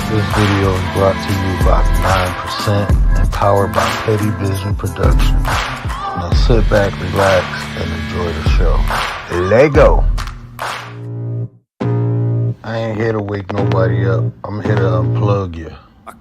This video is brought to you by 9% and powered by Petty Vision Production. Now sit back, relax, and enjoy the show. Lego! I ain't here to wake nobody up. I'm here to unplug you.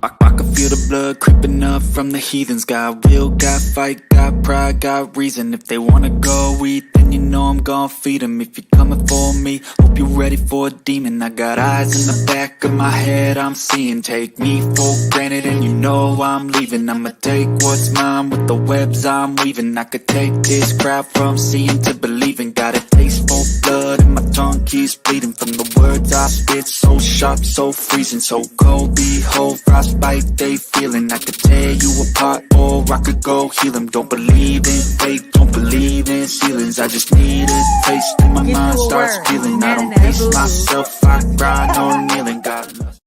I can feel the blood creeping up from the heathens. Got will, got fight, got pride, got reason. If they wanna go eat, then you know I'm gon' feed them. If you're coming for me, hope you're ready for a demon. I got eyes in the back of my head, I'm seeing. Take me for granted and you know I'm leaving. I'ma take what's mine with the webs I'm weaving. I could take this crowd from seeing to believing. Got a taste for blood and my tongue keeps bleeding. From the words I spit, so sharp, so freezing. So cold, behold, frostbite they feeling. I could tear you apart or I could go heal them. Don't believe in fate, don't believe in ceilings. I just need a taste and my mind starts feeling. I don't pace myself, I grind on kneeling. God loves.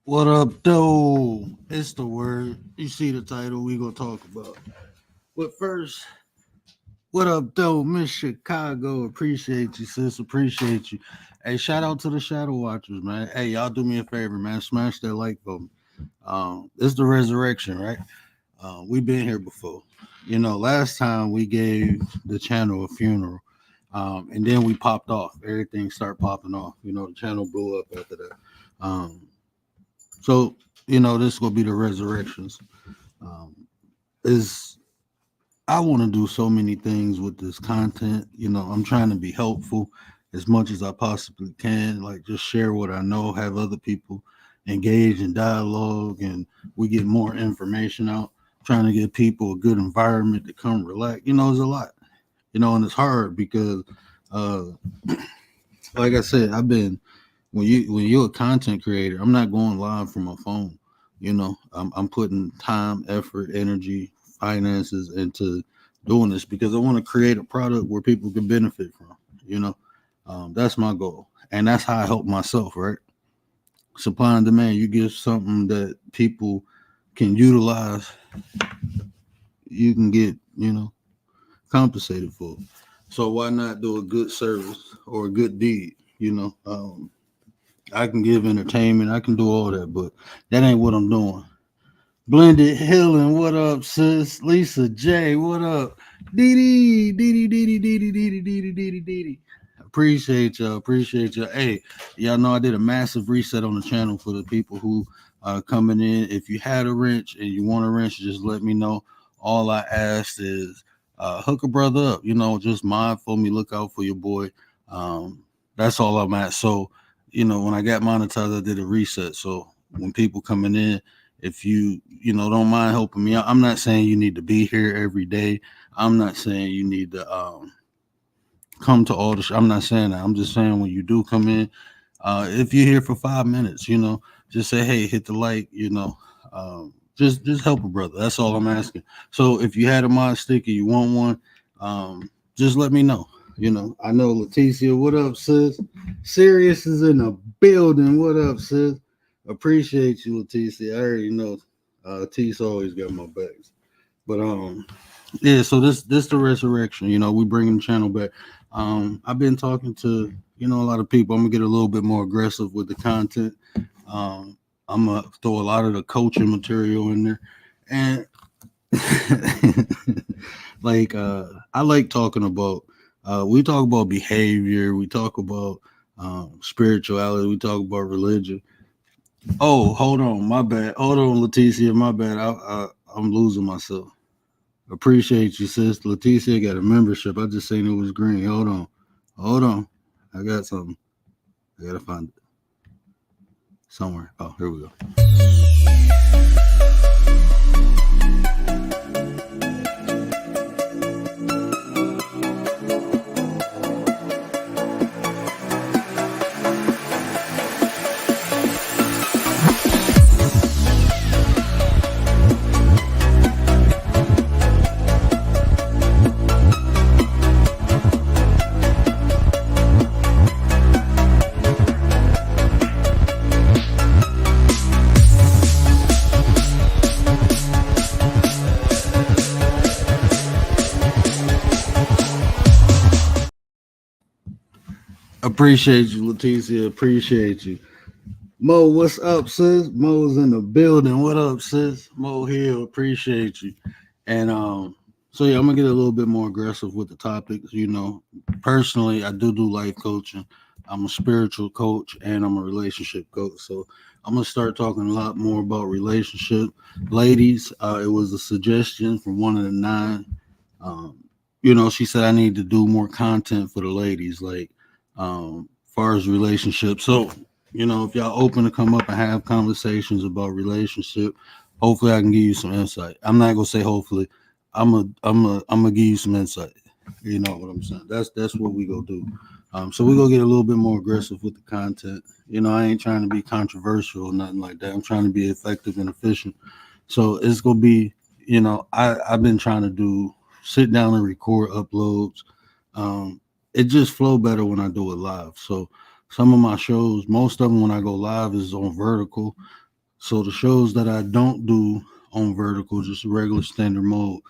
What up, though? It's the word. You see the title we gonna talk about. But first, what up, though, Miss Chicago? Appreciate you, sis. Appreciate you. Hey, shout out to the Shadow Watchers, man. Hey, y'all do me a favor, man. Smash that like button. It's the resurrection, right? We've been here before. You know, last time we gave the channel a funeral, and then we popped off. Everything started popping off. You know, the channel blew up after that. Um, so you know, this will be the resurrections. Um, is I want to do so many things with this content. You know, I'm trying to be helpful as much as I possibly can. Like just share what I know, have other people engage in dialogue, and we get more information out. Trying to give people a good environment to come relax. You know, it's a lot. You know, and it's hard because, uh, like I said, I've been when you're a content creator, I'm not going live from my phone. You know, I'm putting time, effort, energy, finances into doing this because I want to create a product where people can benefit from. You know, that's my goal, and that's how I help myself. Right, supply and demand. You give something that people can utilize, you can get compensated for. So why not do a good service or a good deed? I can give entertainment, I can do all that, but that ain't what I'm doing. Blended Healing, what up, sis? Lisa J, what up? Dee Dee, Dee Dee, Dee Dee, Dee Dee, Dee Dee, Dee Dee, Dee Dee. Appreciate y'all, appreciate y'all. Hey, y'all know I did a massive reset on the channel for the people who are coming in. If you had a wrench and you want a wrench, just let me know. All I asked is hook a brother up, just mind for me, look out for your boy. That's all I'm at. So, when I got monetized, I did a reset. So when people coming in, if you don't mind helping me out, I'm not saying you need to be here every day. I'm not saying you need to come to all the I'm not saying that. I'm just saying when you do come in, if you're here for 5 minutes, just say, hey, hit the like, just help a brother. That's all I'm asking. So if you had a mod stick and you want one, just let me know. I know Leticia, what up, sis? Sirius is in the building. What up, sis? Appreciate you, Leticia. I already know T's always got my backs. But yeah, so this the resurrection. We bringing the channel back. I've been talking to a lot of people. I'm gonna get a little bit more aggressive with the content. I'm gonna throw a lot of the coaching material in there, and like I like talking about. We talk about behavior. We talk about spirituality. We talk about religion. Oh, hold on, my bad. Hold on, Leticia, my bad. I'm losing myself. Appreciate you, sis. Leticia got a membership. I just seen it was green. Hold on. I got something. I gotta find it somewhere. Oh, here we go. Appreciate you, Leticia. Appreciate you. Mo, what's up, sis? Mo's in the building. What up, sis? Mo Hill, appreciate you. And so yeah, I'm gonna get a little bit more aggressive with the topics. Personally, I do life coaching. I'm a spiritual coach and I'm a relationship coach. So I'm gonna start talking a lot more about relationship. Ladies, it was a suggestion from one of the nine. Um, she said I need to do more content for the ladies, like far as relationships. So if y'all open to come up and have conversations about relationship, hopefully I can give you some insight. I'm not gonna say hopefully. I'm gonna give you some insight. You know what I'm saying? That's what we gonna do. So we gonna get a little bit more aggressive with the content. I ain't trying to be controversial or nothing like that. I'm trying to be effective and efficient. So it's gonna be, I've been trying to sit down and record uploads. It just flow better when I do it live. So some of my shows, most of them when I go live is on vertical. So the shows that I don't do on vertical, just regular standard mode,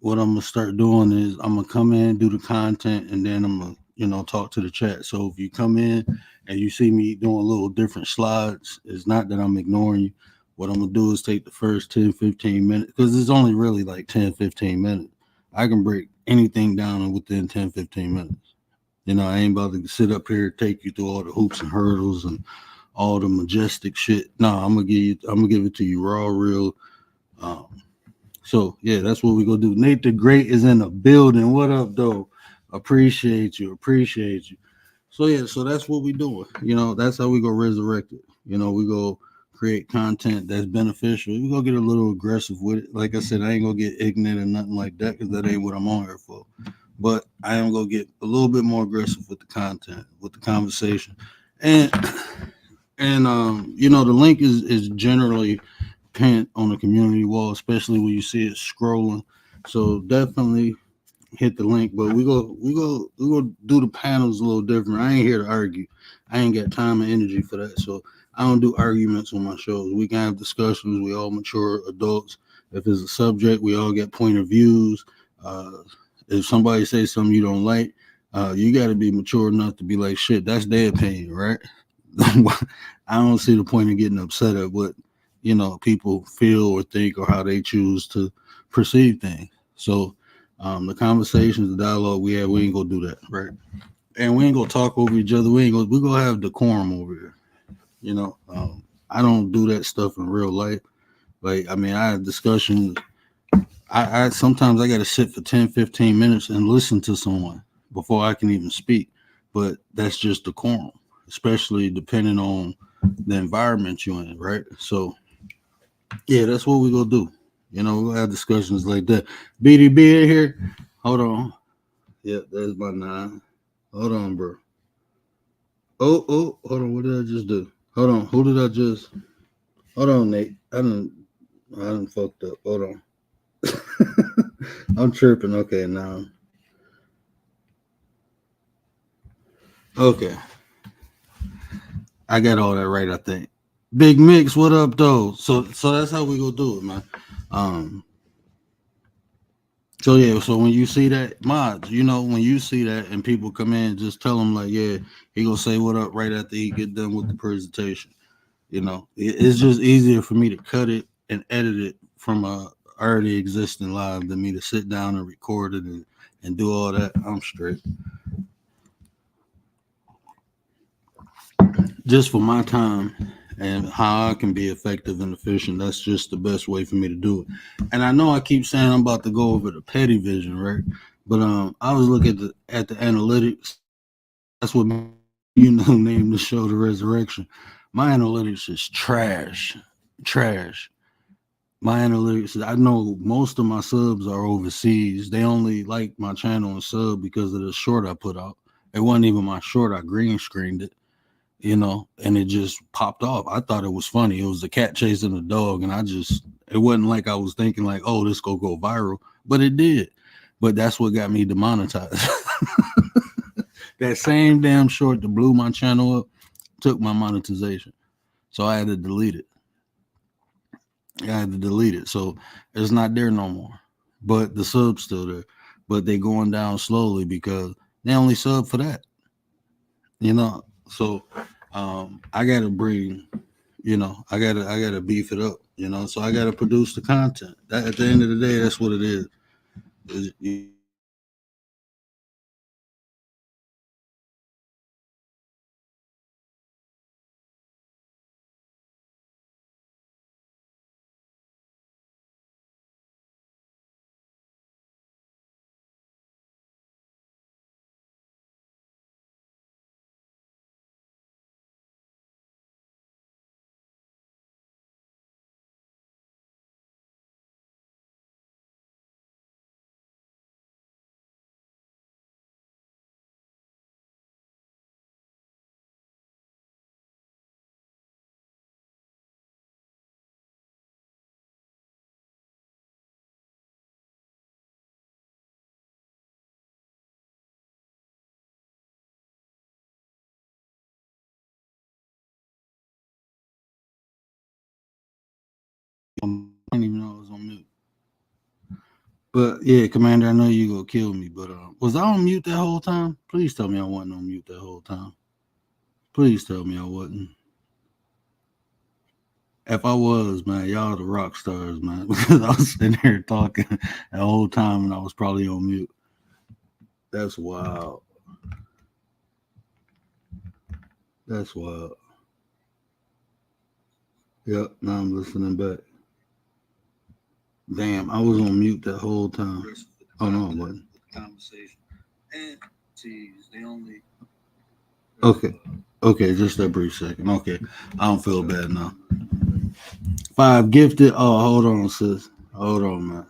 what I'm gonna start doing is I'm gonna come in, do the content, and then I'm gonna, talk to the chat. So if you come in and you see me doing little different slides, it's not that I'm ignoring you. What I'm gonna do is take the first 10, 15 minutes, because it's only really like 10, 15 minutes. I can break anything down within 10, 15 minutes. I ain't about to sit up here, take you through all the hoops and hurdles and all the majestic shit. No, I'm gonna give it to you raw, real. Um, so yeah, that's what we gonna do. Nate the Great is in the building. What up, though? Appreciate you, appreciate you. So yeah, so that's what we doing. That's how we go resurrect it. We go create content that's beneficial. We go get a little aggressive with it. Like I said, I ain't gonna get ignorant or nothing like that because that ain't what I'm on here for. But I am gonna get a little bit more aggressive with the content, with the conversation, and the link is generally pinned on the community wall, especially when you see it scrolling. So definitely hit the link. But we go do the panels a little different. I ain't here to argue. I ain't got time and energy for that. So I don't do arguments on my shows. We can have discussions. We all mature adults. If it's a subject, we all get point of views. Uh, if somebody says something you don't like, you got to be mature enough to be like, shit, that's their opinion, right? I don't see the point of getting upset at what people feel or think or how they choose to perceive things. So the conversations, the dialogue we have, we ain't gonna do that, right? And we ain't gonna talk over each other. We gonna have decorum over here. I don't do that stuff in real life. Like, I mean, I have discussions. I sometimes I got to sit for 10, 15 minutes and listen to someone before I can even speak. But that's just decorum, especially depending on the environment you're in, right? So yeah, that's what we gonna do. We'll have discussions like that. BDB in here. Hold on. Yeah, that's my 9. Hold on, bro. Oh, hold on. What did I just do? Hold on. Who did I just? Hold on, Nate. I done fucked up. Hold on. I'm tripping. Okay, now. Okay, I got all that right. I think. Big Mix, what up, though? So that's how we gonna do it, man. Um. So yeah, so when you see that mods, when you see that and people come in, just tell them like, yeah, he gonna say what up right after he get done with the presentation. It's just easier for me to cut it and edit it from a already existing live than me to sit down and record it and do all that. I'm straight. Just for my time and how I can be effective and efficient. That's just the best way for me to do it. And I know I keep saying I'm about to go over the petty vision, right? But I was looking at the analytics. That's what named the show the Resurrection. My analytics is trash, trash. My analytics, I know most of my subs are overseas. They only like my channel and sub because of the short I put out. It wasn't even my short. I green screened it, and it just popped off. I thought it was funny. It was a cat chasing a dog, and it wasn't like I was thinking like, oh, this go viral, but it did. But that's what got me demonetized. That same damn short that blew my channel up took my monetization. So I had to delete it. So it's not there no more. But the sub's still there. But they going down slowly because they only sub for that. So I gotta bring, I gotta beef it up, so I gotta produce the content. That at the end of the day, that's what it is. didn't even know I was on mute. But yeah, Commander, I know you gonna kill me, but was I on mute that whole time? Please tell me I wasn't on mute that whole time. Please tell me I wasn't. If I was, man, y'all the rock stars, man, because I was sitting here talking the whole time and I was probably on mute. That's wild. That's wild. Yep, now I'm listening back. Damn, I was on mute that whole time. Oh no, I wasn't. Conversation. And geez, they only. Okay, just a brief second. Okay, I don't feel bad now. 5 gifted. Oh, hold on, sis. Hold on, man.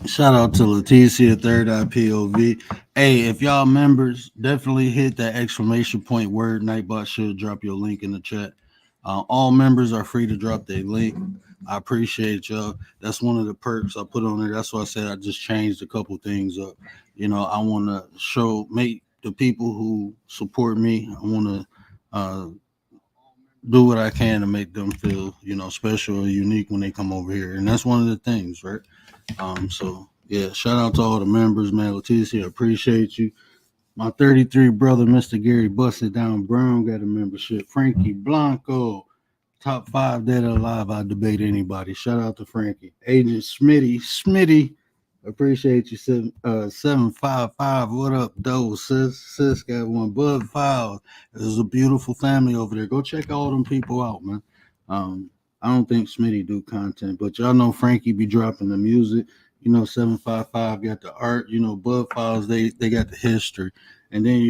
Shout out to Leticia, Third Eye POV. Hey, if y'all members, definitely hit that exclamation point word. Nightbot should drop your link in the chat. All members are free to drop their link. I appreciate y'all. That's one of the perks I put on there. That's why I said I just changed a couple things up. You know, I want to make the people who support me, I want to do what I can to make them feel, special or unique when they come over here. And that's one of the things, right? So yeah, shout out to all the members, man. Leticia, appreciate you. My 33 brother, Mr. Gary Busted Down Brown, got a membership. Frankie Blanco, top 5 dead or alive. I debate anybody. Shout out to Frankie. Agent Smitty, appreciate you. 755. What up, though, sis? Sis got one. Bud Files. There's a beautiful family over there. Go check all them people out, man. I don't think Smitty do content, but y'all know Frankie be dropping the music. 755 got the art. Bud Files, they got the history. And then,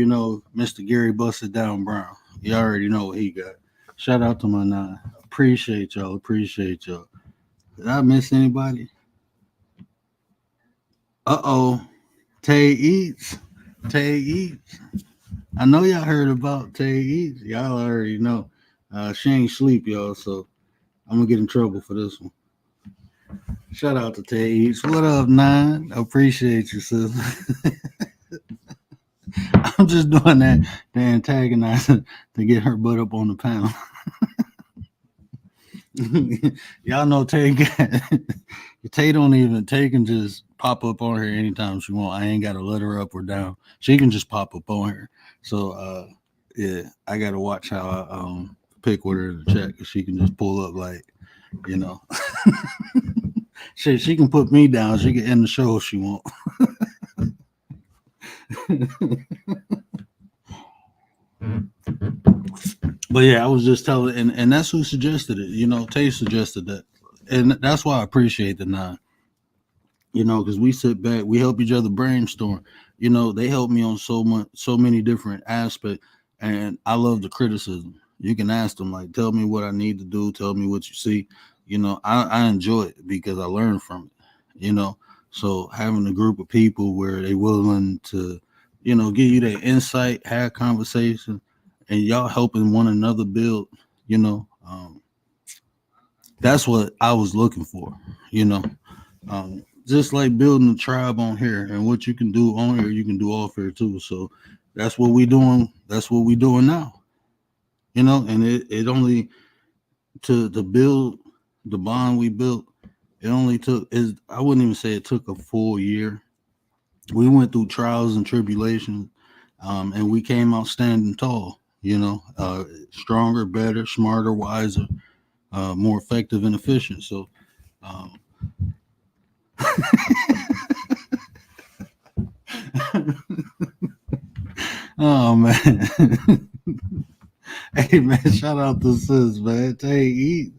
Mr. Gary Busted Down Brown. You already know what he got. Shout out to my 9. Appreciate y'all. Did I miss anybody? Uh-oh. Tay Eats. I know y'all heard about Tay Eats. Y'all already know. She ain't sleep, y'all, so I'm going to get in trouble for this one. Shout out to Tay Eats. What up, 9? Appreciate you, sis. I'm just doing that to antagonize her, to get her butt up on the panel. Y'all know Tay can just pop up on her anytime she want. I ain't got to let her up or down. She can just pop up on her. So, yeah, I got to watch how I pick with her in the chat, because she can just pull up like, she can put me down. She can end the show if she want. But yeah, I was just telling, and that's who suggested it. Tay suggested that, and that's why I appreciate the 9. Because we sit back, we help each other brainstorm. They help me on so many different aspects, and I love the criticism. You can ask them, like, tell me what I need to do, tell me what you see. I enjoy it because I learn from it. So having a group of people where they willing to, give you their insight, have conversation, and y'all helping one another build, that's what I was looking for, just like building a tribe on here, and what you can do on here, you can do off here too. So that's what we doing. That's what we doing now, and it only to build the bond we built. It only took, I wouldn't even say it took a full year. We went through trials and tribulations, and we came out standing tall, stronger, better, smarter, wiser, more effective and efficient. So, oh man. Hey man, shout out to sis, man. Tay Eats.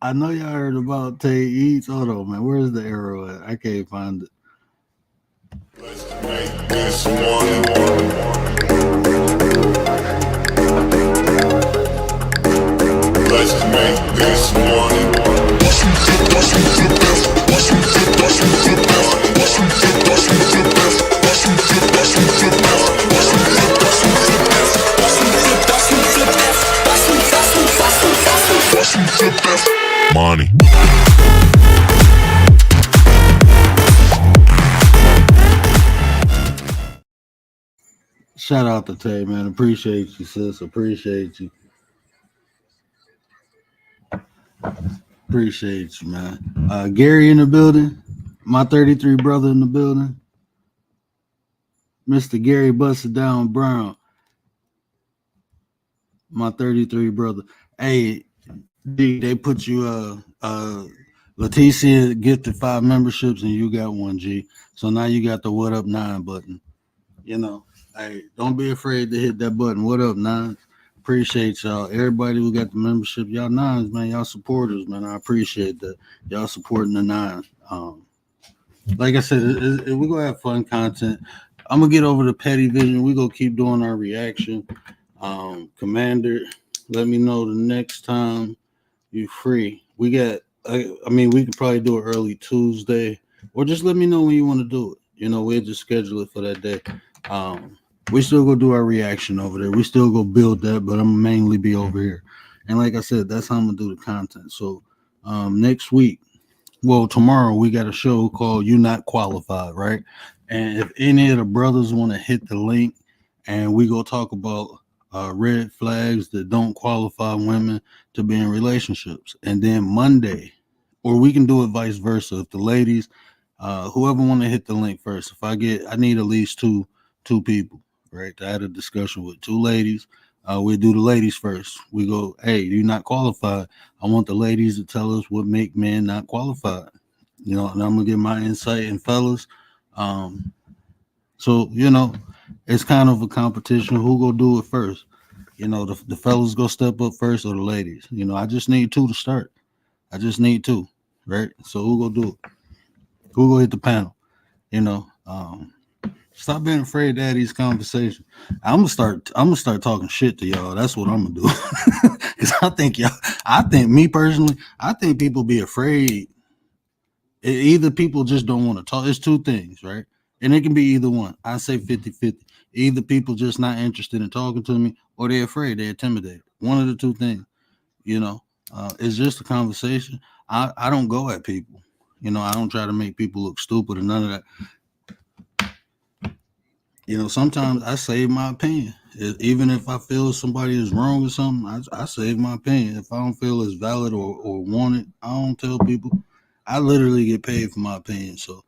I know y'all heard about Tay Eats. Hold on, man. Where's the arrow at? I can't find it. Let's make this one. Let's make this one. Money. Shout out to Tay, man. Appreciate you, sis. Appreciate you. Appreciate you, man. Gary in the building. My 33 brother in the building. Mr. Gary Busted Down Brown. My 33 brother. Hey, they put you Leticia gifted 5 memberships and you got one, G. So now you got the what up 9 button. You know, hey, don't be afraid to hit that button. What up, 9? Appreciate y'all. Everybody who got the membership, y'all 9s, man. Y'all supporters, man. I appreciate that. Y'all supporting the 9s. Like I said, we're gonna have fun content. I'm gonna get over the petty vision. We're gonna keep doing our reaction. Commander, let me know the next time you free. We got I mean, we could probably do it early Tuesday, or just let me know when you want to do it. You know, we'll just schedule it for that day. We still gonna do our reaction over there. We still gonna build that, but I'm mainly be over here. And like I said, that's how I'm gonna do the content. So next week, well, tomorrow we got a show called "You Not Qualified," right? And if any of the brothers want to hit the link, and we go talk about red flags that don't qualify women to be in relationships, and then Monday, or we can do it vice versa. If the ladies, whoever want to hit the link first, if I need at least two people, right? I had a discussion with 2 ladies. We do the ladies first. We go, hey, you're not qualified. I want the ladies to tell us what make men not qualified. You know, and I'm gonna get my insight. And fellas, so you know, it's kind of a competition. Who go do it first? You know, the fellas go step up first, or the ladies. You know, I just need 2 to start. I just need 2, right? So who go do it? Who go hit the panel? You know, stop being afraid to have these conversations. I'm gonna start talking shit to y'all. That's what I'm gonna do. Because I think me personally, I think people be afraid. Either people just don't want to talk. It's 2 things, right? And it can be either one. I say 50-50. Either people just not interested in talking to me, or they're afraid, they're intimidated. One of the 2 things, you know. It's just a conversation. I don't go at people. You know, I don't try to make people look stupid or none of that. You know, sometimes I save my opinion. Even if I feel somebody is wrong or something, I save my opinion. If I don't feel it's valid or want it, I don't tell people. I literally get paid for my opinion. So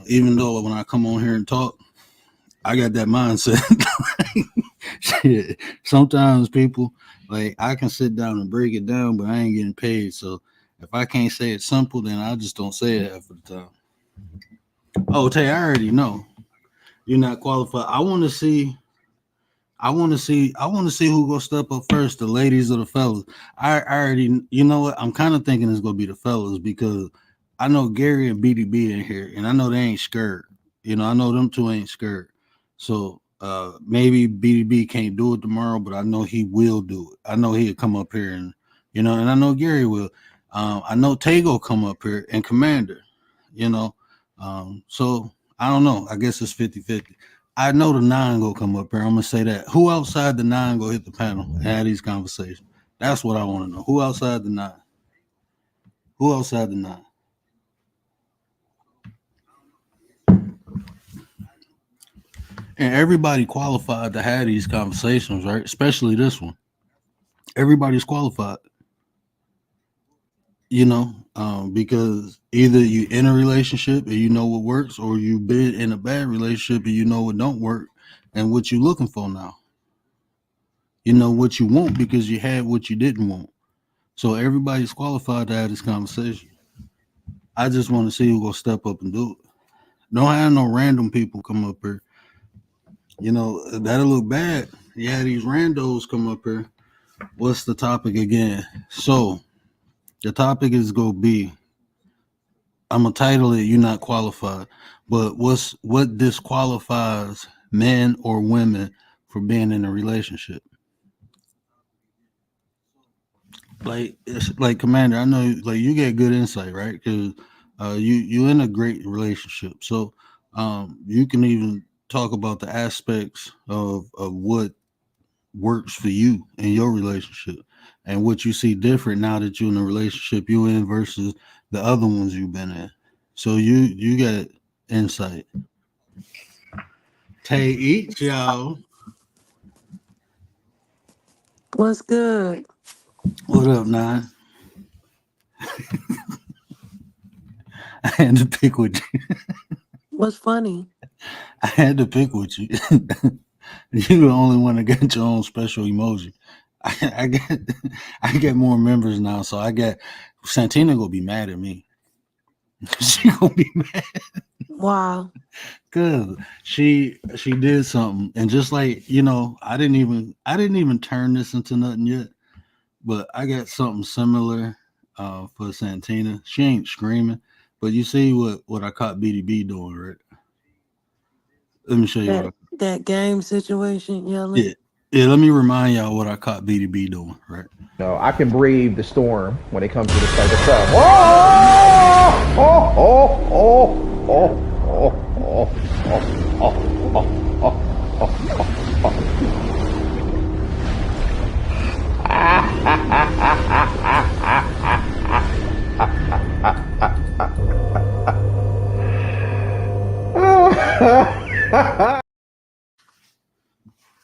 even though when I come on here and talk, I got that mindset. Shit. Sometimes people, like, I can sit down and break it down, but I ain't getting paid. So if I can't say it simple, then I just don't say it half of the time. Oh, Tay, I already know. You're not qualified. I want to see who gonna step up first, the ladies or the fellas. I already, you know what? I'm kind of thinking it's gonna be the fellas because I know Gary and BDB in here, and I know they ain't scared. You know, I know them 2 ain't scared. So maybe BDB can't do it tomorrow, but I know he will do it. I know he'll come up here and and I know Gary will. I know Tago come up here and Commander. You know, so I don't know. I guess it's 50-50. I know the 9 gonna come up here. I'm gonna say that. Who outside the 9 go hit the panel and have these conversations? That's what I want to know. Who outside the 9? Who outside the 9? And everybody qualified to have these conversations, right? Especially this one. Everybody's qualified. You know, because either you in a relationship and you know what works, or you been in a bad relationship and you know what don't work, and what you looking for now. You know what you want because you had what you didn't want. So everybody's qualified to have this conversation. I just want to see who gonna step up and do it. Don't have no random people come up here. You know, that'll look bad. Yeah, these randos come up here. What's the topic again? So The topic is gonna be. I'm gonna title it "You're Not Qualified," but what disqualifies men or women for being in a relationship? Like it's like Commander, I know like you get good insight, right? Because you in a great relationship, so you can even talk about the aspects of what works for you in your relationship and what you see different now that you're in the relationship you in versus the other ones you've been in. So you got insight. Tay each y'all. What's good? What up, Nine? I had to pick with you. What's funny? I had to pick with you. You the only one that got your own special emoji. I get I get more members now, so I get Santina gonna be mad at me. She gonna be mad Wow. because she did something, and just like I didn't even turn this into nothing yet, but I got something similar for Santina. She ain't screaming, but you see what I caught BDB doing, right? Let me show you what I. That game situation Yeah, yelling. yeah. Let me remind y'all what I caught BDB doing, right? I can brave the storm when it comes to this type of stuff. Oh, oh, oh, oh, oh, oh, oh, oh, oh, oh, oh.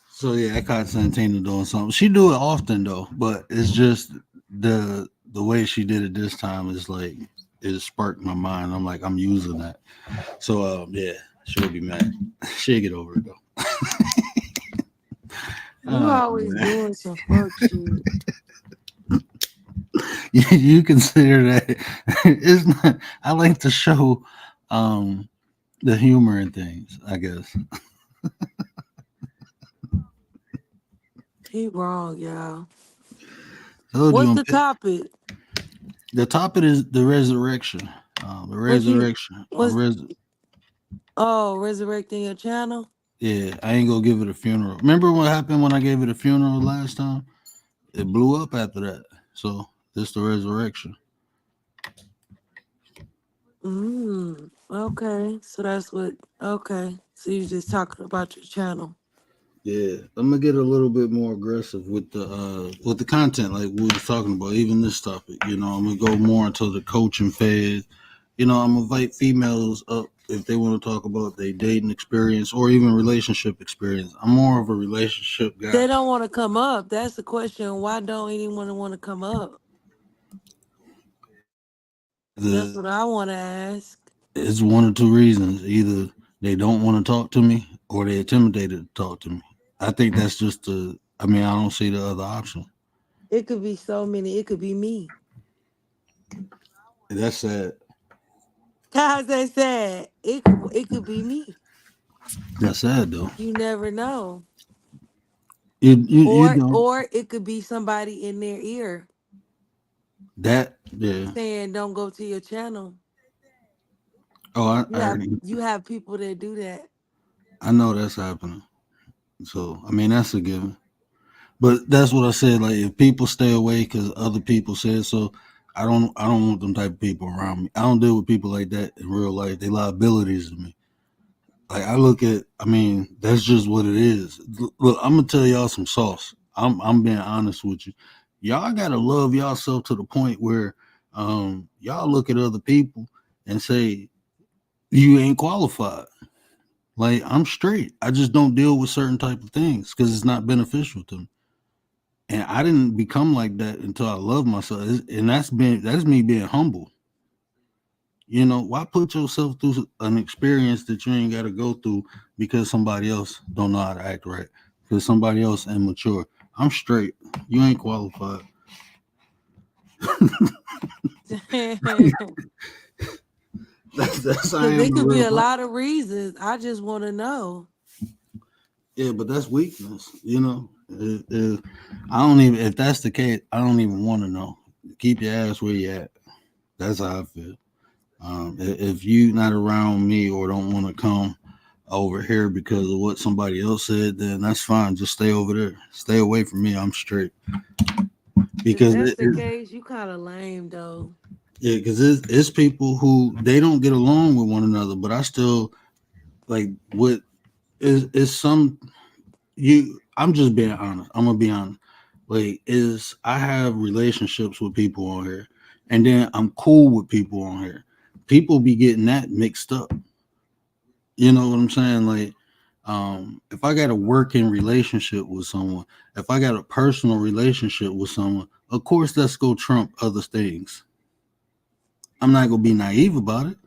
So yeah, I caught Santina doing something. She do it often though, but it's just the way she did it this time is like it sparked my mind. I'm like, I'm using that. So yeah, she'll be mad. She'll get over it though. You always Man. doing some fuck shit. You consider that it's not I like to show the humor in things, I guess. He wrong, y'all. Told you What's the topic? the topic is the resurrection. The What you resurrection. what's resurrecting your channel? Yeah, I ain't gonna give it a funeral. Remember what happened when I gave it a funeral last time? It blew up after that. So this the resurrection. Okay. So that's what okay. So you just talking about your channel. Yeah, I'm gonna get a little bit more aggressive with the content, like we was talking about. Even this topic, I'm gonna go more into the coaching phase. I'm gonna invite females up if they want to talk about their dating experience or even relationship experience. I'm more of a relationship guy. They don't want to come up. That's the question. Why don't anyone want to come up? That's The what I want to ask. It's one or two reasons: either they don't want to talk to me or they intimidated to talk to me. I think that's just the. I mean, I don't see the other option. It could be so many. It could be me. That's sad. How's that sad? It could be me. That's sad though. You never know. You Or don't or it could be somebody in their ear that yeah. saying don't go to your channel. Oh, You I have already you have people that do that. I know that's happening. So I mean that's a given. But that's what I said. Like if people stay away because other people said so, I don't want them type of people around me. I don't deal with people like that in real life. They liabilities to me. Like I look at, I mean, that's just what it is. Look, I'm gonna tell y'all some sauce. I'm being honest with you. Y'all gotta love yourself to the point where y'all look at other people and say you ain't qualified. Like I'm straight. I just don't deal with certain type of things because it's not beneficial to me. And I didn't become like that until I love myself. And that's me being humble. Why put yourself through an experience that you ain't got to go through because somebody else don't know how to act right? Because somebody else immature. I'm straight. You ain't qualified. Because That's I am it a could be real a person. lot of reasons. I just want to know. Yeah, but that's weakness. I don't even. If that's the case, I don't even want to know. keep your ass where you at. That's how I feel. If you not around me or don't want to come over here because of what somebody else said, then that's fine. Just stay over there. Stay away from me. I'm straight. If Because that's the case, you kind of lame though. yeah, because it's people who they don't get along with one another, but I still like what is some you. I'm just being honest. I'm gonna be honest. Like is I have relationships with people on here, and then I'm cool with people on here. People be getting that mixed up. You know what I'm saying? Like, if I got a working relationship with someone, if I got a personal relationship with someone, of course that's go trump other things. I'm not gonna be naive about it.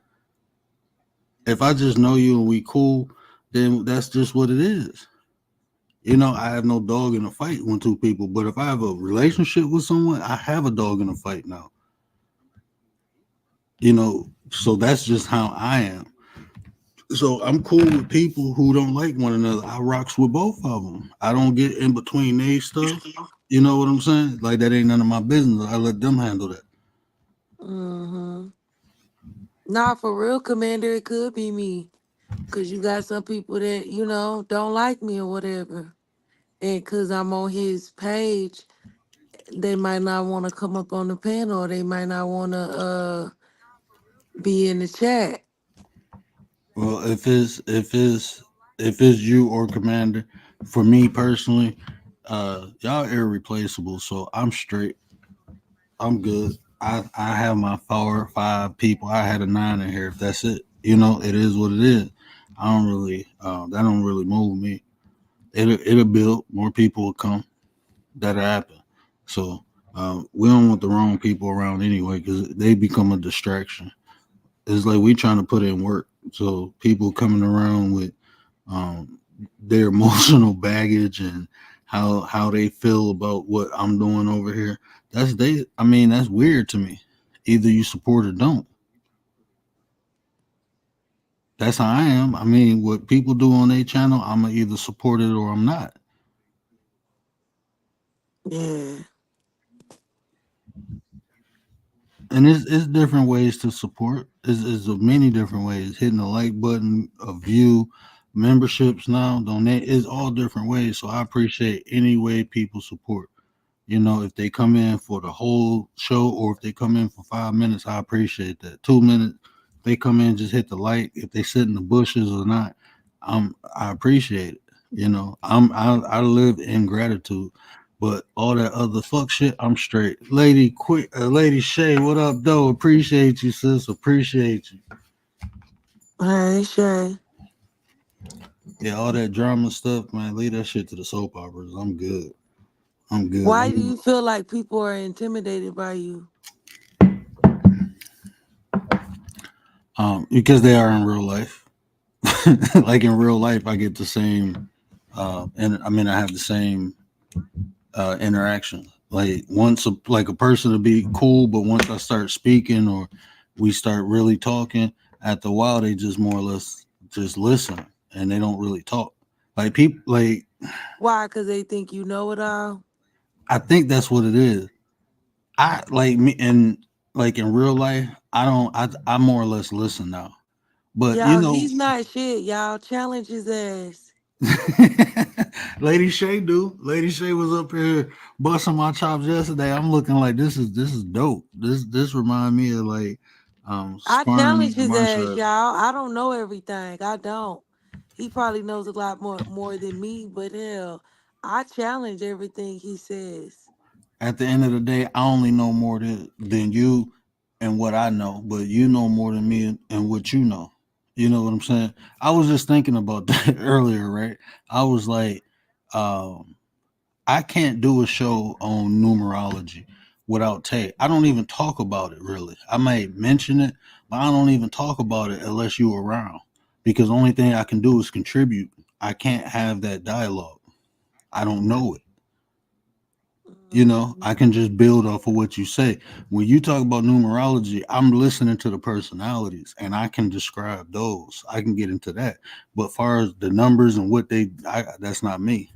If I just know you and we cool, then that's just what it is. You know, I have no dog in a fight with two people, but if I have a relationship with someone, I have a dog in a fight now. You know, so that's just how I am. So I'm cool with people who don't like one another. I rocks with both of them. I don't get in between their stuff. You know what I'm saying? Like that ain't none of my business. I let them handle that. Mm-hmm. Nah, for real, Commander, it could be me. Cause you got some people that, don't like me or whatever. And cause I'm on his page, they might not want to come up on the panel or they might not want to be in the chat. Well, if it's you or Commander, for me personally, y'all irreplaceable. So I'm straight. I'm good. I have my 4 or 5 people. I had a 9 in here. If that's it, you know, it is what it is. I don't really that don't really move me. It'll build more people will come. That'll happen. So we don't want the wrong people around anyway because they become a distraction. It's like we trying to put in work. So people coming around with um, their emotional baggage and how they feel about what I'm doing over here. That's they. I mean, that's weird to me. Either you support or don't. That's how I am. I mean, what people do on their channel, I'm gonna either support it or I'm not. Yeah. And it's different ways to support. It's many different ways. Hitting the like button, a view, memberships now, donate. It's all different ways. So I appreciate any way people support. You know, if they come in for the whole show or if they come in for 5 minutes, I appreciate that. 2 minutes, if they come in, just hit the like. If they sit in the bushes or not, I appreciate it. You know, I live in gratitude. But all that other fuck shit, I'm straight. Lady quick Lady Shay, what up though? Appreciate you, sis. Appreciate you. Hey, Shay. Yeah, all that drama stuff, man. Leave that shit to the soap operas. I'm good. I'm good. Why do you feel like people are intimidated by you? Because they are in real life. Like in real life, I get the same, and I mean, I have the same interaction. Like like a person to be cool, but once I start speaking or we start really talking, after a while, they just more or less just listen and they don't really talk. Like people, like Why? Because they think you know it all? I think that's what it is. I like me and like in real life, I don't. I more or less listen now, but you Y'all, know. he's not shit. Y'all challenge his ass. Lady Shay do. Lady Shay was up here busting my chops yesterday. I'm looking like this is dope. This remind me of like I sparring challenge and his martial ass, arts. y'all. I don't know everything. I don't. He probably knows a lot more than me, but hell, I challenge everything he says. At the end of the day, I only know more than you and what I know, but you know more than me and what you know. You know what I'm saying? I was just thinking about that earlier, right? I was like, um, I can't do a show on numerology without Tay. I don't even talk about it really. I might mention it, but I don't even talk about it unless you're around. Because the only thing I can do is contribute. I can't have that dialogue. I don't know it. You know, Mhm. I can just build off of what you say. When you talk about numerology, I'm listening to the personalities and I can describe those. I can get into that. But far as the numbers and what that's not me.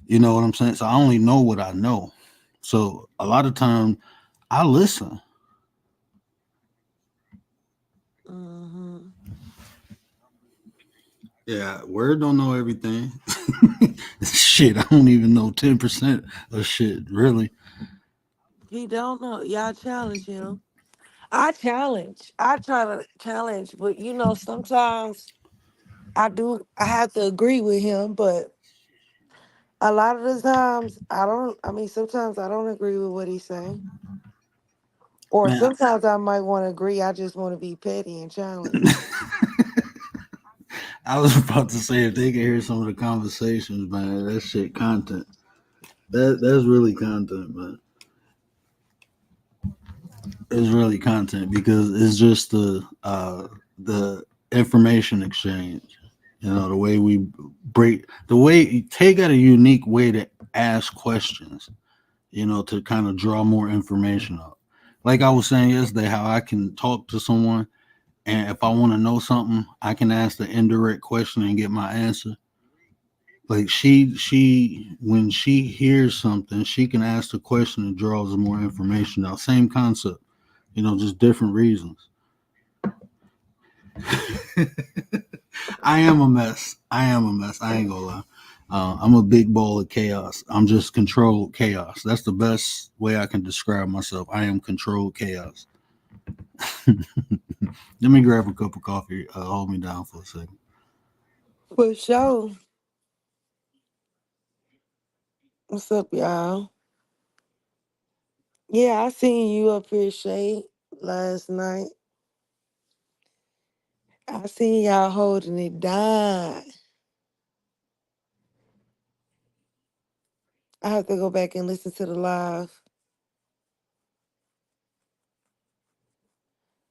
You know what I'm saying? So I only know what I know. So a lot of time I listen. Mm-hmm. Yeah, Word don't know everything. Shit, I don't even know 10% of shit, really. He don't know. Y'all challenge him. I challenge. I try to challenge, but sometimes I have to agree with him, but a lot of the times I don't. I mean, sometimes I don't agree with what he's saying. Or Man, sometimes I might want to agree. I just want to be petty and challenge. I was about to say if they could hear some of the conversations, man, that shit content. That's really content, man. It's really content because it's just the information exchange. You know, the way we break the way Tay got a unique way to ask questions, you know, to kind of draw more information up. Like I was saying yesterday, how I can talk to someone and if I want to know something, I can ask the indirect question and get my answer. Like she when she hears something, she can ask the question and draws more information out. Same concept, you know, just different reasons. I am a mess. I am a mess. I ain't gonna lie. I'm a big ball of chaos. I'm just controlled chaos. That's the best way I can describe myself. I am controlled chaos. Let me grab a cup of coffee. Hold me down for a second. For sure. What's up, y'all? Yeah, I seen you up here, Shay, last night. I seen y'all holding it down. I have to go back and listen to the live.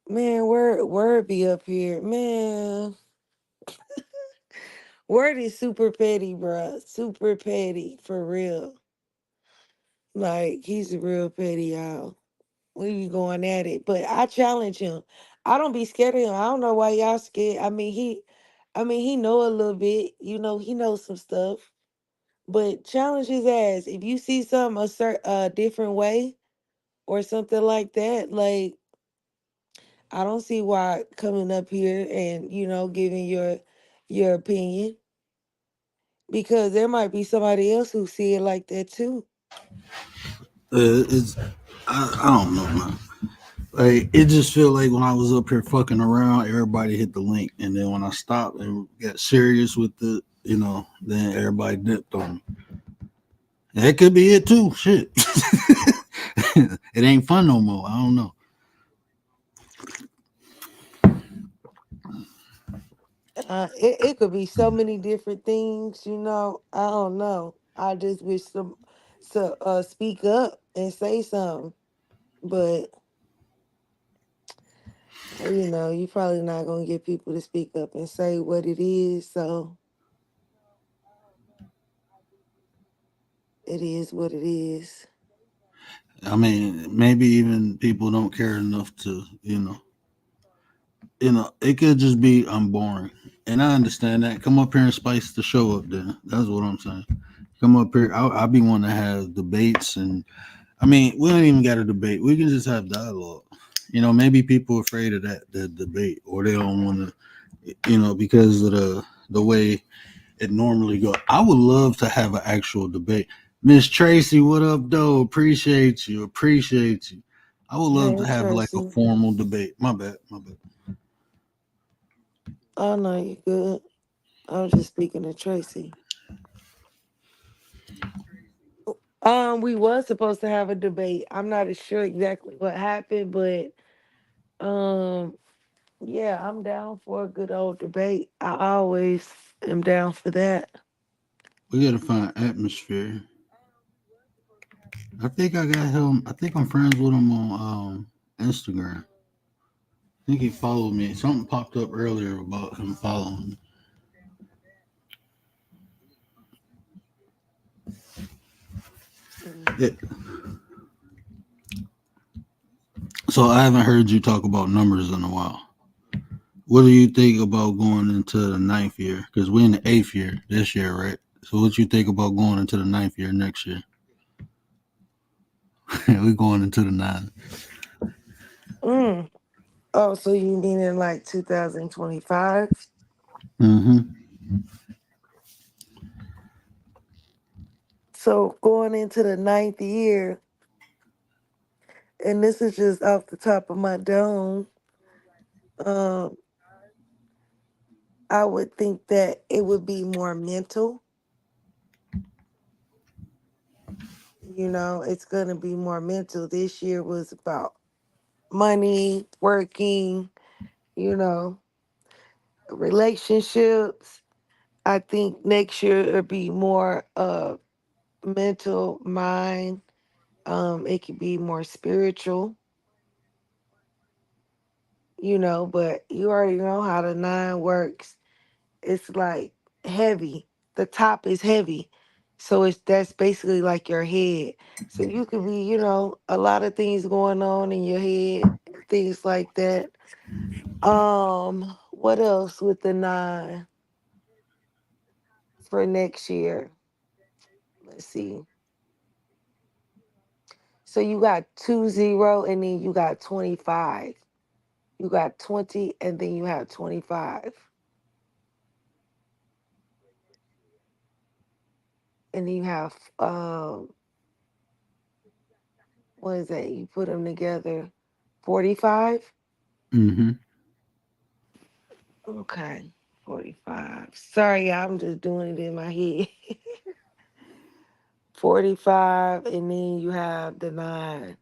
Man, word be up here. Man, word is super petty, bruh. Super petty, for real. Like, he's a real petty, y'all. We be going at it. But I challenge him. I don't be scared of him. I don't know why y'all scared. I mean, he know a little bit. He knows some stuff. But challenge his ass. If you see something a different way or something like that, like, I don't see why coming up here and, giving your opinion. Because there might be somebody else who see it like that too. It's I don't know, man. Like it just feel like when I was up here fucking around, everybody hit the link, and then when I stopped and got serious with it, you know, then everybody dipped on me. That could be it too. Shit, it ain't fun no more. I don't know. It could be so many different things. I don't know. I just wish some to speak up and say something. But you probably not gonna get people to speak up and say what it is. So it is what it is. I mean, maybe even people don't care enough to, it could just be I'm boring, and I understand that. Come up here and spice the show up. Then that's what I'm saying. Come up here. I'll be one to have debates and I mean, we don't even got to debate. We can just have dialogue. You know, maybe people are afraid of that the debate, or they don't want to, because of the way it normally goes. I would love to have an actual debate. Miss Tracy, what up, though? Appreciate you. Appreciate you. I would love to Hey, have like a Tracy. formal debate. My bad. My bad. Oh no, you good. I was just speaking to Tracy. We was supposed to have a debate. I'm not as sure exactly what happened, but um, yeah, I'm down for a good old debate. I always am down for that. We gotta find atmosphere. I think I got him. I think I'm friends with him on Instagram. I think he followed me. Something popped up earlier about him following me. Mm. Yeah. So I haven't heard you talk about numbers in a while. What do you think about going into the ninth year? Because we're in the eighth year this year, right? So what you think about going into the ninth year next year? We're going into the nine. Mm. Oh, so you mean in like 2025? Mm-hmm. So going into the ninth year, and this is just off the top of my dome, um, I would think that it would be more mental. It's going to be more mental. This year was about money, working, you know, relationships. I think next year it'll be more mental, mind. It could be more spiritual, but you already know how the nine works. It's like heavy. The top is heavy. So that's basically like your head. So you could be, a lot of things going on in your head, things like that. What else with the nine for next year? Let's see. So you got 20 and then you got 25. You got 20 and then you have 25. And then you have what is that? You put them together. 45? Mm-hmm. Okay. 45. Sorry, I'm just doing it in my head. 45 and then you have the 9.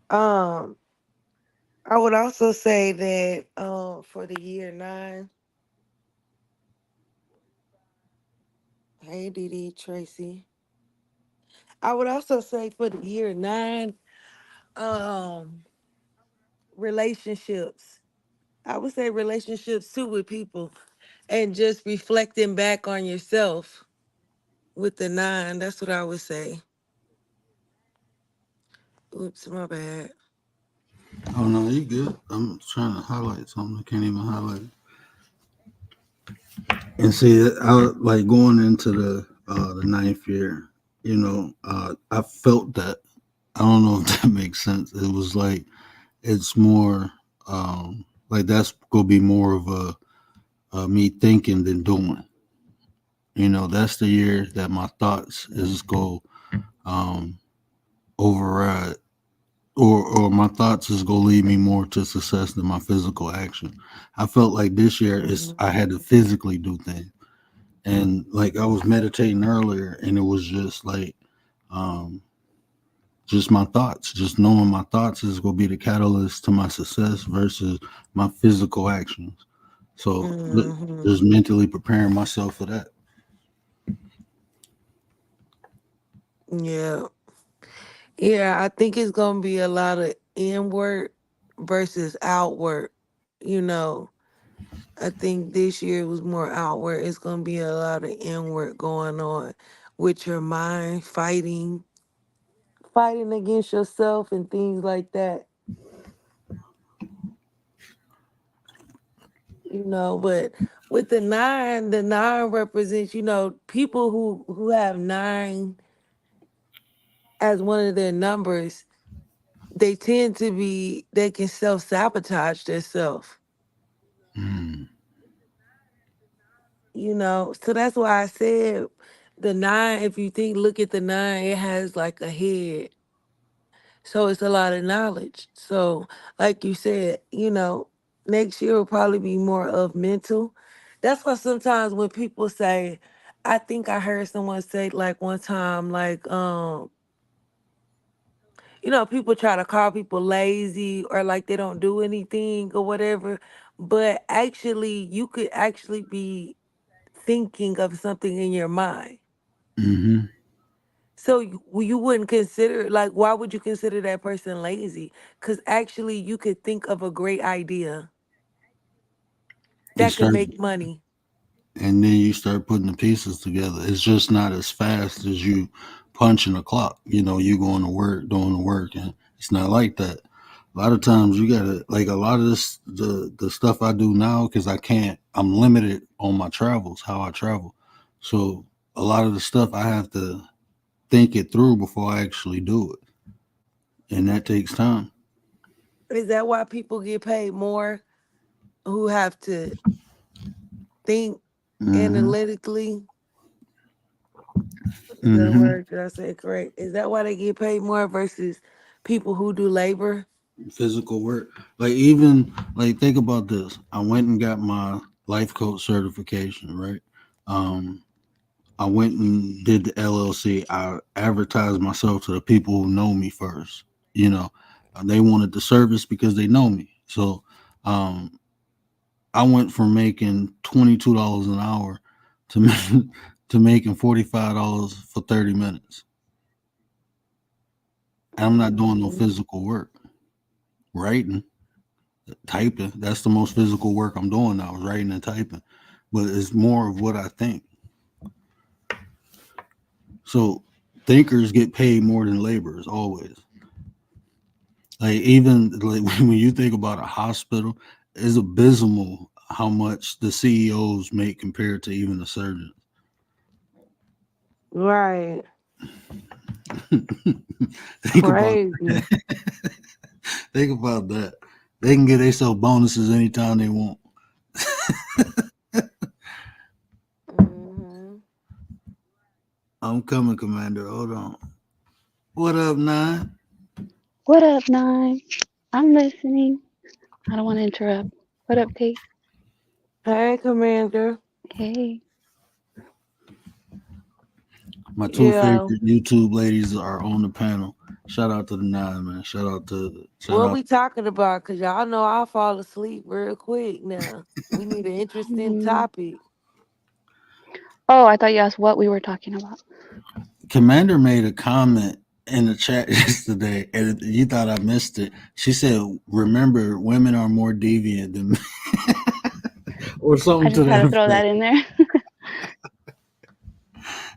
Um I would also say that for the year 9, hey Dee Tracy. I would also say for the year 9, um relationships. I would say relationships too with people and just reflecting back on yourself with the 9. That's what I would say. Oops, my bad. Oh no, you good. I'm trying to highlight something. I can't even highlight it. And see, I like going into the ninth year. I felt that. I don't know if that makes sense. It was like it's more like that's gonna be more of a me thinking than doing. That's the year that my thoughts is go um, override, or my thoughts is gonna lead me more to success than my physical action. I felt like this year is I had to physically do things, and like I was meditating earlier, and it was just like um, just my thoughts, just knowing my thoughts is gonna be the catalyst to my success versus my physical actions. So Hmm. just mentally preparing myself for that. Yeah. Yeah, I think it's gonna be a lot of inward versus outward. You know, I think this year was more outward. It's gonna be a lot of inward going on with your mind fighting against yourself and things like that. But with the nine represents, people who have 9 as one of their numbers, they can self-sabotage themselves. Mm, So that's why I said the 9, if you look at the 9, it has like a head. So it's a lot of knowledge. So, like you said, next year will probably be more of mental. That's why sometimes when people say, I think I heard someone say like one time, like, people try to call people lazy or like they don't do anything or whatever. But actually, you could actually be thinking of something in your mind. mm-hmm. So you wouldn't consider, like, why would you consider that person lazy? Because actually, you could think of a great idea You that could start, make money. and then you start putting the pieces together. It's just not as fast as you punching a clock. You going to work, doing the work, and it's not like that. A lot of times you gotta like a lot of this the stuff I do now because I can't. I'm limited on my travels, how I travel. So a lot of the stuff I have to think it through before I actually do it, and that takes time. Is that why people get paid more who have to think Hmm. analytically? Is that a Hmm. word? Did I say it correct? Is that why they get paid more versus people who do labor? Physical work, like even like think about this. I went and got my life coach certification, right? Um, I went and did the LLC. I advertised myself to the people who know me first. You know, they wanted the service because they know me. So, um, I went from making $22 an hour to to making $45 for 30 minutes. And I'm not doing no Mhm. physical work. Writing, typing. That's the most physical work I'm doing now. Is writing and typing, but it's more of what I think. So thinkers get paid more than laborers always. Like even like when you think about a hospital, it's abysmal how much the CEOs make compared to even the surgeons. Right. think about Crazy. think about that. They can get themselves bonuses anytime they want. Hmm. I'm coming, Commander. Hold on. What up, Nine? What up, Nine? I'm listening. I don't want to interrupt. What up, Taste? Hey, Commander. Hey. My two Yeah. favorite YouTube ladies are on the panel. Shout out to the Nine, man. Shout What out. we talking about? Cause y'all know I'll fall asleep real quick now. We need an interesting Hmm. topic. Oh, I thought you asked what we were talking about. Commander made a comment in the chat yesterday, and you thought I missed it. She said, "Remember, women are more deviant than men," or I something to just had that to throw that effect. in there.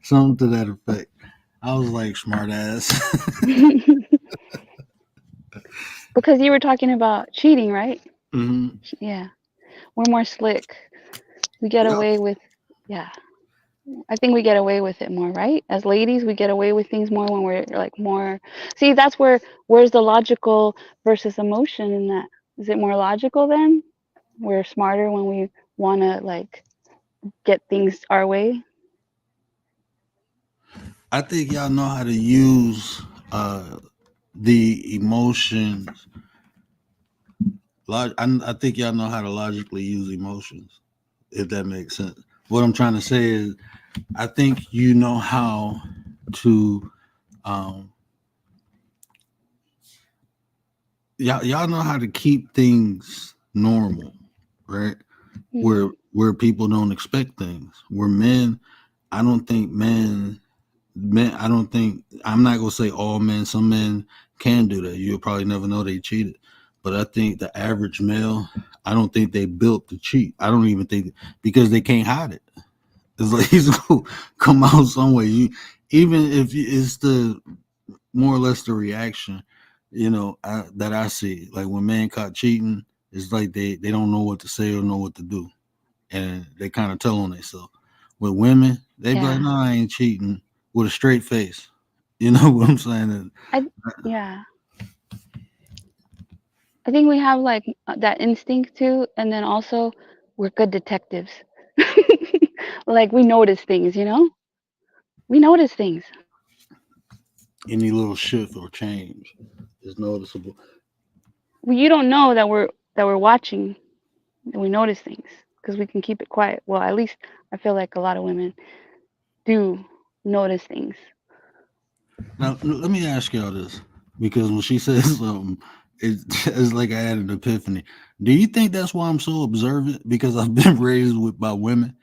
Something to that effect. I was like, smart ass. Because you were talking about cheating, right? Hmm. Yeah. We're more slick. We get Yep. away with, yeah. I think we get away with it more, right? As ladies, we get away with things more when we're like more. See, that's where's the logical versus emotion in that? Is it more logical then? We're smarter when we want to like get things our way. I think y'all know how to use the emotions. I think y'all know how to logically use emotions, if that makes sense. What I'm trying to say is, I think you know how to um, y'all know how to keep things normal, right? Where Hmm. people don't expect things. Where men, I don't think I don't think I'm not gonna say all men. Some men can do that. You'll probably never know they cheated, but I think the average male, I don't think they built to cheat. I don't even think because they can't hide it. It's like he's gonna come out some way. Even if it's the more or less the reaction, that I see. Like when men caught cheating, it's like they don't know what to say or know what to do, and they kind of tell on themselves. With women, they be like, Yeah. "No, I ain't cheating," with a straight face. You know what I'm saying? And I yeah. I think we have like that instinct too, and then also we're good detectives. Like we notice things, you know? We notice things. any little shift or change is noticeable. Well, you don't know that we're watching, and we notice things because we can keep it quiet. Well, at least I feel like a lot of women do notice things. Now, let me ask y'all this, because when she says something, it's like I had an epiphany. Do you think that's why I'm so observant? Because I've been raised by women.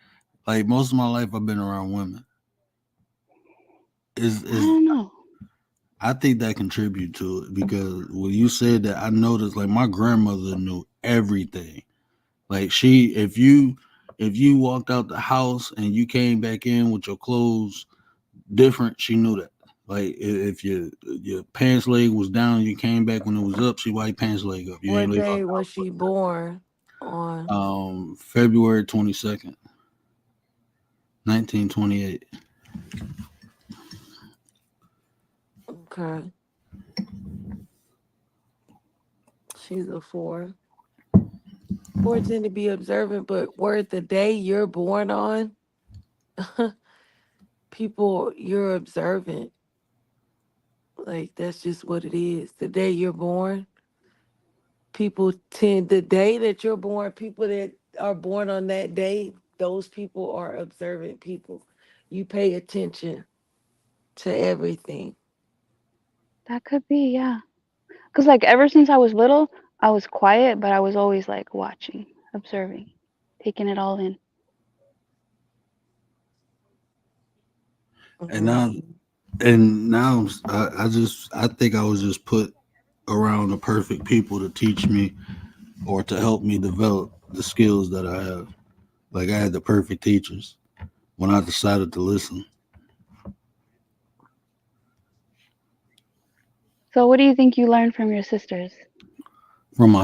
Like most of my life, I've been around women. I Is don't know. I think that contribute to it because when you said that, I noticed like my grandmother knew everything. Like if you walked out the house and you came back in with your clothes different, she knew that. Like if your pants leg was down, you came back when it was up. She white pants leg up. You ain't What leave out day the was house she like that. born on? February 22nd, 1928. Okay. She's a 4. 4 tend to be observant, but word the day you're born on, people, you're observant. Like, that's just what it is. The day you're born, people tend, the day that you're born, people that are born on that day, those people are observant people. You pay attention to everything. That could be, yeah. Because, like, ever since I was little, I was quiet, but I was always, like, watching, observing, taking it all in. And now, I think I was just put around the perfect people to teach me or to help me develop the skills that I have. Like I had the perfect teachers when I decided to listen. So, what do you think you learned from your sisters? From my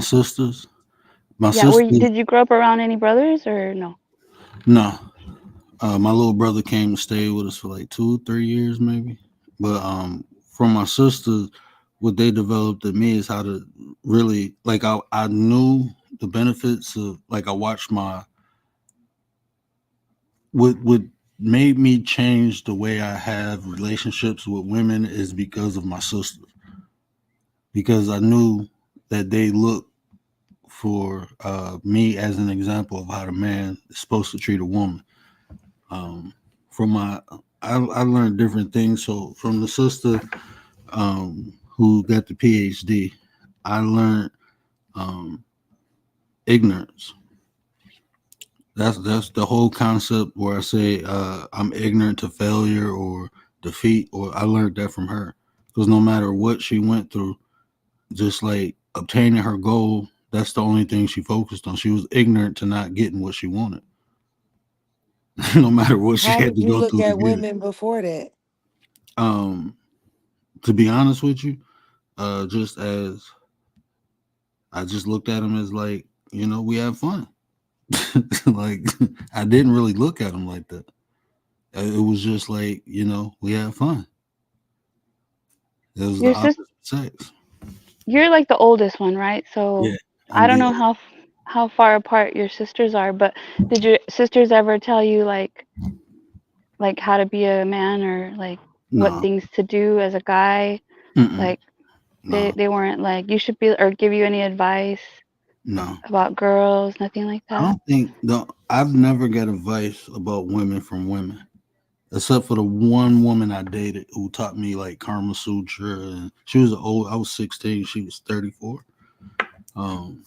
Yeah, sisters, did you grow up around any brothers or no? no. My little brother came to stay with us for like 2, 3 years, maybe. But from my sisters, what they developed in me is how to really like. I knew the benefits of like I watched my what made me change the way I have relationships with women is because of my sisters. Because I knew that they look for me as an example of how the man is supposed to treat a woman. Um, from I learned different things. So from the sister who got the PhD, I learned um, ignorance. That's the whole concept where I say I'm ignorant to failure or defeat. Or I learned that from her because no matter what she went through, just like obtaining her goal, that's the only thing she focused on. She was ignorant to not getting what she wanted, no matter what she How had did to you go look through to at get it. women before that? Um, to be honest with you, just as I just looked at them as like, we have fun. Like I didn't really look at them like that. It was just like, we have fun. It was the Your sis, opposite sex. you're like the oldest one, right? So, Yeah, I I'm don't the know how far apart your sisters are, but did your sisters ever tell you like how to be a man or like what no, things to do as a guy? mm-mm, Like they no, they weren't like you should be or give you any advice no. about girls, nothing like I that. don't think I've never got advice about women from women, except for the one woman I dated who taught me like Karma Sutra, and she was old. I was 16, she was 34. Um,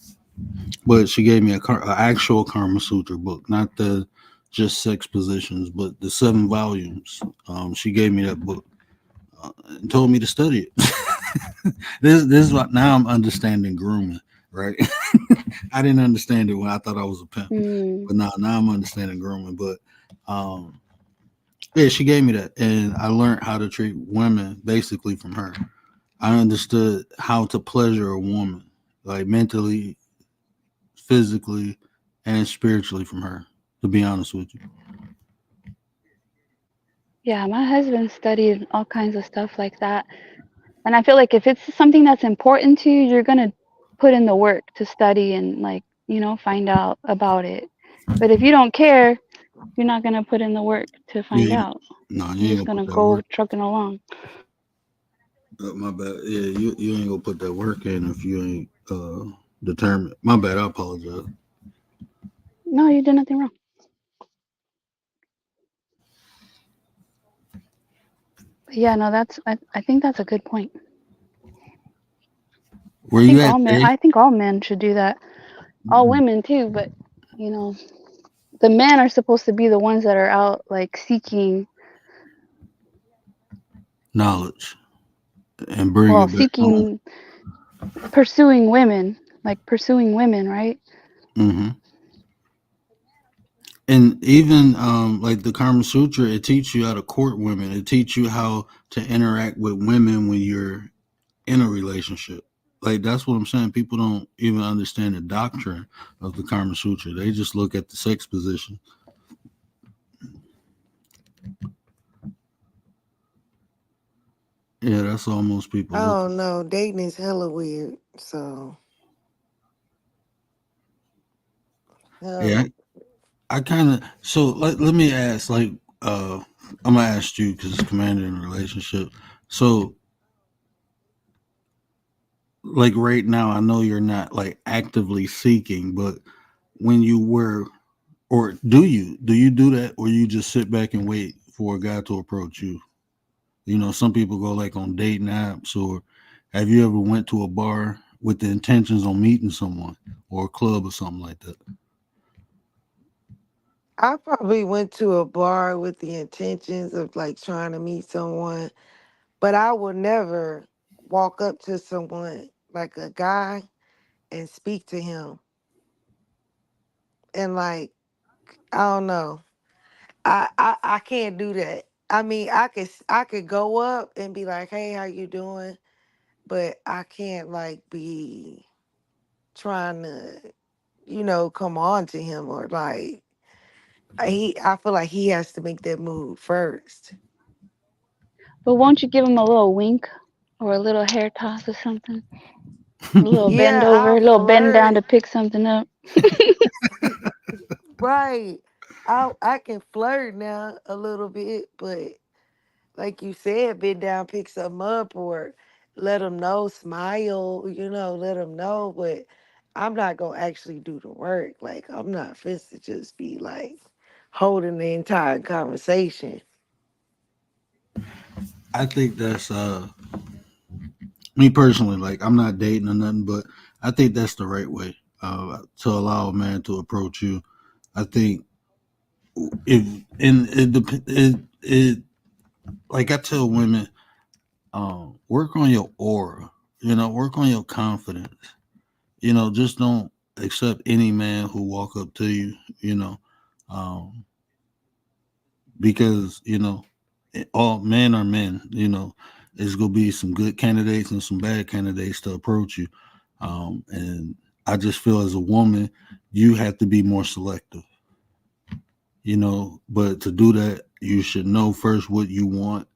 but she gave me a actual Karma Sutra book, not the just sex positions, but the 7 volumes. She gave me that book and told me to study it. This is what now I'm understanding grooming, right? I didn't understand it when I thought I was a pimp, Mm. but now I'm understanding grooming. But um, yeah, she gave me that, and I learned how to treat women basically from her. I understood how to pleasure a woman, like mentally, physically, and spiritually from her. To be honest with you, Yeah, my husband studied all kinds of stuff like that. And I feel like if it's something that's important to you, you're gonna put in the work to study and like, find out about it. But if you don't care, you're not gonna put in the work to find yeah, out. no, You're you ain't just gonna put gonna that go work. trucking along. My bad. Yeah, you ain't gonna put that work in if you ain't determined. My bad. I apologize. No, you did nothing wrong. But yeah, no, I think that's a good point. Where you at, Jay? I think all men should do that. All women too, but you know, the men are supposed to be the ones that are out like seeking, Knowledge and bring well, it back home. seeking, pursuing women, like pursuing women, right? Hmm. And even like the Kama Sutra, it teaches you how to court women. It teaches you how to interact with women when you're in a relationship. Like that's what I'm saying. People don't even understand the doctrine of the Kama Sutra. They just look at the sex position. Yeah, that's all most people I looking. don't know. Dating is hella weird. So, Yeah, hella. I kind of so let me ask uh I'm gonna ask you because it's commander in a relationship. So right now, I know you're not like actively seeking, but when you were, or do you do that, or you just sit back and wait for a guy to approach you? You know, some people go like on dating apps, or have you ever went to a bar with the intentions on meeting someone, or a club or something like that? I probably went to a bar with the intentions of like trying to meet someone, but I would never walk up to someone like a guy and speak to him and like I don't know. I can't do that. I mean, I could go up and be like, "Hey, how you doing?" But I can't like be trying to, come on to him or like I feel like he has to make that move first. But won't you give him a little wink or a little hair toss or something? A little bend Yeah, over, I'll a little bend down flirt. to pick something up. Right. I can flirt now a little bit, but like you said, bend down, pick something up, or let them know, smile, let them know. But I'm not gonna actually do the work. Like I'm not fit to just be like holding the entire conversation. I think that's me personally. Like I'm not dating or nothing, but I think that's the right way to allow a man to approach you. I think if and it like I tell women, work on your aura. You know, work on your confidence. You know, just don't accept any man who walk up to you. You know, um, because all men are men. You know, there's gonna be some good candidates and some bad candidates to approach you. And I just feel as a woman, you have to be more selective. You know, but to do that, you should know first what you want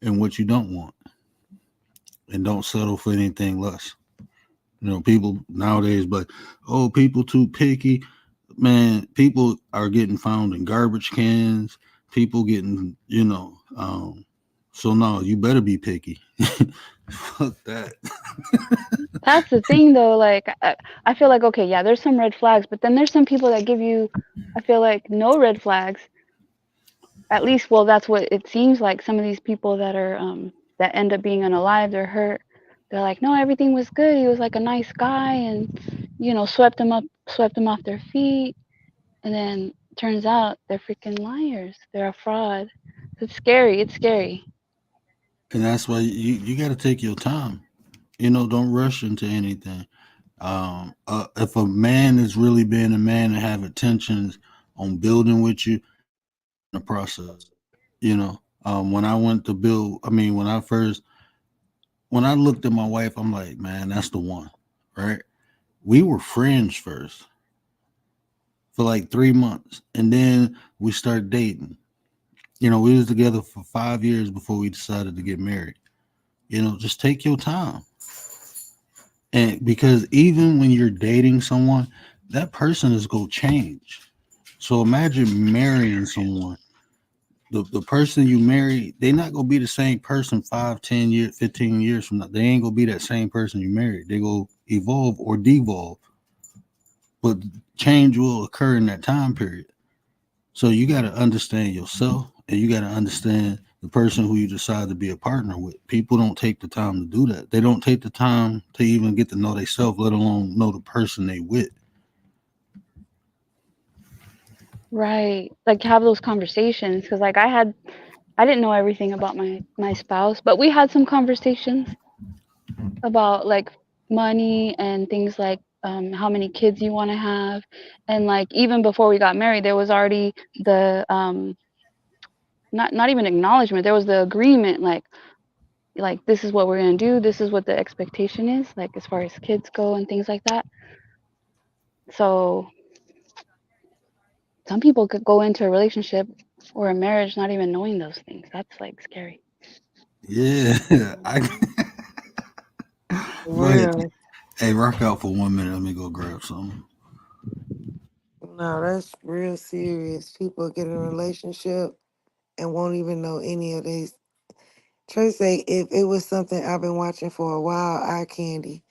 and what you don't want, and don't settle for anything less. You know, people nowadays, but oh, people too picky. Man, people are getting found in garbage cans. People getting, so no, you better be picky. Fuck that. That's the thing, though. Like, I feel like, okay, yeah, there's some red flags, but then there's some people that give you, I feel like, no red flags. At least, well, that's what it seems like. Some of these people that are, that end up being unalive, they're hurt. They're like, no, everything was good. He was like a nice guy, and swept them up, swept them off their feet. And then turns out they're freaking liars. They're a fraud. It's scary. It's scary. And that's why you got to take your time. You know, don't rush into anything. If a man is really being a man and have intentions on building with you, the process. You know, when I went to build, I mean, when I looked at my wife, I'm like, man, that's the one, right? We were friends first for like 3 months, and then we started dating. You know, we was together for 5 years before we decided to get married. You know, just take your time, and because even when you're dating someone, that person is gonna change. So imagine marrying someone. The person you marry, they not gonna be the same person 5, 10 years, 15 years from now. They ain't gonna be that same person you married. They go evolve or devolve, but change will occur in that time period. So you got to understand yourself, and you got to understand the person who you decide to be a partner with. People don't take the time to do that. They don't take the time to even get to know themselves, let alone know the person they with. Right. Like have those conversations because like I didn't know everything about my spouse, but we had some conversations about like money and things like how many kids you want to have, and like even before we got married, there was already the not even acknowledgement. There was the agreement like this is what we're gonna do. This is what the expectation is like as far as kids go and things like that. So some people could go into a relationship or a marriage not even knowing those things. That's like scary. Yeah, I For go ahead. real. Hey, rock out for 1 minute. Let me go grab something. No, that's real serious. People get in a relationship and won't even know any of these. Trey say if it was something I've been watching for a while, eye candy.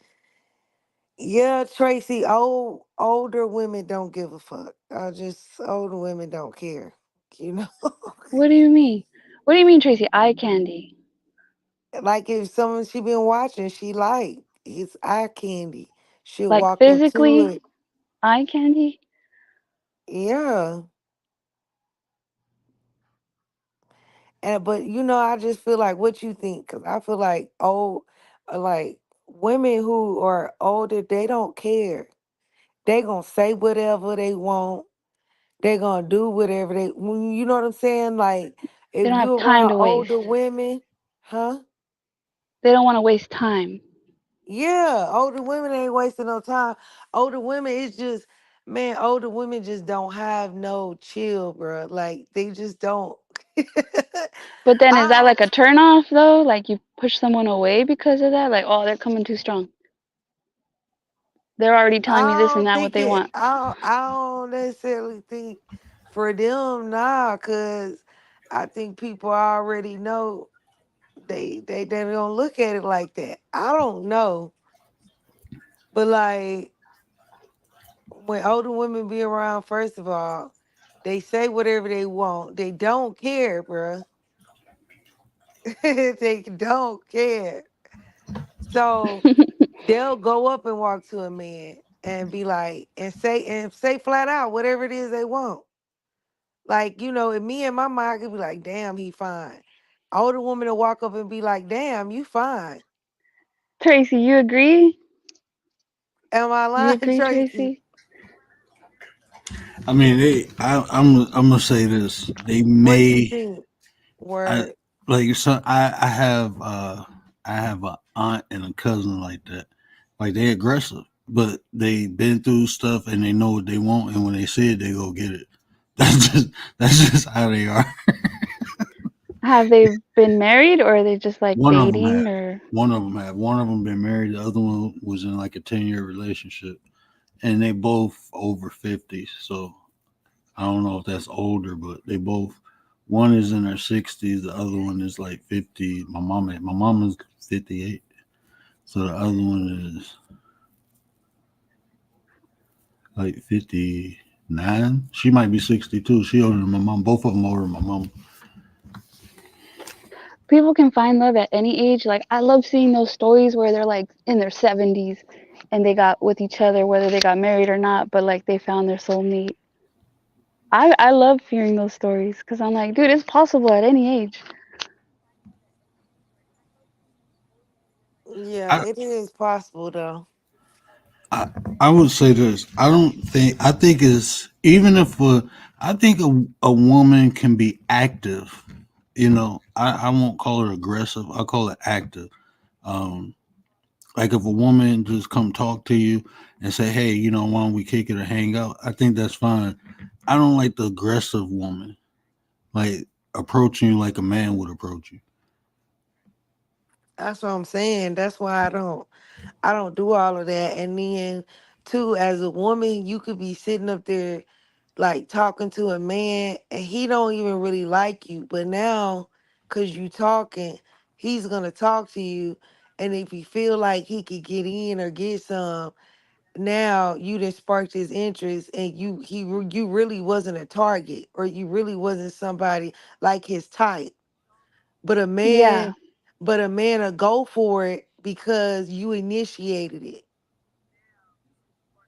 Yeah, Tracy, older women don't give a fuck. I just older women don't care. You know? What do you mean? What do you mean, Tracy? Eye candy? Like if someone she been watching, she like it's eye candy. She'll Like walk up to physically it. eye candy? Yeah. And but I just feel like what you think, because I feel like like women who are older, they don't care. They gonna say whatever they want. They gonna do whatever you know what I'm saying? Like They if don't you have time around to older waste. women, huh? They don't want to waste time. Yeah, older women ain't wasting no time. Older women, it's just, man, older women just don't have no chill, bro. Like they just don't. But then is that I like a turn off though? Like you push someone away because of that? Like, oh, they're coming too strong. They're already telling me this and that what they want. I don't necessarily think for them, nah, cause I think people already know they don't look at it like that. I don't know, but like when older women be around, first of all, they say whatever they want. They don't care, bruh. They don't care. So they'll go up and walk to a man and be like, and say flat out whatever it is they want. Like, and me and my mind could be like, damn, he fine. Older woman will walk up and be like, damn, you fine. Tracy, you agree? Am I You lying, agree, Tracy? Tracy? I mean, I'm gonna say this. They What you may, think? I Word. like so. I have a aunt and a cousin like that. Like they aggressive, but they been through stuff and they know what they want, and when they see it, they go get it. That's just how they are. Have they been married or are they just like One of them dating had. or One of them had. One of them been married. The other one was in like a 10-year relationship, and they both over 50. So I don't know if that's older, but they both. One is in her 60s. The other one is like 50. My mama's 58. So the other one is like 59. She might be 62. She older than my mom. Both of them older than my mom. people can find love at any age? Like I love seeing those stories where they're like in their 70s and they got with each other whether they got married or not, but like they found their soulmate. I love hearing those stories because I'm like, dude, it's possible at any age. Yeah, I, it is possible though. I I would say this. I think it's even if I think a woman can be active. I won't call it aggressive. I call it active. Um, like if a woman just come talk to you and say, "Hey, why don't we kick it or hang out?" I think that's fine. I don't like the aggressive woman, like approaching you like a man would approach you. That's what I'm saying. That's why I don't do all of that. And then too, as a woman, you could be sitting up there like talking to a man and he don't even really like you. But now, cause you talking, he's gonna talk to you. And if you feel like he could get in or get some, now you done sparked his interest and you really wasn't a target or you really wasn't somebody like his type. But a Yeah, man, but a man will go for it because you initiated it.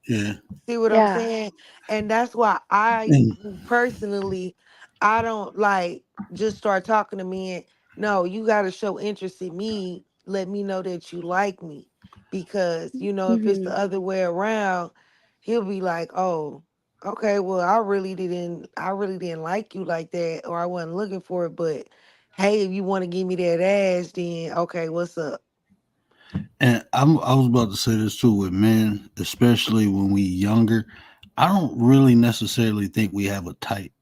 Yeah, See what I'm yeah. saying? And that's why I and personally, I don't like just start talking to men. No, you got to show interest in me. Let me know that you like me. Because, if it's Hmm. the other way around, he'll be like, oh, okay, well, I really didn't like you like that, or I wasn't looking for it. But hey, if you want to give me that ass, then okay, what's up? I was about to say this too with men, especially when we younger. I don't really necessarily think we have a type.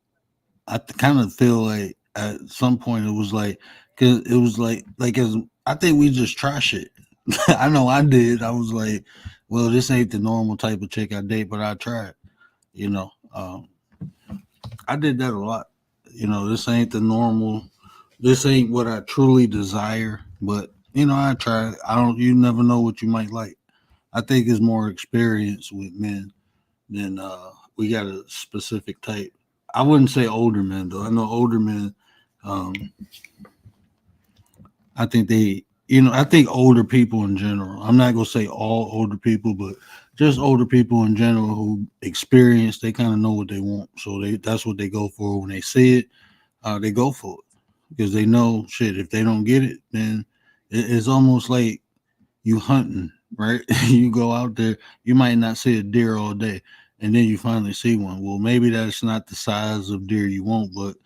Kind of feel like at some point it was like Cause it was like as I think we just try shit. I know I did. I was like, well, this ain't the normal type of chick I date, but I tried. You know, I did that a lot. This ain't the normal. This ain't what I truly desire, but I try. I don't. You never know what you might like. I think it's more experience with men than we got a specific type. I wouldn't say older men though. I know older men. Um, I think I think older people in general. I'm not gonna say all older people, but just older people in general who experience. They kind of know what they want, so that's what they go for when they see it. They go for it because they know shit. If they don't get it, then it's almost like you hunting, right? You go out there, you might not see a deer all day, and then you finally see one. Well, maybe that's not the size of deer you want, but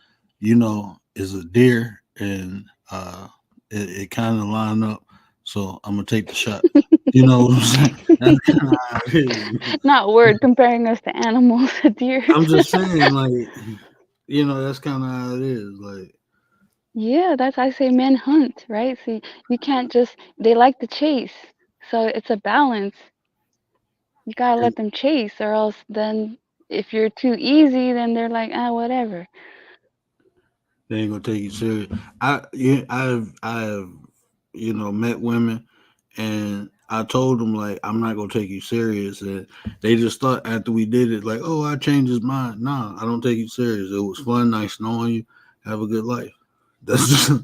it's a deer, and it kind of line up. So I'm gonna take the shot. You know what I'm saying? That's kind of how it is. Not word comparing us to animals, deers. I'm just saying, like, that's kind of how it is. Like, Yeah, that's I say men hunt, right? See, you can't just they like to chase. So it's a balance. You gotta let them chase, or else then if you're too easy, then they're like, ah, whatever. they ain't gonna take you serious. I've met women, and I told them like I'm not gonna take you serious, and they just thought after we did it like, oh, I changed his mind. Nah, I don't take you serious. It was fun, nice knowing you. Have a good life. That's just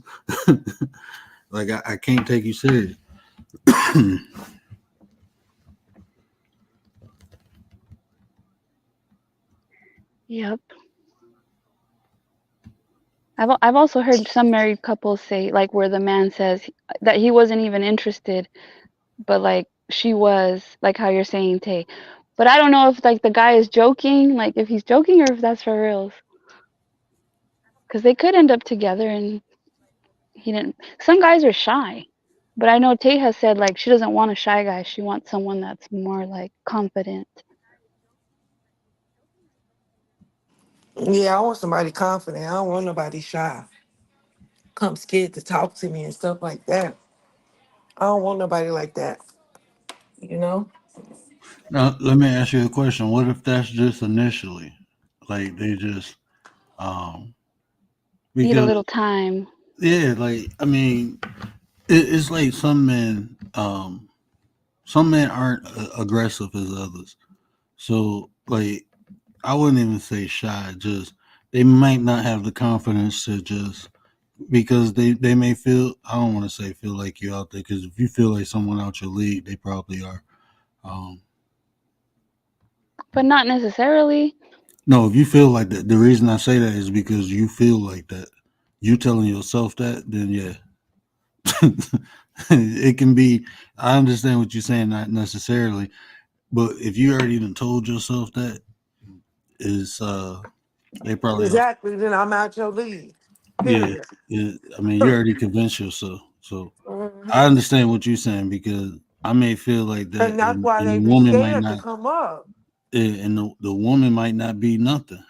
like I can't take you serious. Yep. I've also heard some married couples say like where the man says that he wasn't even interested, but like she was, like how you're saying, Tay. But I don't know if like the guy is joking, like if he's joking or if that's for reals. Because they could end up together and he didn't. Some guys are shy, but I know Tay has said like she doesn't want a shy guy. She wants someone that's more like confident. Yeah, I want somebody confident. I don't want nobody shy. Come scared to talk to me and stuff like that. I don't want nobody like that. You know? Now, let me ask you a question. What if that's just initially, like they just Need a because little time. yeah, like I mean, it's like some men aren't aggressive as others. So like I wouldn't even say shy. Just they might not have the confidence to just because they may feel. I don't want to say feel like you out there because if you feel like someone out your league, they probably are. Um, But not necessarily. no, if you feel like that, the reason I say that is because you feel like that. You telling yourself that, then yeah, it can be. I understand what you're saying, not necessarily, but if you already even told yourself that, is they probably are. Exactly. Then I'm out your league. Yeah, Period. yeah. I mean, you already convinced yourself. So I Mhm. understand what you're saying because I may feel like that, And that's why and they the be woman might scared to not, come up. and the woman might not be nothing,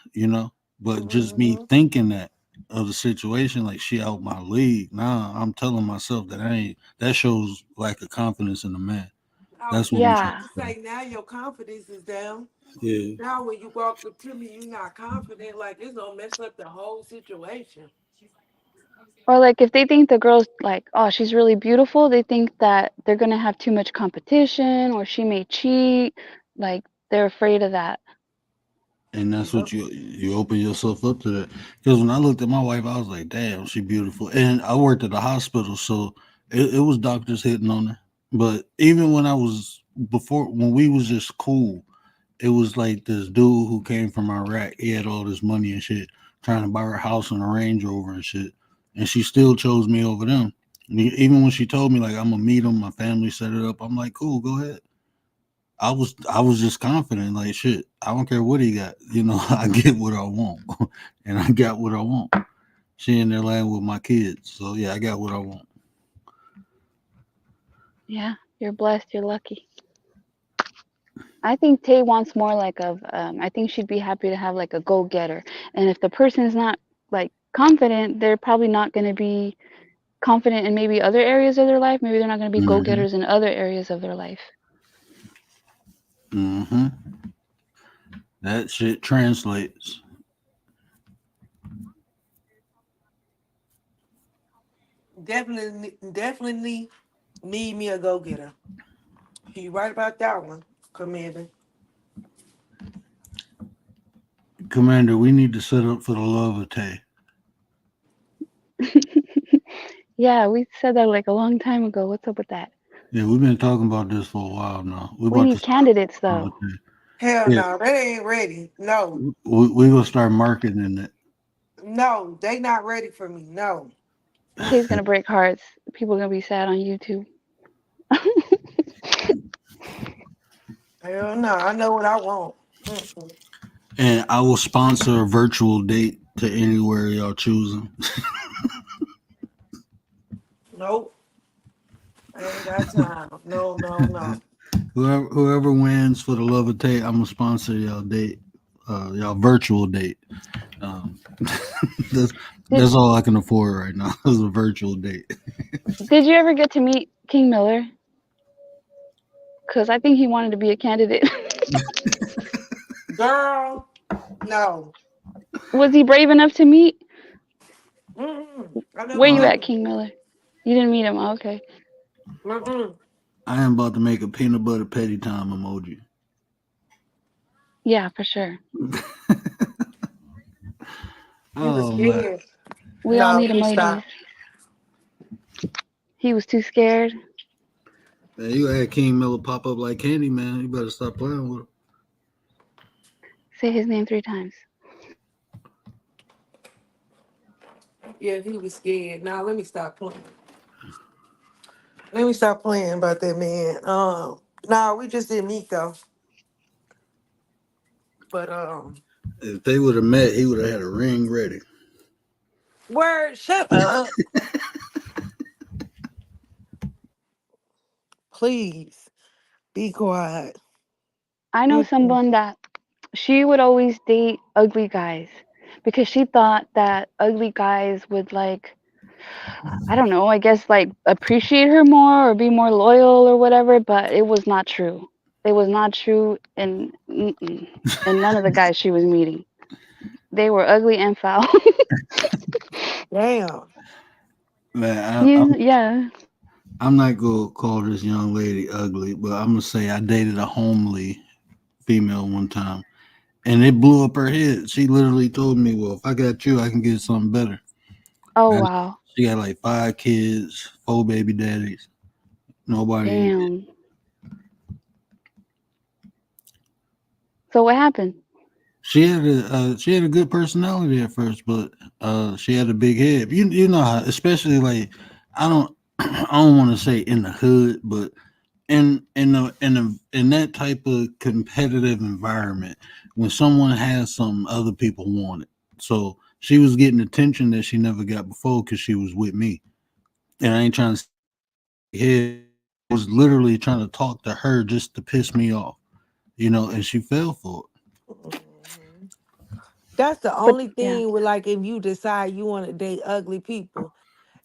But just me Hmm. thinking that of the situation, like she out my league. Nah, I'm telling myself that I ain't. That shows lack of confidence in the man. I was That's what I'm just trying Yeah. about to to say. say, now your confidence is down. Yeah. Now when you walk up to me, you're not confident. Like it's gonna mess up the whole situation. Or like if they think the girl's like, oh, she's really beautiful, they think that they're gonna have too much competition or she may cheat. Like they're afraid of that. And that's Yep. what you open yourself up to that. Because when I looked at my wife, I was like, "Damn, she beautiful." And I worked at a hospital, so it was doctors hitting on her. But even when I was before, when we was just cool, it was like this dude who came from Iraq. He had all this money and shit, trying to buy her house and a Range Rover and shit. And she still chose me over them. Even when she told me like I'm gonna meet him, my family set it up. I'm like, cool, go ahead. I was just confident, like shit. I don't care what he got. I get what I want, and I got what I want. She in there laying with my kids, so yeah, I got what I want. Yeah, you're blessed, you're lucky. I think Tay wants more like of I think she'd be happy to have like a go getter. And if the person is not like confident, they're probably not gonna be confident in maybe other areas of their life, maybe they're not going to be Mm-hmm. go-getters in other areas of their life. Mm-hmm. That shit translates. Definitely need me a go getter. You right about that one, Commander. Commander, we need to set up for the love of Tay. Yeah, we said that like a long time ago. What's up with that? Yeah, we've been talking about this for a while now. We're We about to need start candidates the love though. of Tay. Hell Yeah, no, that ain't ready. No, we gonna start marketing it. no, they not ready for me. No. Tay's Mm-mm. gonna break hearts. People are gonna be sad on YouTube. Hell no, I know what I want. Mm-mm. And I will sponsor a virtual date to anywhere y'all choosing. Nope, I ain't got time. No, no, no. Whoever wins for the love of Tay, I'm gonna sponsor y'all date, y'all virtual date. Um, that's Did that's all I can afford right now is a virtual date. Did you ever get to meet King Miller? Because I think he wanted to be a candidate. Girl, no. Was he brave enough to meet? Mm-mm. I never Where you Uh, met at, him. King Miller? You didn't meet him. Oh, okay. Mm-mm. I am about to make a peanut butter petty time emoji. Yeah, for sure. He was Oh man, We scared. we all No, need let me emojis. stop. He was too scared. man, you had King Miller pop up like candy, man. You better stop playing with him. Say his name 3 times. Yeah, he was scared. Now let me stop playing. Let me stop playing about that man. Nah, we just didn't meet though. But If they would have met, he would have had a ring ready. word, shut up, please. Be quiet. I know Mm-mm. someone that she would always date ugly guys because she thought that ugly guys would like, I don't know, I guess like appreciate her more or be more loyal or whatever, but it was not true. It was not true in in none of the guys she was meeting. They were ugly and foul. Damn. Man, Yeah. I'm not gonna call this young lady ugly, but I'm gonna say I dated a homely female one time, and it blew up her head. She literally told me, "Well, if I got you, I can get something better." Oh I, wow. she got like 5 kids, 4 baby daddies. Nobody. Damn. So what happened? She had a good personality at first, but she had a big head. You know how, especially like I don't I don't want to say in the hood, but in that type of competitive environment, when someone has something, other people want it. So she was getting attention that she never got before because she was with me, and I ain't trying to head. I was literally trying to talk to her just to piss me off, and she fell for Mhm. That's the But only yeah. thing with like if you decide you want to date ugly people,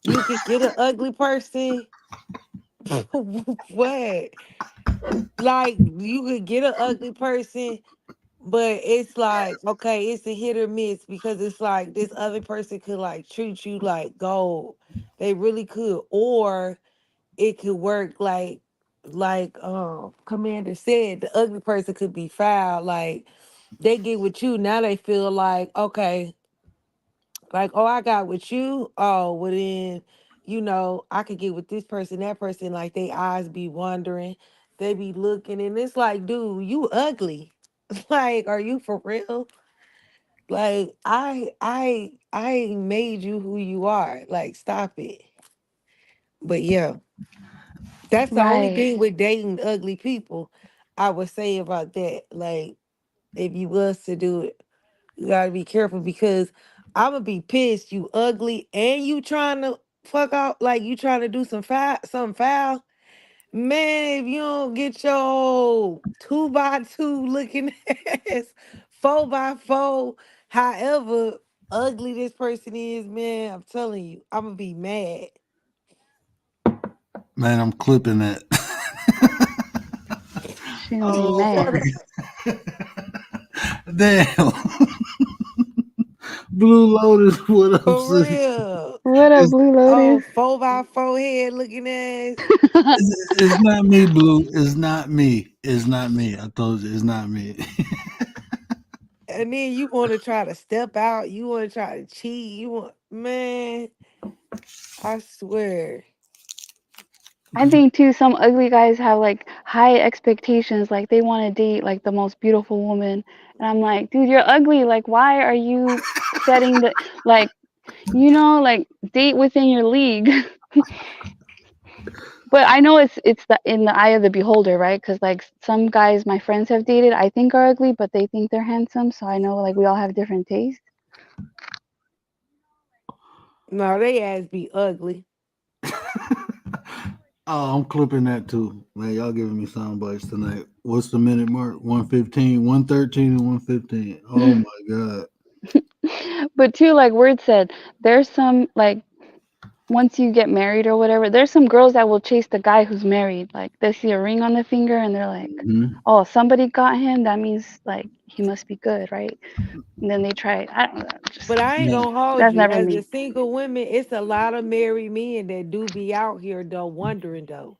you could get an ugly person. What? Like you could get an ugly person, but it's like okay, it's a hit or miss because it's like this other person could like treat you like gold. They really could, or it could work like Commander said, the ugly person could be foul. Like they get with you now, they feel like okay, like oh I got with you. Oh well then, I could get with this person, that person. Like they eyes be wandering, they be looking, and it's like, dude, you ugly. Like, are you for real? Like I made you who you are. Like stop it. But yeah. That's the only Right. thing with dating ugly people I would say about that. Like, if you was to do it, you gotta be careful because I'm gonna be pissed. You ugly and you trying to fuck out, like you trying to do something foul. Man, if you don't get your 2x2 looking ass, 4x4, however ugly this person is, man, I'm telling you, I'm gonna be mad. Man, I'm clipping that. She's gonna be Oh mad. Shut my up. god. Damn. Blue Lotus, what up, For sis? real. What up, It's, Blue Oh, Lotus? 4x4 head looking ass. it's not me, Blue. It's not me. It's not me. I told you it's not me. And then you want to try to step out. You want to try to cheat. You want, man, I swear. I think too, some ugly guys have like high expectations, like they want to date like the most beautiful woman, and I'm like, dude, you're ugly. Like, why are you setting the like, like date within your league? But I know it's in the eye of the beholder, right? Because like some guys my friends have dated, I think are ugly, but they think they're handsome. So I know like we all have different tastes. No, they ass be ugly. Oh, I'm clipping that too. Man, y'all giving me sound bites tonight. What's the minute mark? 115, 113, and 115. Oh my god. But too, like Word said, there's some like once you get married or whatever, there's some girls that will chase the guy who's married. Like they see a ring on the finger and they're like, Hmm. "Oh, somebody got him. That means like he must be good, right?" And then they try. I don't know. Just But I ain't Man, gonna hold that's you. never As a me. single woman, it's a lot of married men that do be out here though wondering though.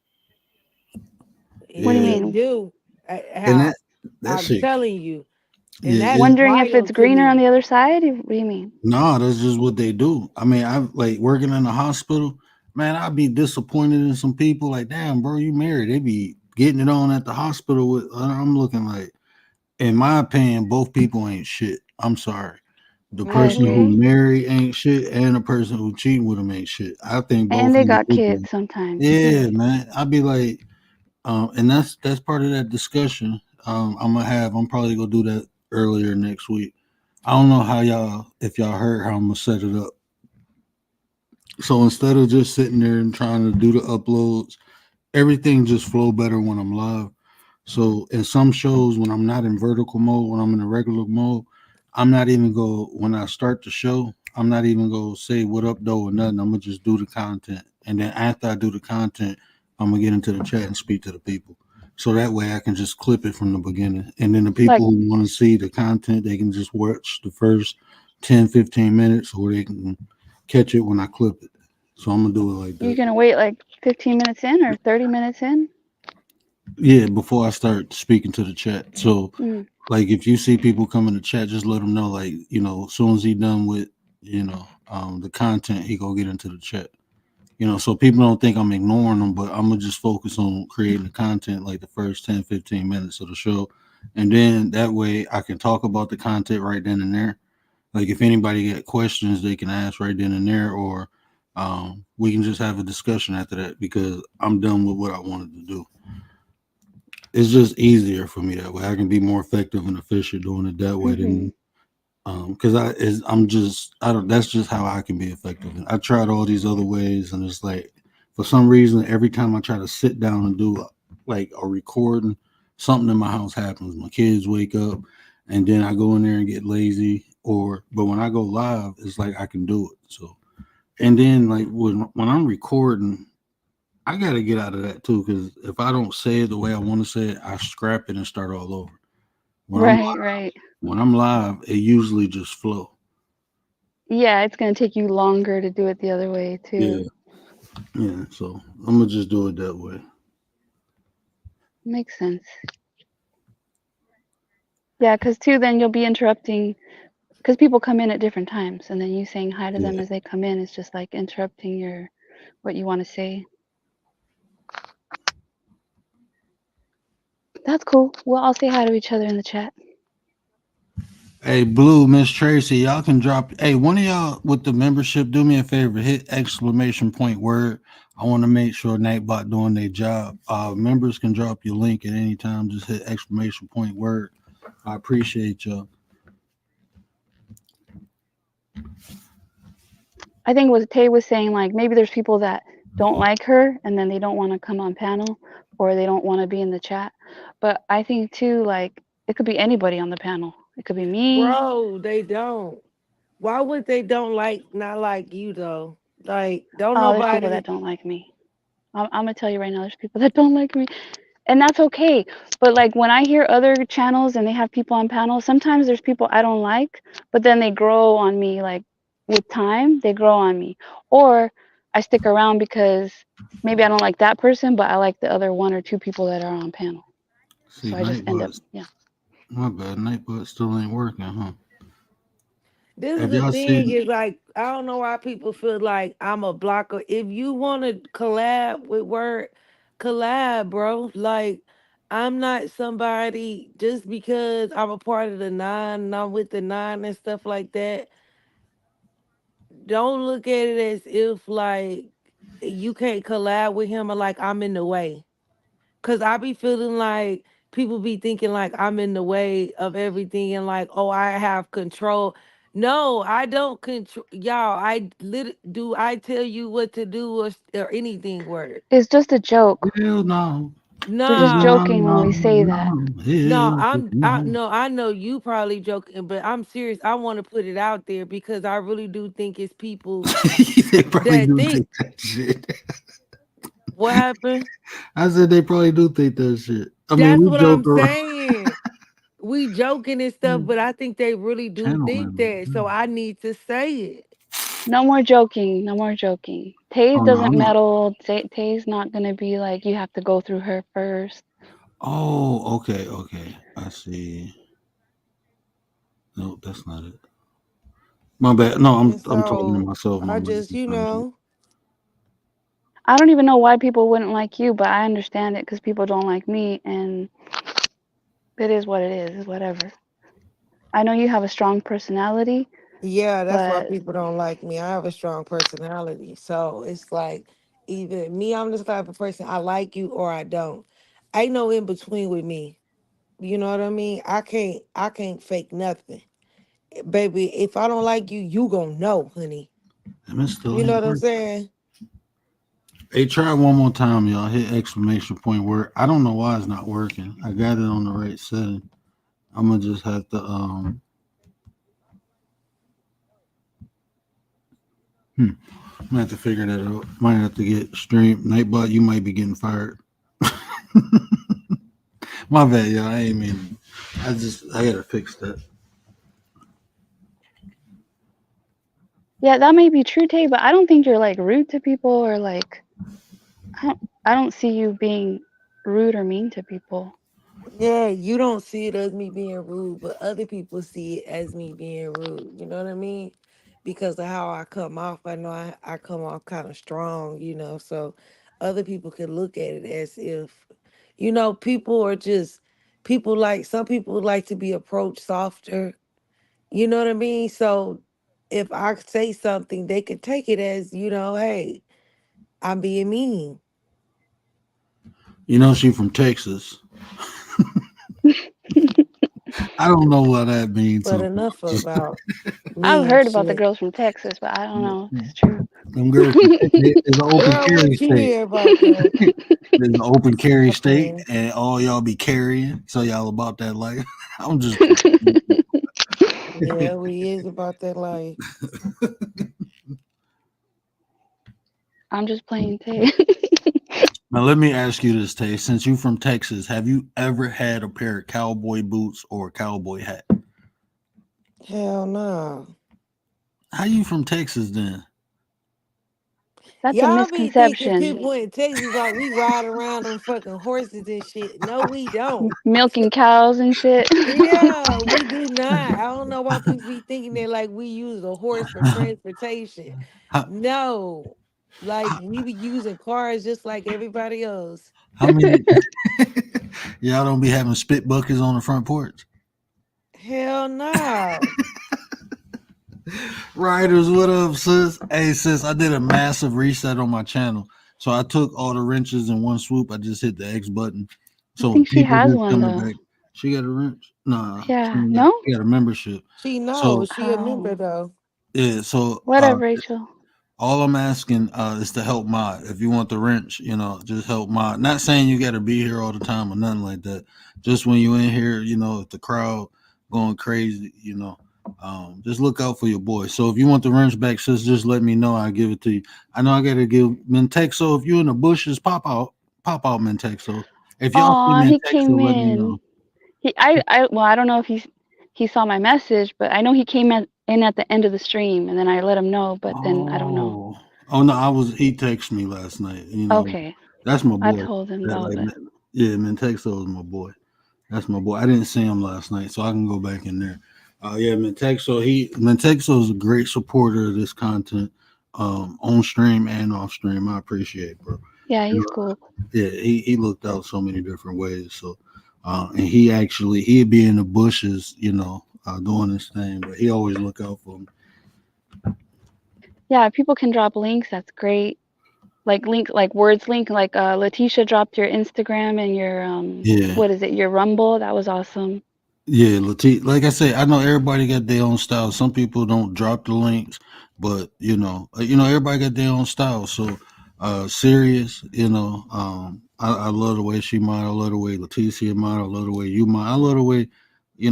What do you yeah. It mean? do. And How that I'm shit, telling you. And yeah, that's Wondering if it's wild to greener on me. the other side? What do you mean? no, that's just what they do. I mean, I like working in the hospital. Man, I'd be disappointed in some people. Like, damn, bro, you married? They be getting it on at the hospital. With I'm looking like, in my opinion, both people ain't shit. I'm sorry. The I person who agree. Mm-hmm. married ain't shit, and the person who cheating with him ain't shit. I think And both they got individuals. kids sometimes too. Yeah, man. I'd be like, and that's part of that discussion. I'm probably gonna do that earlier next week. I don't know how y'all if y'all heard how I'm gonna set it up. So instead of just sitting there and trying to do the uploads, everything just flow better when I'm live. So in some shows, when I'm not in vertical mode, when I'm in a regular mode, I'm not even go when I start the show. I'm not even gonna say what up though or nothing. I'm gonna just do the content, and then after I do the content, I'm gonna get into the chat and speak to the people. So that way I can just clip it from the beginning, and then the Like people who want to see the content, they can just watch the first 10, 15 minutes, or they can catch it when I clip it. So I'm gonna do it like you're that. gonna wait like 15 minutes in or 30 minutes in? Yeah, before I start speaking to the chat. So Mm. like if you see people come in the chat, just let them know like, as soon as he done with, the content, he go get into the chat. So people don't think I'm ignoring them, but I'm gonna just focus on creating the content like the first 10, 15 minutes of the show. And then that way I can talk about the content right then and there. Like if anybody got questions, they can ask right then and there, or we can just have a discussion after that because I'm done with what I wanted to do. It's just easier for me that way. I can be more effective and efficient doing it that way Mhm. than because I don't. That's just how I can be effective. And I tried all these other ways, and it's like for some reason every time I try to sit down and do like a recording, something in my house happens. My kids wake up, and then I go in there and get lazy. But when I go live, it's like I can do it. So and then like when I'm recording, I got to get out of that too because if I don't say it the way I want to say it, I scrap it and start all over. When I'm Right, right. when I'm live, it usually just flow. Yeah, it's gonna take you longer to do it the other way Yeah, too. yeah. So I'm gonna just do it that way. Makes sense. Yeah, because too, then you'll be interrupting because people come in at different times, and then you saying hi to them Yeah. as they come in is just like interrupting your what you want to say. That's cool. We'll all say hi to each other in the chat. Hey, Blue, Miss Tracy, y'all can drop. Hey, one of y'all with the membership, do me a favor, hit exclamation point word. I want to make sure Nightbot doing their job. Members can drop your link at any time. Just hit exclamation point word. I appreciate y'all. I think what Tay was saying, like maybe there's people that don't like her and then they don't want to come on panel or they don't want to be in the chat. But I think too, like it could be anybody on the panel. It could be me, Bro, they don't. Why would they don't like not like you though? Like, don't oh, there's people nobody that don't like me. I'm gonna tell you right now, there's people that don't like me, and that's okay. But like when I hear other channels and they have people on panels, sometimes there's people I don't like, but then they grow on me. Like with time, they grow on me, or I stick around because maybe I don't like that person, but I like the other one or two people that are on panel. See, So I just end up, Nightbot, yeah. my bad. Nightbot still ain't working, huh? This is Have the y'all thing seen? is like I don't know why people feel like I'm a blocker. If you want to collab with Word, collab, bro. Like I'm not somebody just because I'm a part of the nine and I'm with the nine and stuff like that. Don't look at it as if like you can't collab with him or like I'm in the way. Cause I be feeling like people be thinking like I'm in the way of everything and like, oh, I have control. No, I don't control y'all. Do I tell you what to do or anything word? It's just a joke. Hell no. We're just Nah, No, joking when no, we say that. no. no, Hell no. no, I know you probably joking, but I'm serious. I want to put it out there because I really do think it's people They probably that do think think that shit. what happened. I said they probably do think that shit. I mean, That's we what I'm joke around. saying. We joking and stuff, but I think they really do Channel think member. that. So I need to say it. No more joking. No more joking. Taze Oh no, doesn't I'm not. meddle. Taze not gonna be like you have to go through her first. Oh, okay, okay. I see. No, that's not it. My bad. No, And I'm talking to so myself. My I bad. just, you know, I don't even know why people wouldn't like you, but I understand it because people don't like me, and it is what it is. It's whatever. I know you have a strong personality, yeah, that's why but people don't like me. I have a strong personality. So it's like either me, I'm the type of person I like you or I don't. Ain't no in between with me. You know what I mean? I can't fake nothing. Baby, if I don't like you, you gonna know, honey. And it still You know ain't what I'm working. saying? Hey, try it one more time, y'all. Hit exclamation point word. I don't know why it's not working. I got it on the right setting. I'm gonna just have to I'm gonna have to figure that out. Might have to get stream Nightbot, you might be getting fired. My bad, y'all. I ain't mean I gotta fix that. yeah, that may be true, Tay. But I don't think you're like rude to people or like I don't. I don't see you being rude or mean to people. Yeah, you don't see it as me being rude, but other people see it as me being rude. You know what I mean? Because of how I come off. I know I come off kind of strong, so other people can look at it as if, people are just, some people like to be approached softer. You know what I mean? So if I say something, they could take it as, hey, I'm being mean. You know she from Texas. I don't know what that means But sometimes. enough Just about I've me and heard about the shit. girls from Texas, but I don't know if it's true. them girls from Texas, it's an open Girl, carry what you state. hear about that? There's an open carry Stop state, playing. and all y'all be carrying. So y'all about that life. I'm just playing. Yeah, we is about that life. I'm just playing Tay. Now let me ask you this, Tay. Since you from Texas, have you ever had a pair of cowboy boots or a cowboy hat? Hell no. How you from Texas then? That's a Y'all be thinking misconception. people in Texas like we ride around on fucking horses and shit. No, we don't. Milking cows and shit. Yeah, we do not. I don't know why people be thinking that like we use a horse for transportation. how, No. Like we be using cars just like everybody else. how many? Y'all don't be having spit buckets on the front porch. Hell no. Riders, what up, sis? Hey, sis, I did a massive reset on my channel. So I took all the wrenches in one swoop. I just hit the X button. I So think she people has just one coming though. back. She got a wrench? Nah, Yeah. No? she got a membership. She So knows. She a member Oh. though. yeah, so Whatever, Rachel. all I'm asking is to help mod. If you want the wrench, just help mod. Not saying you got to be here all the time or nothing like that. Just when you in here, if the crowd going crazy, Just look out for your boy. So if you want the wrench back, sis, just let me know. I'll give it to you. I know I gotta give Mentexo. If you in the bushes, pop out Mentexo. If y'all see Aw, he came Mentexo, let me in. know. Well, I don't know if he saw my message, but I know he came in at the end of the stream, and then I let him know. But then I don't know. Oh no, he texted me last night. You know, Okay, that's my I boy. told him That though, like but yeah, Mentexo is my boy. That's my boy. I didn't see him last night, so I can go back in there. Yeah, Mentexo is a great supporter of this content, on stream and off stream. I appreciate it, bro. yeah, You he's know, cool. yeah, he looked out so many different ways. So, and he'd be in the bushes, doing his thing, but he always look out for me. Yeah, if people can drop links, that's great. Like link, like words link, like Letitia dropped your Instagram and your Yeah, what is it, your Rumble? That was awesome. yeah, like I said, I know everybody got their own style. Some people don't drop the links, but everybody got their own style. So, serious, I love the way she might. I love the way Leticia might. I love the way you might. I love the way,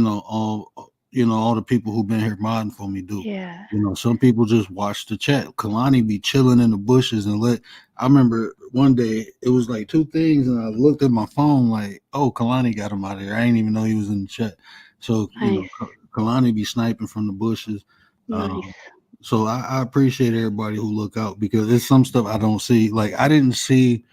all the people who've been here modding for me do. Yeah, Some people just watch the chat. Kalani be chilling in the bushes and let. I remember one day it was like two things, and I looked at my phone like, "Oh, Kalani got him out of here." I didn't even know he was in the chat. So nice, Kalani be sniping from the bushes. nice. So I appreciate everybody who look out because there's some stuff I don't see. Like I didn't see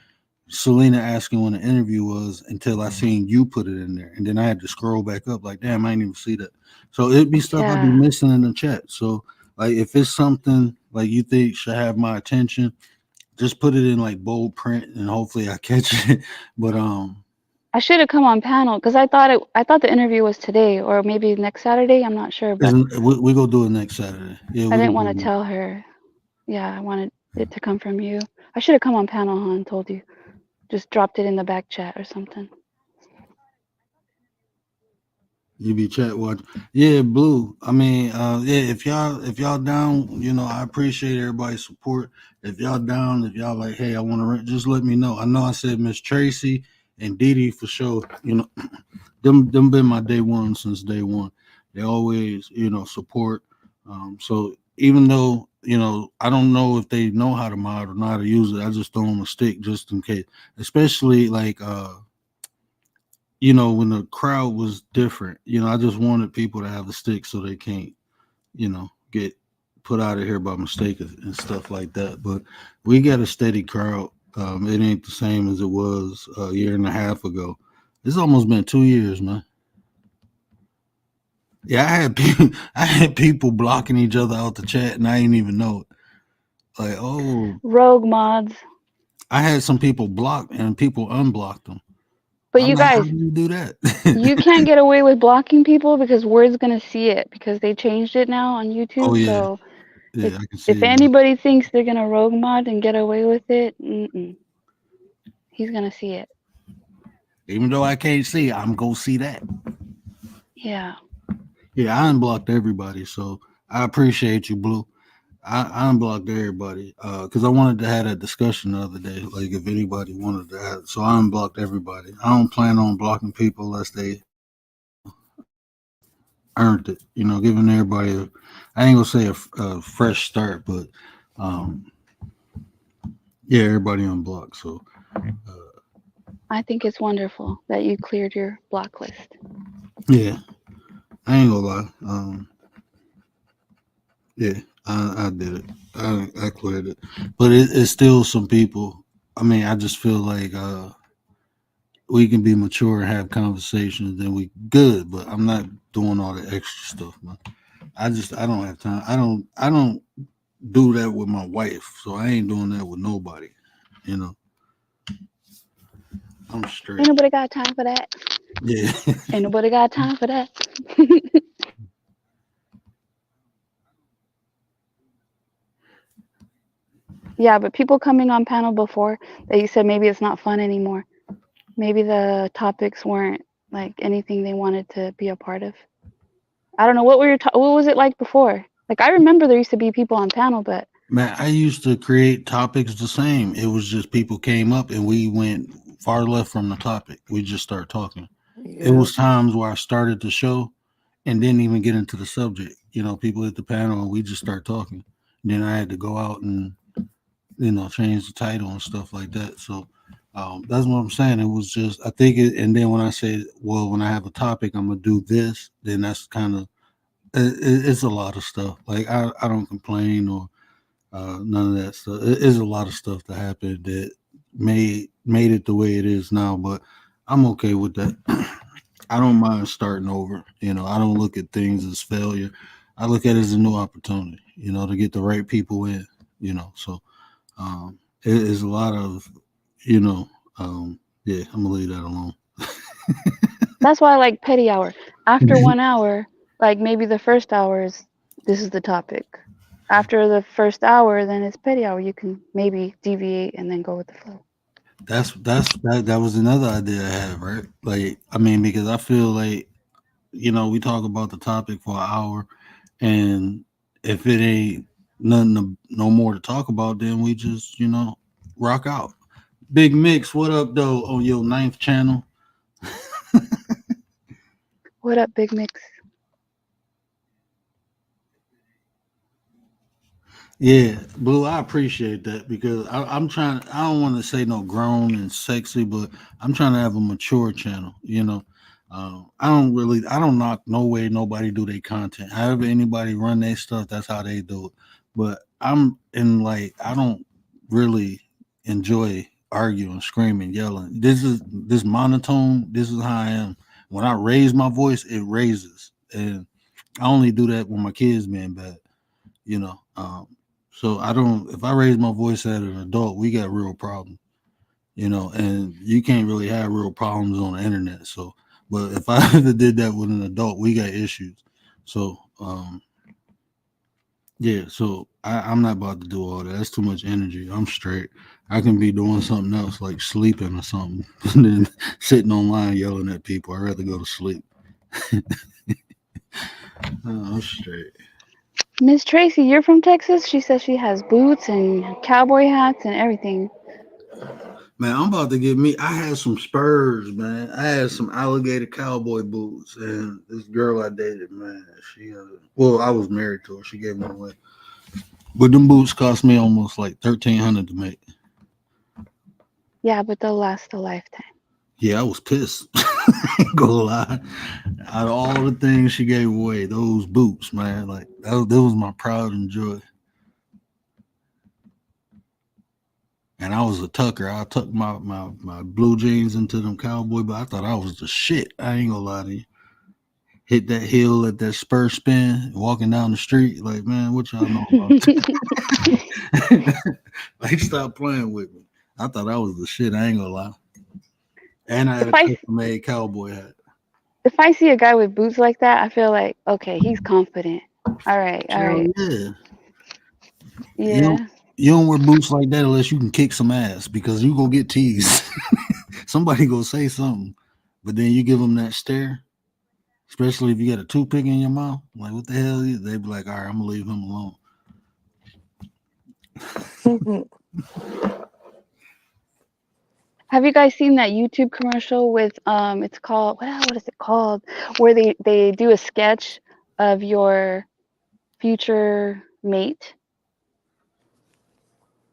Selena asking when the interview was until I seen you put it in there, and then I had to scroll back up. Like, damn, I didn't even see that. So it'd be stuff I'd be Yeah, missing in the chat. So like, if it's something like you think should have my attention, just put it in like bold print, and hopefully I catch it. But I should have come on panel because I thought the interview was today or maybe next Saturday. I'm not sure, but isn't we go do it next Saturday? Yeah, I we didn't gonna do want it to next. tell her. Yeah, I wanted it to come from you. I should have come on panel, huh, and told you. Just dropped it in the back chat or something. You be chat watch. Yeah, Blue. I mean, yeah, if y'all down, I appreciate everybody's support. If y'all down, if y'all like, hey, I want to rent, just let me know. I know I said Miss Tracy and Dee Dee for sure. Them been my day one since day one. They always, support. So even though, I don't know if they know how to mod or know how to use it, I just throw them a stick just in case. Especially like when the crowd was different, I just wanted people to have a stick so they can't, get put out of here by mistake and stuff like that. But we got a steady crowd. It ain't the same as it was a year and a half ago. It's almost been 2 years, man. Yeah, I had people blocking each other out the chat, and I didn't even know it. Like, oh, Rogue mods. I had some people blocked and people unblocked them. But I'm you like, how guys, do you do that? you can't get away with blocking people because Word's gonna see it because they changed it now on Oh YouTube. yeah, So if yeah, I can if see it. anybody thinks they're gonna rogue mod and get away with it, he's gonna see it. Even though I can't see it, I'm gonna see that. Yeah. Yeah, I unblocked everybody, so I appreciate you, Blue. I unblocked everybody because I wanted to have that discussion the other day. Like, if anybody wanted to have, so I unblocked everybody. I don't plan on blocking people unless they earned it. Giving everybody I ain't gonna say a fresh start, but um, yeah, everybody unblocked. So I think it's wonderful that you cleared your block list. yeah, I ain't gonna lie. Yeah, I did it. I cleared it, but it's still some people. I mean, I just feel like we can be mature and have conversations, then we good. But I'm not doing all the extra stuff, man. I don't have time. I don't do that with my wife, so I ain't doing that with nobody. You know, I'm straight. Ain't nobody got time for that. Yeah. Ain't nobody got time for that. Yeah, but people coming on panel before that you said maybe it's not fun anymore. Maybe the topics weren't like anything they wanted to be a part of. I don't know what what was it like before? Like I remember there used to be people on panel, but Man, I used to create topics the same. It was just people came up and we went far left from the topic. We just start talking. It Yep. was times where I started the show and didn't even get into the subject. people hit the panel and we just start talking. Then I had to go out and change the title and stuff like that. So that's what I'm saying. It was just I think it, and then when I said, well, when I have a topic, I'm gonna do this. Then that's kind of it's a lot of stuff. Like I don't complain or none of that stuff. It is a lot of stuff that happened that made it the way it is now. But I'm okay with that. I don't mind starting over. I don't look at things as failure. I look at it as a new opportunity. To get the right people in. So it is a lot of, you know, yeah. I'm gonna leave that alone. That's why I like petty hour. After 1 hour, like maybe the first hour is this is the topic. After the first hour, then it's petty hour. You can maybe deviate and then go with the flow. That was another idea I had, right? Like, I mean, because I feel like we talk about the topic for an hour, and if it ain't nothing no more to talk about, then we just rock out. Big Mix, what up though on your ninth channel? What up, Big Mix? Yeah, Blue, I appreciate that because I'm trying. I don't want to say no grown and sexy, but I'm trying to have a mature channel. I don't knock no way nobody do their content. However, anybody run their stuff, that's how they do it. But I'm in like I don't really enjoy arguing, screaming, yelling. This monotone. This is how I am. When I raise my voice, it raises, and I only do that when my kids being bad. You know. So I don't. If I raise my voice at an adult, we got real problems. And you can't really have real problems on the internet. So, but if I ever did that with an adult, we got issues. So, yeah. So I'm not about to do all that. That's too much energy. I'm straight. I can be doing something else like sleeping or something, and then sitting online yelling at people. I'd rather go to sleep. I'm straight. Miss Tracy, you're from Texas? She says she has boots and cowboy hats and everything. Man, I'm about to get me. I had some Spurs, man. I had some alligator cowboy boots, and this girl I dated, man, well, I was married to her. She gave me away, but them boots cost me almost like 1,300 to make. Yeah, but they'll last a lifetime. Yeah, I was pissed. Ain't gonna lie. Out of all the things she gave away, those boots, man, like that was my pride and joy. And I was a tucker. I tucked my blue jeans into them cowboy, but I thought I was the shit. I ain't gonna lie to you. Hit that hill at that spur spin, walking down the street, like, man, what y'all know about like, stop playing with me. I thought I was the shit, I ain't gonna lie. And I had if a I custom made cowboy hat. if I see a guy with boots like that, I feel like okay, he's confident. All Hell right, yeah. You don't yeah. you don't wear boots like that unless you can kick some ass because you gonna get teased. Somebody gonna say something, but then you give them that stare, especially if you got a toothpick in your mouth. Like, what the hell? They be like, all right, I'm gonna leave him alone. Have you guys seen that YouTube commercial with it's called what is it called? Where they do a sketch of your future mate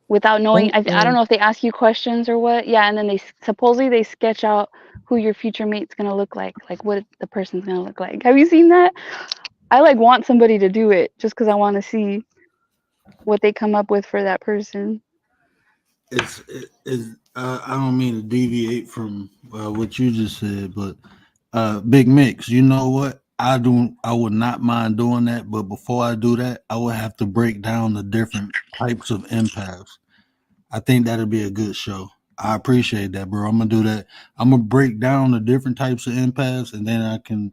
without knowing. I don't know if they ask you questions or what. Yeah, and then they supposedly they sketch out who your future mate's gonna look like what the person's gonna look like. Have you seen that? I like want somebody to do it just because I want to see what they come up with for that person. I don't mean to deviate from what you just said, but Big Mix, you know what? I would not mind doing that, but before I do that, I would have to break down the different types of empaths. I think that'd be a good show. I appreciate that, bro. I'm gonna do that. I'm gonna break down the different types of empaths, and then I can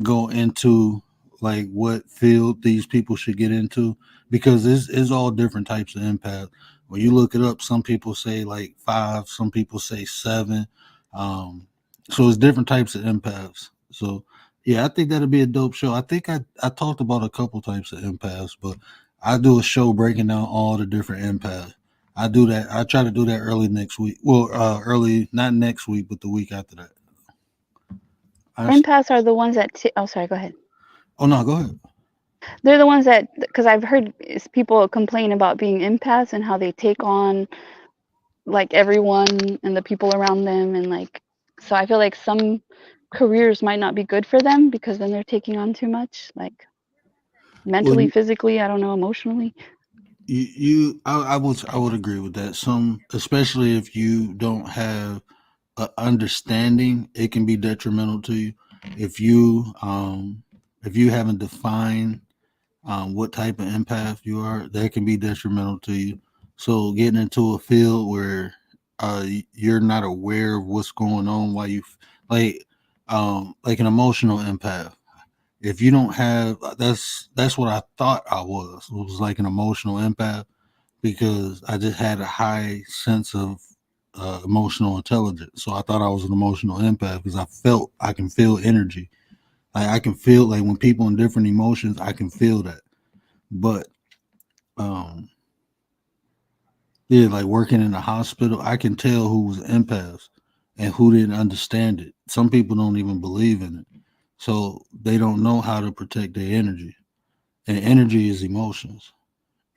go into like what field these people should get into because it's all different types of empaths. When you look it up, some people say like 5, some people say 7. Um, so it's different types of empaths. So yeah, I think that'd be a dope show. I think I talked about a couple types of empaths, but I do a show breaking down all the different empaths. I do that. I try to do that early next week. Well, early, not next week, but the week after that. I, Empaths are the ones that. Oh, sorry. Go ahead. oh no, go ahead. They're the ones that, because I've heard people complain about being empaths and how they take on like everyone and the people around them, and like, so I feel like some careers might not be good for them because then they're taking on too much, like Well, mentally, physically, I don't know, emotionally. I would agree with that. Some, especially if you don't have a understanding, it can be detrimental to you. If you haven't defined what type of empath you are, that can be detrimental to you. So getting into a field where you're not aware of what's going on while like like an emotional empath. If you don't have that's what I thought I was like an emotional empath because I just had a high sense of emotional intelligence. So I thought I was an emotional empath because I can feel energy. I can feel like when people in different emotions, I can feel that. But um, yeah, like working in a hospital, I can tell who was empaths and who didn't understand it. Some people don't even believe in it, so they don't know how to protect their energy. And energy is emotions.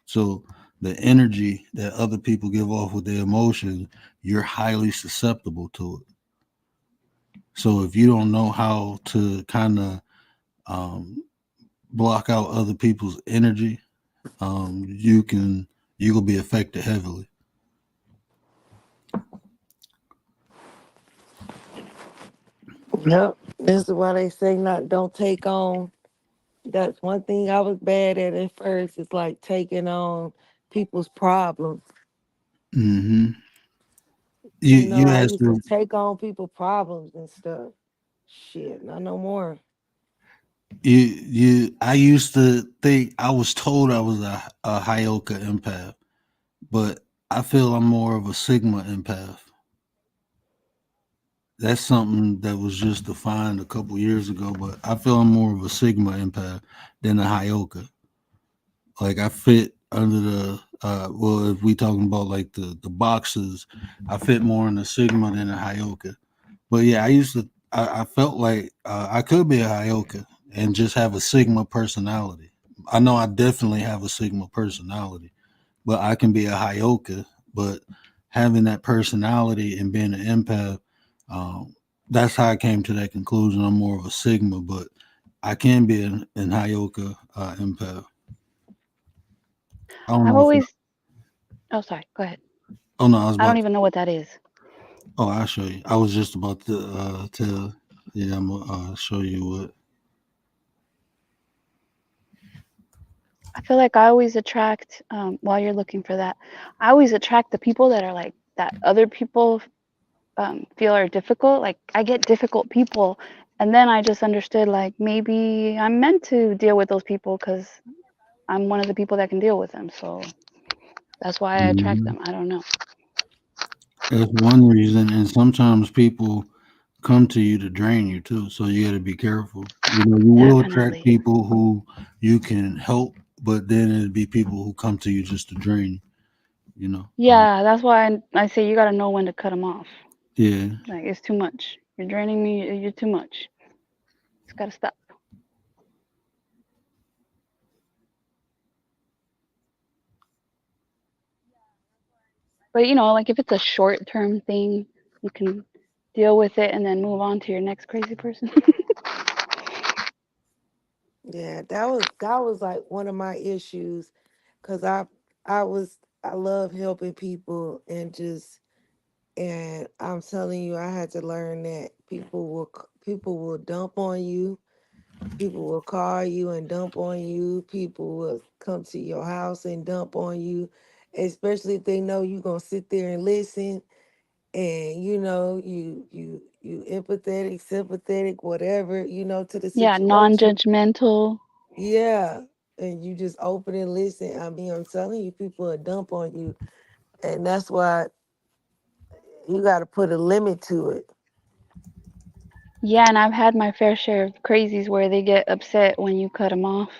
So the energy that other people give off with their emotions, you're highly susceptible to it. So if you don't know how to kind of um, block out other people's energy, you will be affected heavily. Yep. This is why they say not don't take on. That's one thing I was bad at first. It's like taking on people's problems. Hmm. You You know, you I asked used to her, take on people problems and stuff. Shit, not no more. you I used to think I was told I was a Hyoka empath, but I feel I'm more of a Sigma empath. That's something that was just defined a couple years ago, but I feel I'm more of a Sigma empath than a Hyoka. Like I fit under the well, if we talking about like the boxes, I fit more in a Sigma than a Hyoka. But yeah, I felt like I could be a Hyoka and just have a Sigma personality. I know I definitely have a Sigma personality, but I can be a Hyoka. But having that personality and being an empath, um, that's how I came to that conclusion. I'm more of a Sigma, but I can be an Hyoka empath. I don't I've know if always, oh, sorry, go ahead. oh no, I was I don't about to, even know what that is. oh, I'll show you. I was just about to tell. Yeah, I'm gonna show you what. I feel like I always attract, while you're looking for that, I always attract the people that are like that other people feel are difficult. Like I get difficult people, and then I just understood like maybe I'm meant to deal with those people because I'm one of the people that can deal with them. So that's why I attract Mhm. them. I don't know. That's one reason, and sometimes people come to you to drain you too. So you got to be careful. You know, you will attract Definitely. people who you can help, but then it'd be people who come to you just to drain you. You know, Yeah, that's why I say you got to know when to cut them off. yeah. Like it's too much. You're draining me. You're too much. It's got to stop. But you know, like if it's a short term thing, you can deal with it and then move on to your next crazy person. Yeah, that was like one of my issues, cause I love helping people and I'm telling you, I had to learn that people will dump on you. People will call you and dump on you. People will come to your house and dump on you, especially if they know you're gonna sit there and listen. And you empathetic, sympathetic, whatever to the Yeah, situation. non-judgmental. Yeah, and you just open and listen. I mean, I'm telling you, people will dump on you, and that's why you got to put a limit to it. Yeah, and I've had my fair share of crazies where they get upset when you cut them off,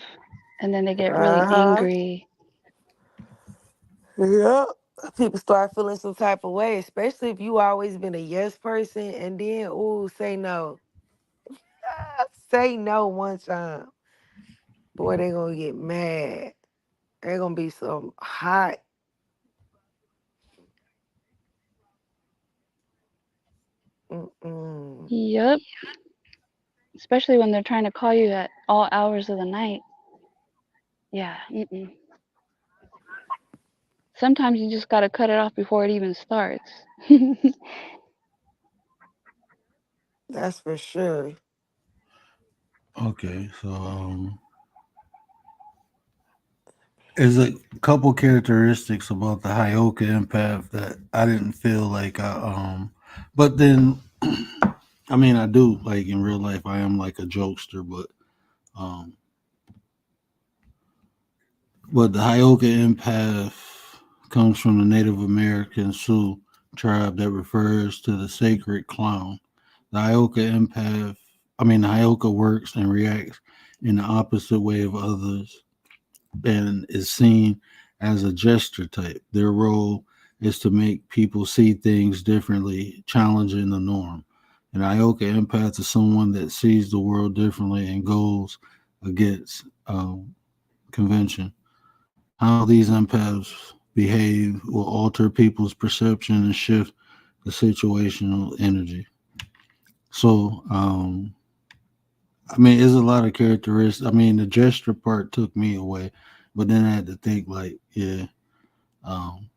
and then they get really Uh huh. angry. Yeah. People start feeling some type of way, especially if you always been a yes person, and then say no. Say no one time. Boy, they gonna get mad. They gonna be some hot. Mm-mm. Yep. Especially when they're trying to call you at all hours of the night. Yeah. Mm-mm. Sometimes you just gotta cut it off before it even starts. That's for sure. Okay, so there's a couple characteristics about the Hyoka empath that I didn't feel like but then I mean I do like in real life I am like a jokester, um but the Hyoka empath comes from the Native American Sioux tribe that refers to the sacred clown. The Hyoka empath, the Hyoka works and reacts in the opposite way of others and is seen as a gesture type. Their role is to make people see things differently, challenging the norm. An Ioka empath is someone that sees the world differently and goes against convention. How these empaths behave will alter people's perception and shift the situational energy. So, there's a lot of characteristics. The gesture part took me away, but then I had to think, like, yeah. Um,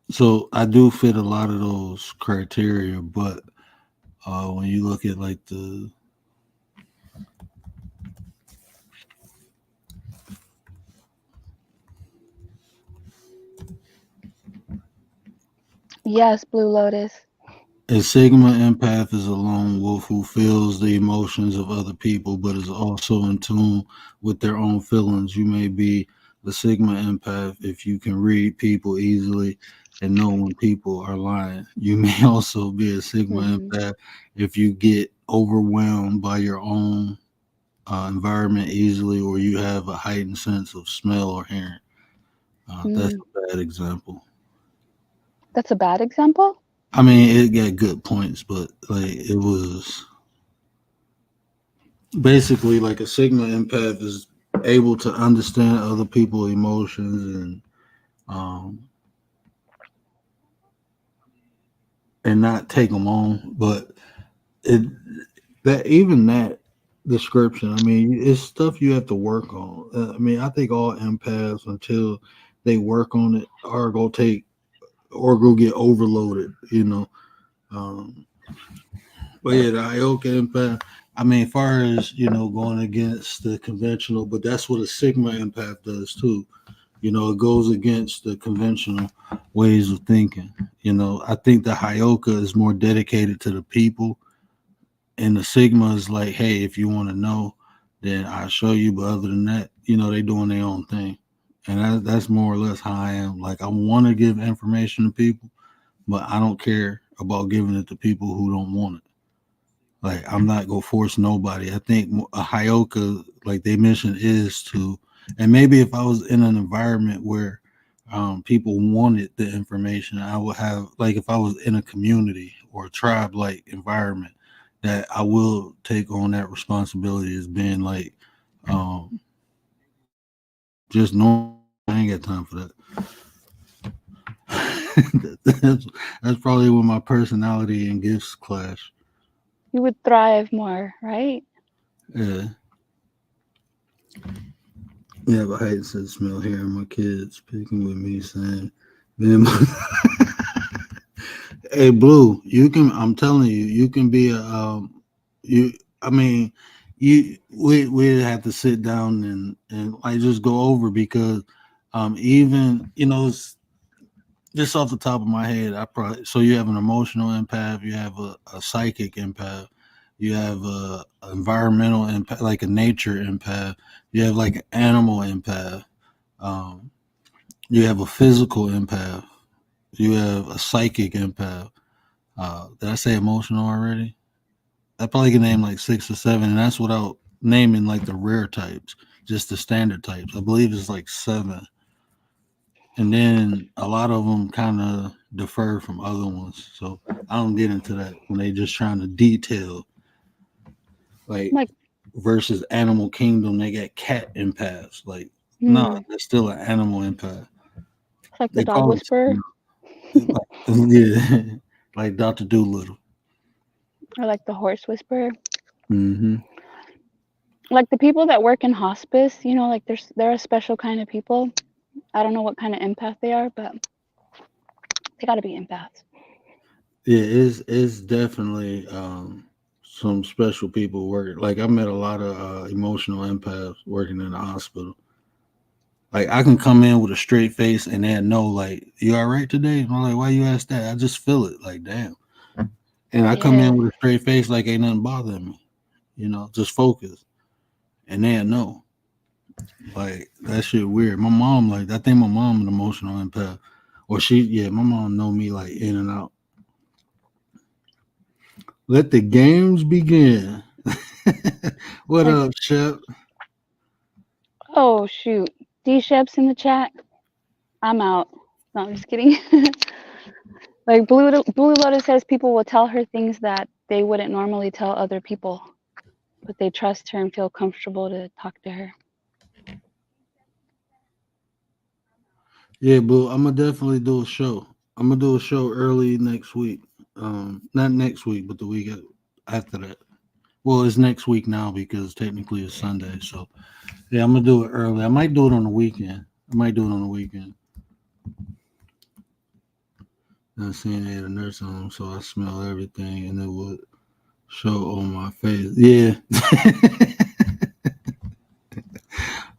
so I do fit a lot of those criteria, but when you look at like the Yes, Blue Lotus. a Sigma empath is a lone wolf who feels the emotions of other people, but is also in tune with their own feelings. You may be a Sigma empath if you can read people easily and know when people are lying. You may also be a Sigma Hmm. empath if you get overwhelmed by your own environment easily, or you have a heightened sense of smell or hearing. That's Mm. a bad example. That's a bad example? It got good points, but like it was basically like a Sigma empath is able to understand other people's emotions um, and not take them on. But it that even that description, it's stuff you have to work on. I think all empaths until they work on it are gonna take or go get overloaded. Um, but yeah, the Ioka empath. As far as going against the conventional, but that's what a Sigma empath does too. It goes against the conventional ways of thinking. I think the Hyoka is more dedicated to the people, and the Sigma is like, hey, if you want to know, then I'll show you. But other than that, they doing their own thing, and that's more or less how I am. Like I want to give information to people, but I don't care about giving it to people who don't want it. Like I'm not gonna force nobody. I think a Hyoka, like their mission is to, and maybe if I was in an environment where people wanted the information, I would have like if I was in a community or a tribe like environment, that I will take on that responsibility as being like just normal. I ain't got time for that. That's probably when my personality and gifts clash. You would thrive more, right? Yeah. Yeah, but I hate to smell hearing my kids speaking with me saying, "Man, hey, Blue, you can. I'm telling you, you can be a. You. I mean, you. We have to sit down and like just go over because, even just off the top of my head, I probably so you have an emotional empath, you have a psychic empath, you have a environmental empath, like a nature empath, you have like an animal empath. Um, you have a physical empath. You have a psychic empath. Did I say emotional already? I probably can name like 6 or 7, and that's without naming like the rare types, just the standard types. I believe it's like 7, and then a lot of them kind of defer from other ones. So I don't get into that when they just trying to detail like Like versus Animal Kingdom, they got cat empaths. Like, nah, Hmm. that's still an animal empath. It's like the They dog call it whisperer, something else. Like, yeah, like Doctor Doolittle. or like the horse whisperer. Hmm. Like the people that work in hospice, you know, like they're a special kind of people. I don't know what kind of empath they are, but they got to be empaths. Yeah, it's definitely some special people working. Like I met a lot of emotional empaths working in the hospital. Like I can come in with a straight face and they know like you all right today. And I'm like, why you ask that? I just feel it. Like damn. And I come in Yeah. with a straight face like ain't nothing bothering me. Just focus. And they know. Like that shit weird. My mom like I think my mom an emotional empath. Or my mom know me like in and out. Let the games begin. What Like, up, Shep? oh shoot, D Shep's in the chat. I'm out. No, I'm just kidding. Like Blue Lotus says people will tell her things that they wouldn't normally tell other people, but they trust her and feel comfortable to talk to her. Yeah, boo. I'm gonna definitely do a show. I'm gonna do a show early next week. Not next week, but the week after that. Well, it's next week now because technically it's Sunday. So yeah, I'm gonna do it early. I might do it on the weekend. I might do it on the weekend. I'm seeing it at a nursing home, so I smell everything, and it would show on my face. Yeah,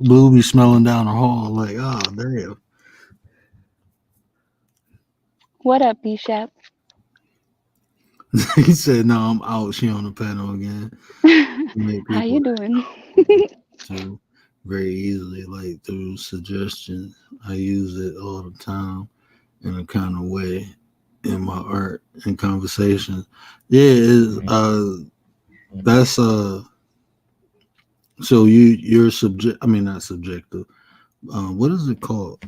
Blue be smelling down the hall like, oh damn. What up, D Shep? He said, "No, I'm out." She on the panel again. Make How people you doing? to very easily, like through suggestions. I use it all the time in a kind of way in my art and conversations. Yeah, that's so you're subject. I mean, not subjective. What is it called?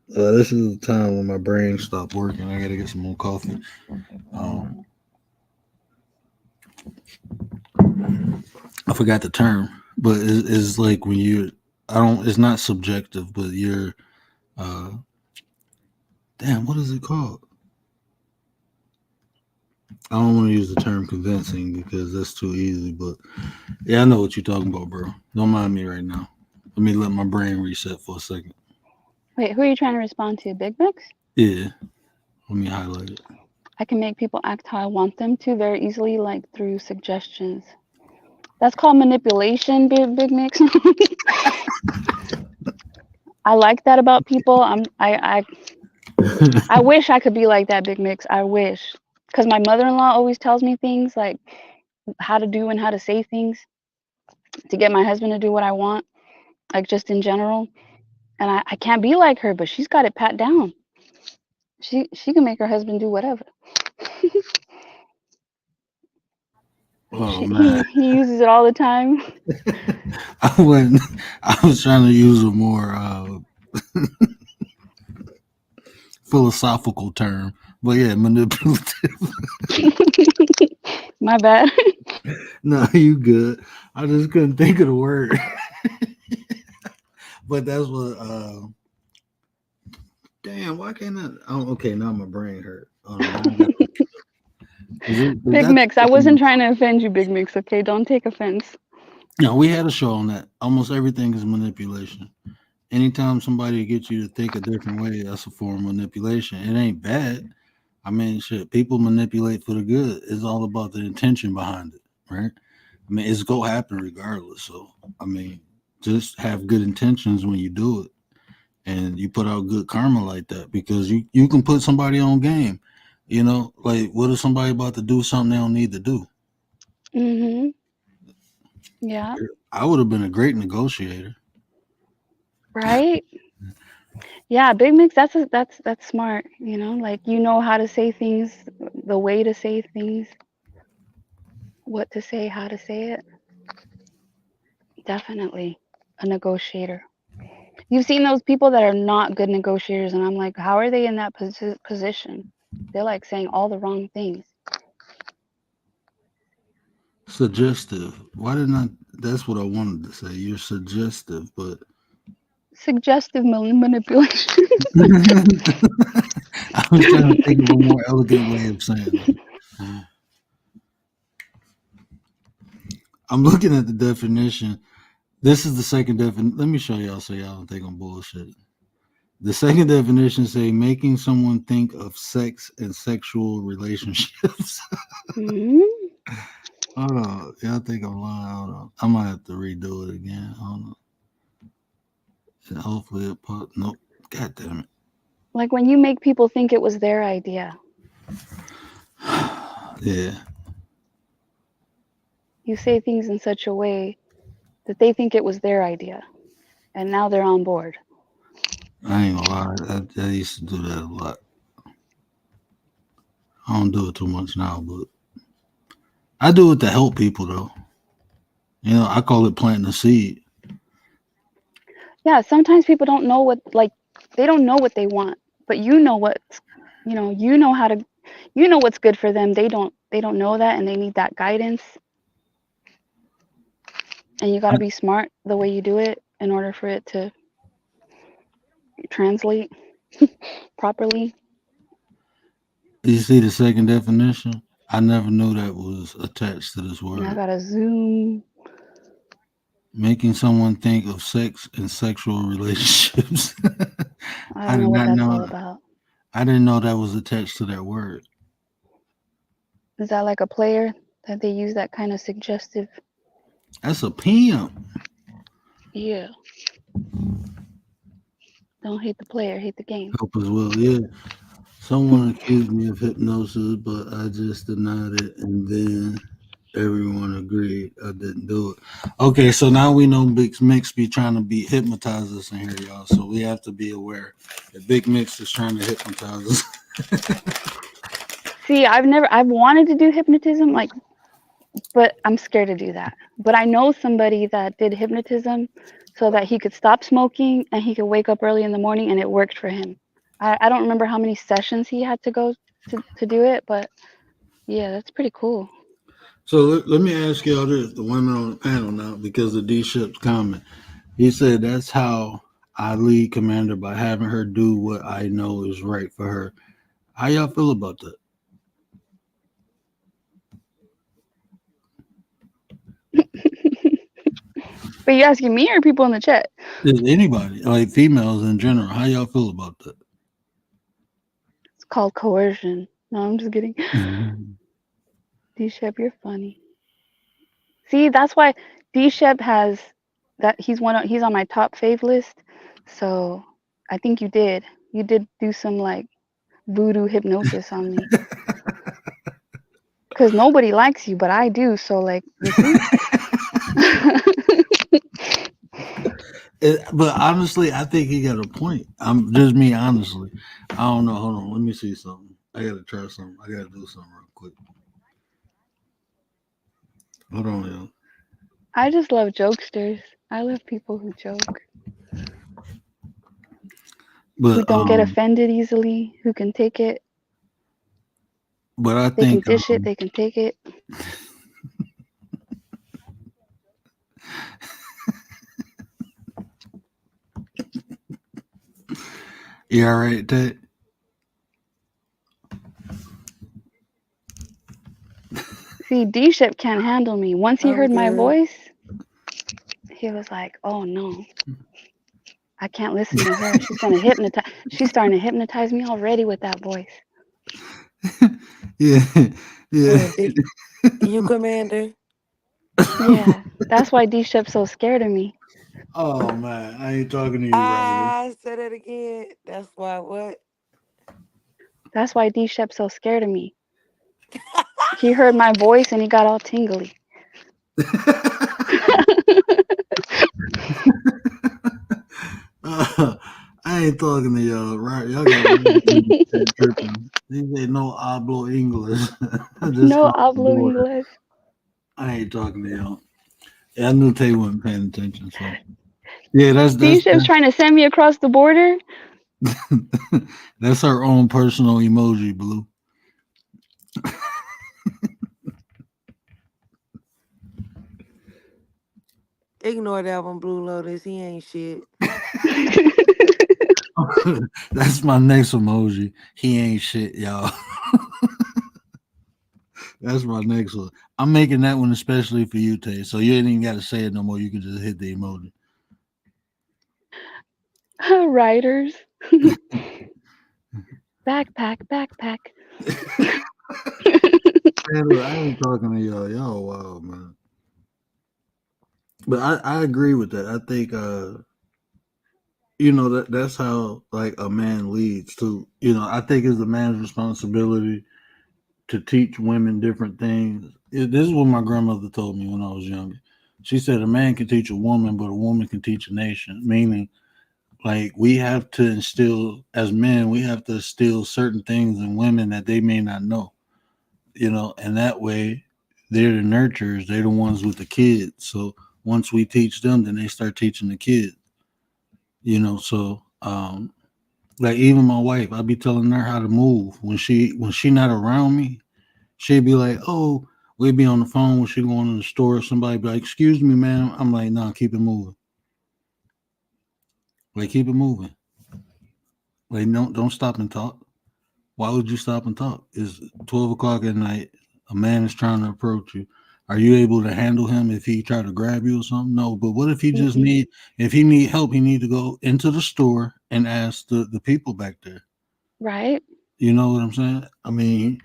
This is the time when my brain stopped working. I gotta get some more coffee. Um, I forgot the term, but it's like when you. I don't. It's not subjective, but you're. Uh, damn, what is it called? I don't want to use the term convincing because that's too easy, but yeah, I know what you're talking about, bro. Don't mind me right now. Let me let my brain reset for a second. Wait, who are you trying to respond to? Big Mix? Yeah, let me highlight it. I can make people act how I want them to very easily, like through suggestions. That's called manipulation, Big Mix. I like that about people. I wish I could be like that, Big Mix. I wish, because my mother-in-law always tells me things like how to do and how to say things to get my husband to do what I want, like just in general. And I can't be like her, but she's got it pat down. She can make her husband do whatever. Oh man, He uses it all the time. I went. I was trying to use a more philosophical term, but yeah, manipulative. My bad. No, you good. I just couldn't think of the word, but that's what. Damn, why can't I? Oh, okay, now my brain hurt. Now I got Big that's Mix. I wasn't trying to offend you, Big Mix. Okay, don't take offense. we had a show on that. Almost everything is manipulation. Anytime somebody gets you to think a different way, that's a form of manipulation. It ain't bad. I mean, shit, people manipulate for the good. It's all about the intention behind it, right? I mean, it's gonna happen regardless. So, I mean, just have good intentions when you do it, and you put out good karma like that because you can put somebody on game. Like what if somebody about to do something they don't need to do? Mhm. Yeah. I would have been a great negotiator. Right. Yeah, Big Mix. That's smart. You know, like you know how to say things, the way to say things, what to say, how to say it. Definitely a negotiator. You've seen those people that are not good negotiators, and I'm like, how are they in that position? They're like saying all the wrong things. Suggestive. Why didn't I? That's what I wanted to say. You're suggestive, but Suggestive manipulation. I was trying to think of a more elegant way of saying that. I'm looking at the definition. This is the second definition. Let me show y'all so y'all don't think I'm bullshit. The second definition say making someone think of sex and sexual relationships. Hmm. Hold on. Y'all think I'm lying? Hold on. I might have to redo it again. Hold on. And hopefully it pop. Nope. God damn it. Like when you make people think it was their idea. Yeah. You say things in such a way that they think it was their idea. And now they're on board. I ain't gonna lie. I used to do that a lot. I don't do it too much now, but I do it to help people though. I call it planting a seed. Yeah, sometimes people don't know they don't know what they want, but you know you know how to, you know what's good for them. They don't know that, and they need that guidance. And you got to be smart the way you do it in order for it to translate properly. You see the second definition? I never knew that was attached to this And I word. got to zoom. Making someone think of sex and sexual relationships. I I don't know did what not that's all know. about. I didn't know that was attached to that word. Is that like a player that they use that kind of suggestive? That's a pimp. Yeah. Don't hate the player, hate the game. Help as well. Yeah. Someone accused me of hypnosis, but I just denied it, and then everyone agreed I didn't do it. Okay, so now we know Big Mix be trying to be hypnotize us in here, y'all. So we have to be aware that Big Mix is trying to hypnotize us. See, I've wanted to do hypnotism, like, but I'm scared to do that. But I know somebody that did hypnotism so that he could stop smoking and he could wake up early in the morning, and it worked for him. I don't remember how many sessions he had to go to do it, but yeah, that's pretty cool. So let me ask y'all this: the women on the panel now, because of D Ship's comment, he said that's how I lead Commander by having her do what I know is right for her. How y'all feel about that? But you asking me or people in the chat? Is anybody like females in general? How y'all feel about that? It's called coercion. No, I'm just kidding. Mhm. D-Shep, you're funny. See, that's why D-Shep has that he's on my top fave list. So I think you did do some like voodoo hypnosis on me. Cause nobody likes you, but I do. So like, you see? But honestly, I think he got a point. I'm just me, honestly. I don't know. Hold on, let me see something. I gotta try something. I gotta do something real quick. Hold on, y'all. I just love jokesters. I love people who joke, who But don't get offended easily, who can take it. but I They can think dish it, they can take it. you all right, Ted? See, D-Shep can't handle me. Once he I'm heard my good. voice, he was like, "Oh no, I can't listen to her. She's gonna hypnotize. She's starting to hypnotize me already with that voice." Yeah, yeah. Did you, Commander? Yeah, that's why D-Shep's so scared of me. Oh man, I ain't talking to you, Riley. I said it again. That's why what? That's why D-Shep's so scared of me. He heard my voice and he got all tingly. I ain't talking to y'all, right? Y'all got Riley tripping. He said no hablo English. Just No cross the hablo border. inglés. I ain't talking to y'all. Yeah, I knew Tay wasn't paying attention. So yeah, D-Shep's trying to send me across the border. that's our own personal emoji, Blue. Ignore that one, Blue Lotus. He ain't shit. That's my next emoji. He ain't shit, y'all. That's my next one. I'm making that one especially for you, Tay. So you ain't even got to say it no more. You can just hit the emoji. Riders. Backpack, backpack. Man, look, I ain't talking to y'all. Y'all wild, man. But I agree with that. I think that's how like a man leads too. I think it's a man's responsibility to teach women different things. This is what my grandmother told me when I was younger. She said a man can teach a woman, but a woman can teach a nation. Meaning, like we have to instill as men, we have to instill certain things in women that they may not know. And that way they're the nurturers, they're the ones with the kids. So once we teach them, then they start teaching the kids. So like even my wife, I be telling her how to move when she not around me. She'd be like, "Oh, we'd be on the phone when she going to the store. Somebody be like, "Excuse me, ma'am." I'm like, "Nah, keep it moving. Like, keep it moving. Like, don't stop and talk. Why would you stop and talk? It's 12 o'clock at night. A man is trying to approach you. Are you able to handle him if he try to grab you or something? No. But what if he just Mhm. if he need help, he need to go into the store and ask the people back there. Right? You know what I'm saying? I mean,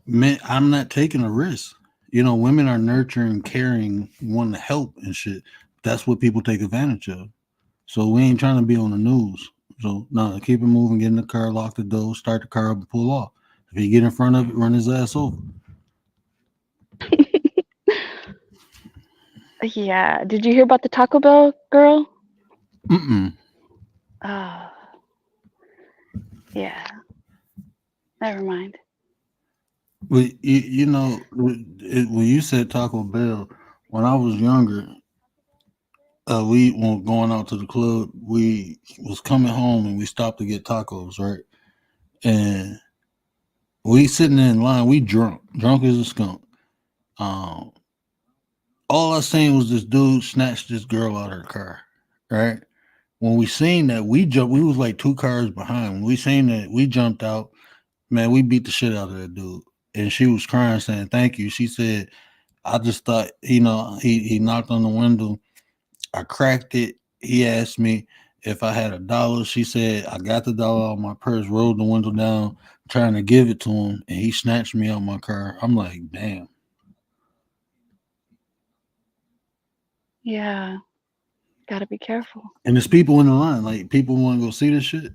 men, I'm not taking a risk. Women are nurturing, caring, wanting to help and shit. That's what people take advantage of. So we ain't trying to be on the news. So no, keep it moving, get in the car, lock the door, start the car up and pull off. If he get in front of it, run his ass over. Yeah. Did you hear about the Taco Bell girl? Mm-mm. Oh, yeah. Never mind. But when you said Taco Bell, when I was younger, we when going out to the club, we was coming home and we stopped to get tacos, right? And we sitting in line, we drunk as a skunk. Um, all I seen was this dude snatch this girl out of her car, right? When we seen that, we jumped. We was like two cars behind. When we seen that, we jumped out. Man, we beat the shit out of that dude. And she was crying, saying thank you. She said, "I just thought, he knocked on the window. I cracked it. He asked me if I had $1. She said, I got the dollar out of my purse, rolled the window down, trying to give it to him, and he snatched me out my car." I'm like, damn. Yeah. Gotta be careful. And there's people in the line, like people want to go see this shit.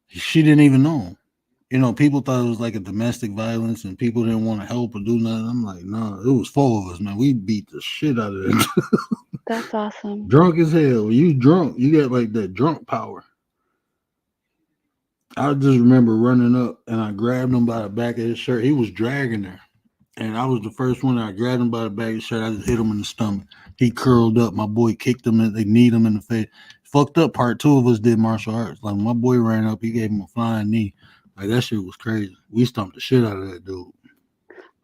She didn't even know him. People thought it was like a domestic violence and people didn't want to help or do nothing. I'm like, nah, it was 4 of us, man. We beat the shit out of it. That's awesome. Drunk as hell. You drunk, you got like that drunk power. I just remember running up and I grabbed him by the back of his shirt. He was dragging her. And I was the first one. I grabbed him by the back of his shirt. I just hit him in the stomach. He curled up. My boy kicked him and they kneed him in the face. Fucked up part. Two of us did martial arts. Like my boy ran up, he gave him a flying knee. Like that shit was crazy. We stomped the shit out of that dude.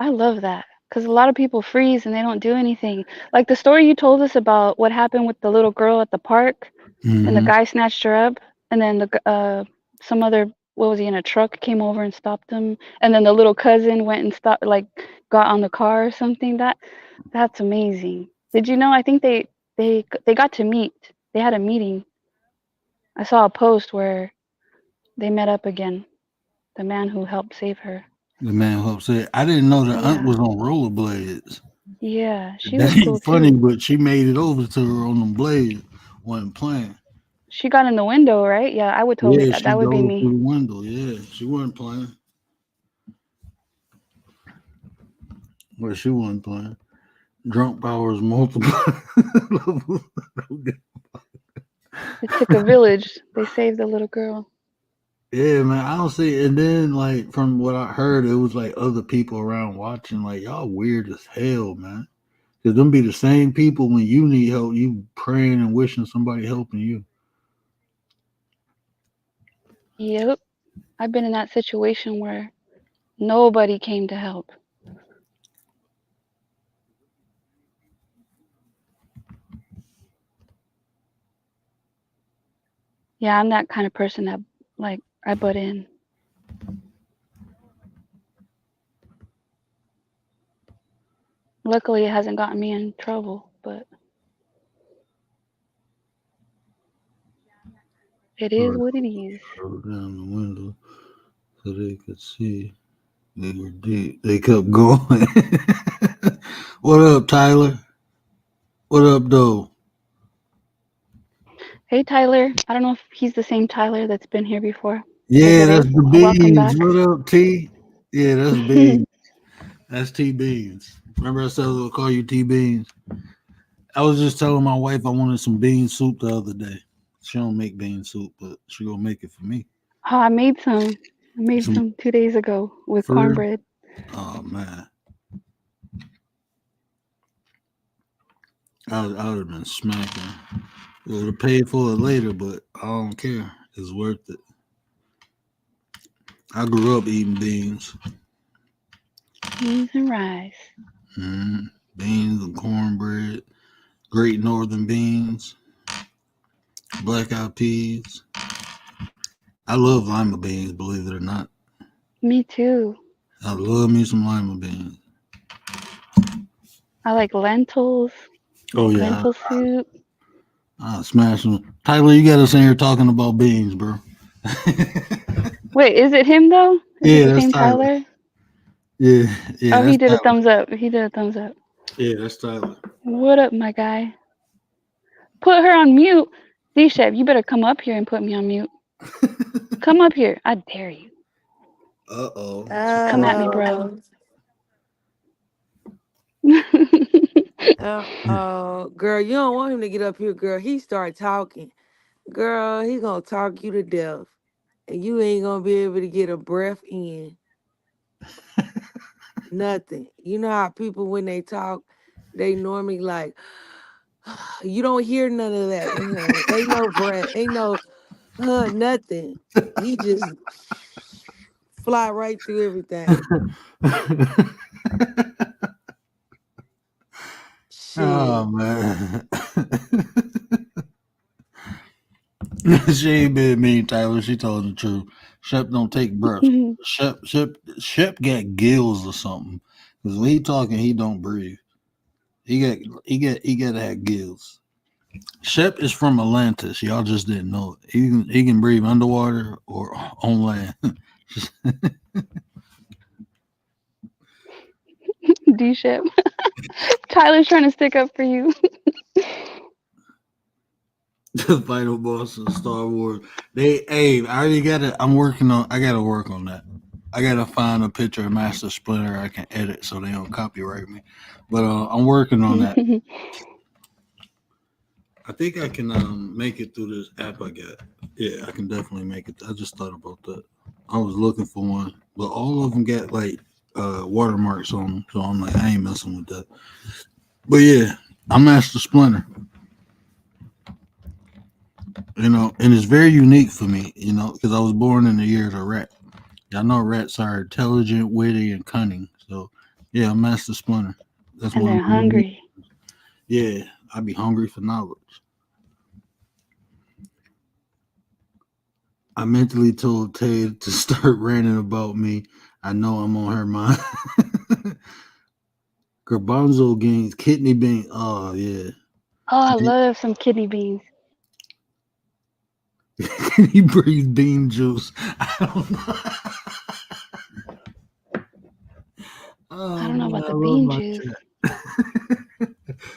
I love that because a lot of people freeze and they don't do anything. Like the story you told us about what happened with the little girl at the park and the Mm-hmm. guy snatched her up, and then some other, what was he, in a truck, came over and stopped him, and then the little cousin went and stopped, like got on the car or something. That's amazing. Did you know? I think they got to meet. They had a meeting. I saw a post where they met up again. The man who helped save her. The man who said, I didn't know the aunt Yeah, was on rollerblades. yeah, she That was cool ain't funny, too. but she made it over to her on them blades. Wasn't playing. She got in the window, right? Yeah, I would totally. Yeah, she That would be dove through me. the window. Yeah, she wasn't playing. But she wasn't playing. Drunk powers multiply. It took a village. They saved the little girl. Yeah, man, I don't see. And then, like, from what I heard, it was like other people around watching. Like, y'all weird as hell, man. Cause them be the same people when you need help, you praying and wishing somebody helping you. Yep, I've been in that situation where nobody came to help. Yeah, I'm that kind of person that like I butt in. Luckily, it hasn't gotten me in trouble, but it is Or what it is. roll down the window so they could see. They were deep. They kept going. What up, Tyler? What up, though? Hey, Tyler. I don't know if he's the same Tyler that's been here before. If Yeah, it that's is, the welcome beans. back. What up, T? Yeah, that's beans. That's T Beans. Remember I said I was gonna call you T Beans? I was just telling my wife I wanted some bean soup the other day. She don't make bean soup, but she gonna make it for me. Oh, I made some. I made Some some 2 days ago with for real? cornbread. Oh man, I would have been smacking. Would have paid for it later, but I don't care. It's worth it. I grew up eating beans, Beans and rice. mm, beans and cornbread, Great Northern beans, black eyed peas. I love lima beans, believe it or not. Me too. I love me some lima beans. I like lentils, Oh yeah, lentil soup. I smash them. Tyler, you got us in here talking about beans, bro. Wait, is it him though? Is it Yeah, the that's same Tyler. Tyler? Yeah, yeah, Oh, that's he did a Tyler. thumbs up. He did a thumbs up. Yeah, that's Tyler. What up, my guy? Put her on mute. D-Chef, you better come up here and put me on mute. Come up here. I dare you. Uh oh. Come at me, bro. Oh, girl, you don't want him to get up here, girl. He start talking. Girl, he gonna talk you to death. And you ain't gonna be able to get a breath in. Nothing. You know how people when they talk, they normally like you don't hear none of that with him. Ain't no breath, ain't no nothing. He just fly right through everything. Oh Shit. man. She ain't been mean, Tyler. She told the truth. Shep don't take breaths. Shep got gills or something. Because when he talking, he don't breathe. He got to have gills. Shep is from Atlantis. Y'all just didn't know it. He can breathe underwater or on land. D-Chef. Tyler's trying to stick up for you. The final boss of Star Wars. Hey, I already got it. I gotta work on that. I gotta find a picture of Master Splinter I can edit so they don't copyright me. But I'm working on that. I think I can make it through this app I got. Yeah, I can definitely make it. I just thought about that. I was looking for one, but all of them got like watermarks on them, so I'm like, I ain't messing with that. But yeah, I'm Master Splinter. And it's very unique for me, because I was born in the year of the rat. I know rats are intelligent, witty, and cunning. So yeah, I'm Master Splinter. That's And one they're of my unique. hungry. Yeah, I be hungry for knowledge. I mentally told Tay to start ranting about me. I know I'm on her mind. Garbanzo gains kidney bean. Oh yeah. Oh, I love some kidney beans. He breathes bean juice. I don't know. I Oh don't know man, about I the love bean my juice. chat.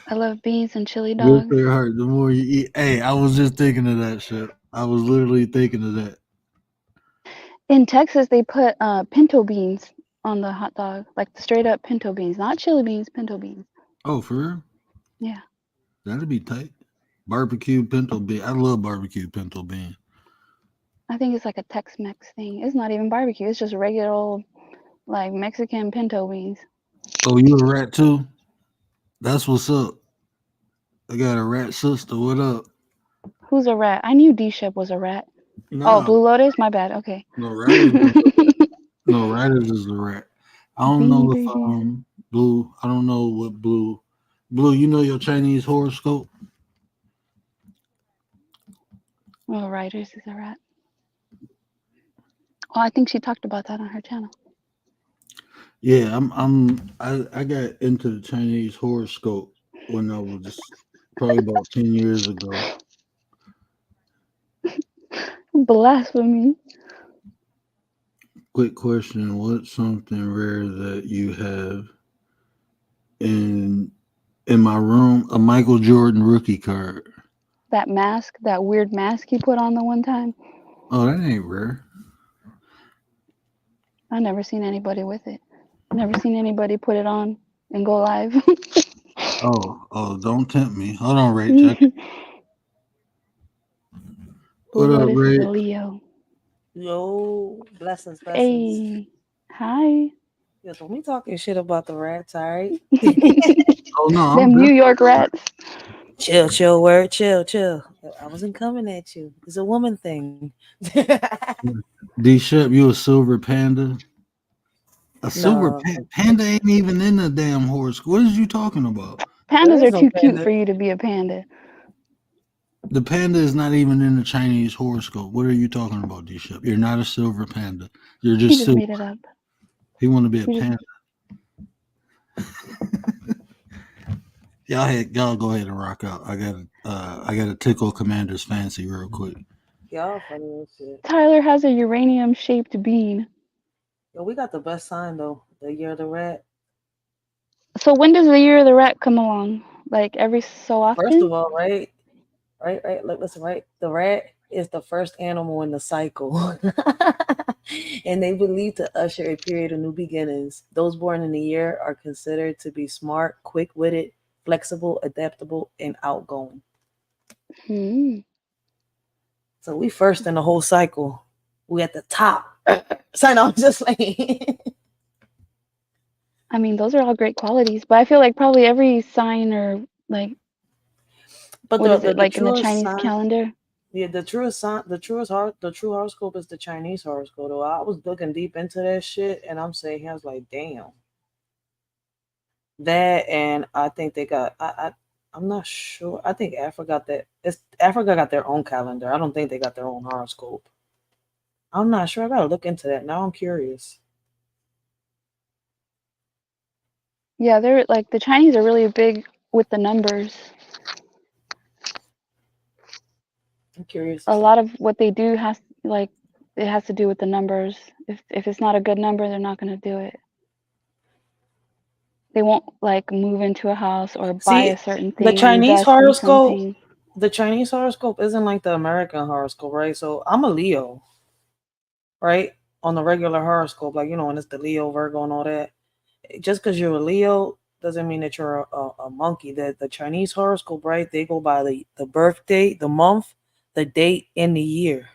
I love beans and chili Good dogs. for your heart. The more you eat. Hey, I was just thinking of that shit. I was literally thinking of that. In Texas, they put pinto beans on the hot dog, like straight up pinto beans, not chili beans, pinto beans. Oh, for real? Yeah, That'd be tight. Barbecue pinto bean. I love barbecue pinto bean. I think it's like a Tex-Mex thing. It's not even barbecue. It's just regular old like Mexican pinto beans. Oh, you a rat too? That's what's up. I got a rat sister. What up? Who's a rat? I knew D-Shep was a rat. Oh, Nah, Blue Lotus. My bad. Okay. no riders. No riders is the rat. I don't Beanie know if babies. blue. I don't know what blue. Blue, you know your Chinese horoscope? Oh, writers is a rat. Oh, I think she talked about that on her channel. Yeah, I got into the Chinese horoscope when I was probably about 10 years ago. Blasphemy. Quick question: what's something rare that you have in my room? A Michael Jordan rookie card. That mask, that weird mask he put on the one time. Oh, that ain't rare. I've never seen anybody with it. Never seen anybody put it on and go live. Oh, don't tempt me. Hold on, Rach. What Blue up, Lotus is a Rach? Leo. Yo, blessings, blessings. Hey. Hi. Yo, don't be talking shit about the rats, all right? Oh no, I'm Them New definitely York rats. Chill, word, chill. I wasn't coming at you. It's a woman thing. D Shep. You a silver panda? A silver No, panda ain't even in the damn horoscope. What is you talking about? there Pandas is are no too cute panda. for you to be a panda. The panda is not even in the Chinese horoscope. What are you talking about, D Shep? You're not a silver panda. You're He just just silver. made it up. He want to be a He just panda. Y'all go ahead and rock out. I gotta tickle Commander's fancy real quick. Y'all funny as shit. Tyler has a uranium shaped bean. Yo, we got the best sign though. The year of the rat. So when does the year of the rat come along? Like every so First often? of all, right. Look, listen, right. The rat is the first animal in the cycle, and they believe to usher a period of new beginnings. Those born in the year are considered to be smart, quick-witted, flexible, adaptable, and outgoing. Hmm. So we first in the whole cycle. We at the top. Sign off, just like. I mean, those are all great qualities, but I feel like probably every sign or like But what is it the like in the truest Chinese sign. calendar? Yeah, the truest sign, the true horoscope is the Chinese horoscope. Though I was looking deep into that shit, and I'm saying, I was like, damn, that, and I think they got, I'm not sure. I think Africa got that. It's Africa got their own calendar. I don't think they got their own horoscope. I'm not sure. I gotta look into that. Now I'm curious. Yeah, they're like the Chinese are really big with the numbers. I'm curious to A see. lot of what they do has like it has to do with the numbers. If it's not a good number, they're not going to do it. They won't like move into a house or buy See, a certain the thing or Chinese invest in horoscope, something. the Chinese horoscope isn't like the American horoscope, right? So I'm a Leo, right? On the regular horoscope, like when it's the Leo, Virgo, and all that. Just because you're a Leo doesn't mean that you're a monkey. The Chinese horoscope, right? They go by the birth date, the month, the date, and the year.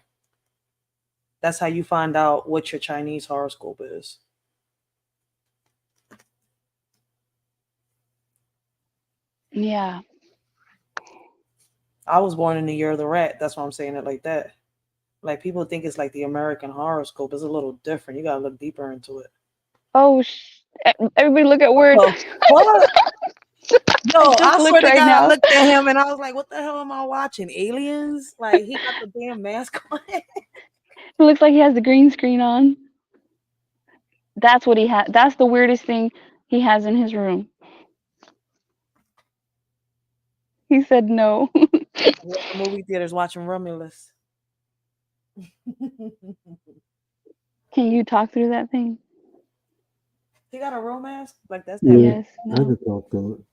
That's how you find out what your Chinese horoscope is. Yeah. I was born in the year of the rat. That's why I'm saying it like that. Like people think it's like the American horoscope. It's a little different. You gotta look deeper into it. Oh, everybody look at Word. Oh, what? Yo, I just I swear looked to right God, I now. looked at him and I was like, what the hell am I watching? Aliens? Like he got the damn mask on. It looks like he has the green screen on. That's what he has. That's the weirdest thing he has in his room. He said no. We're in the movie theaters watching Romulus. Can you talk through that thing? He got a romance? Like that's that Yeah, weird. Yes, I no. could talk to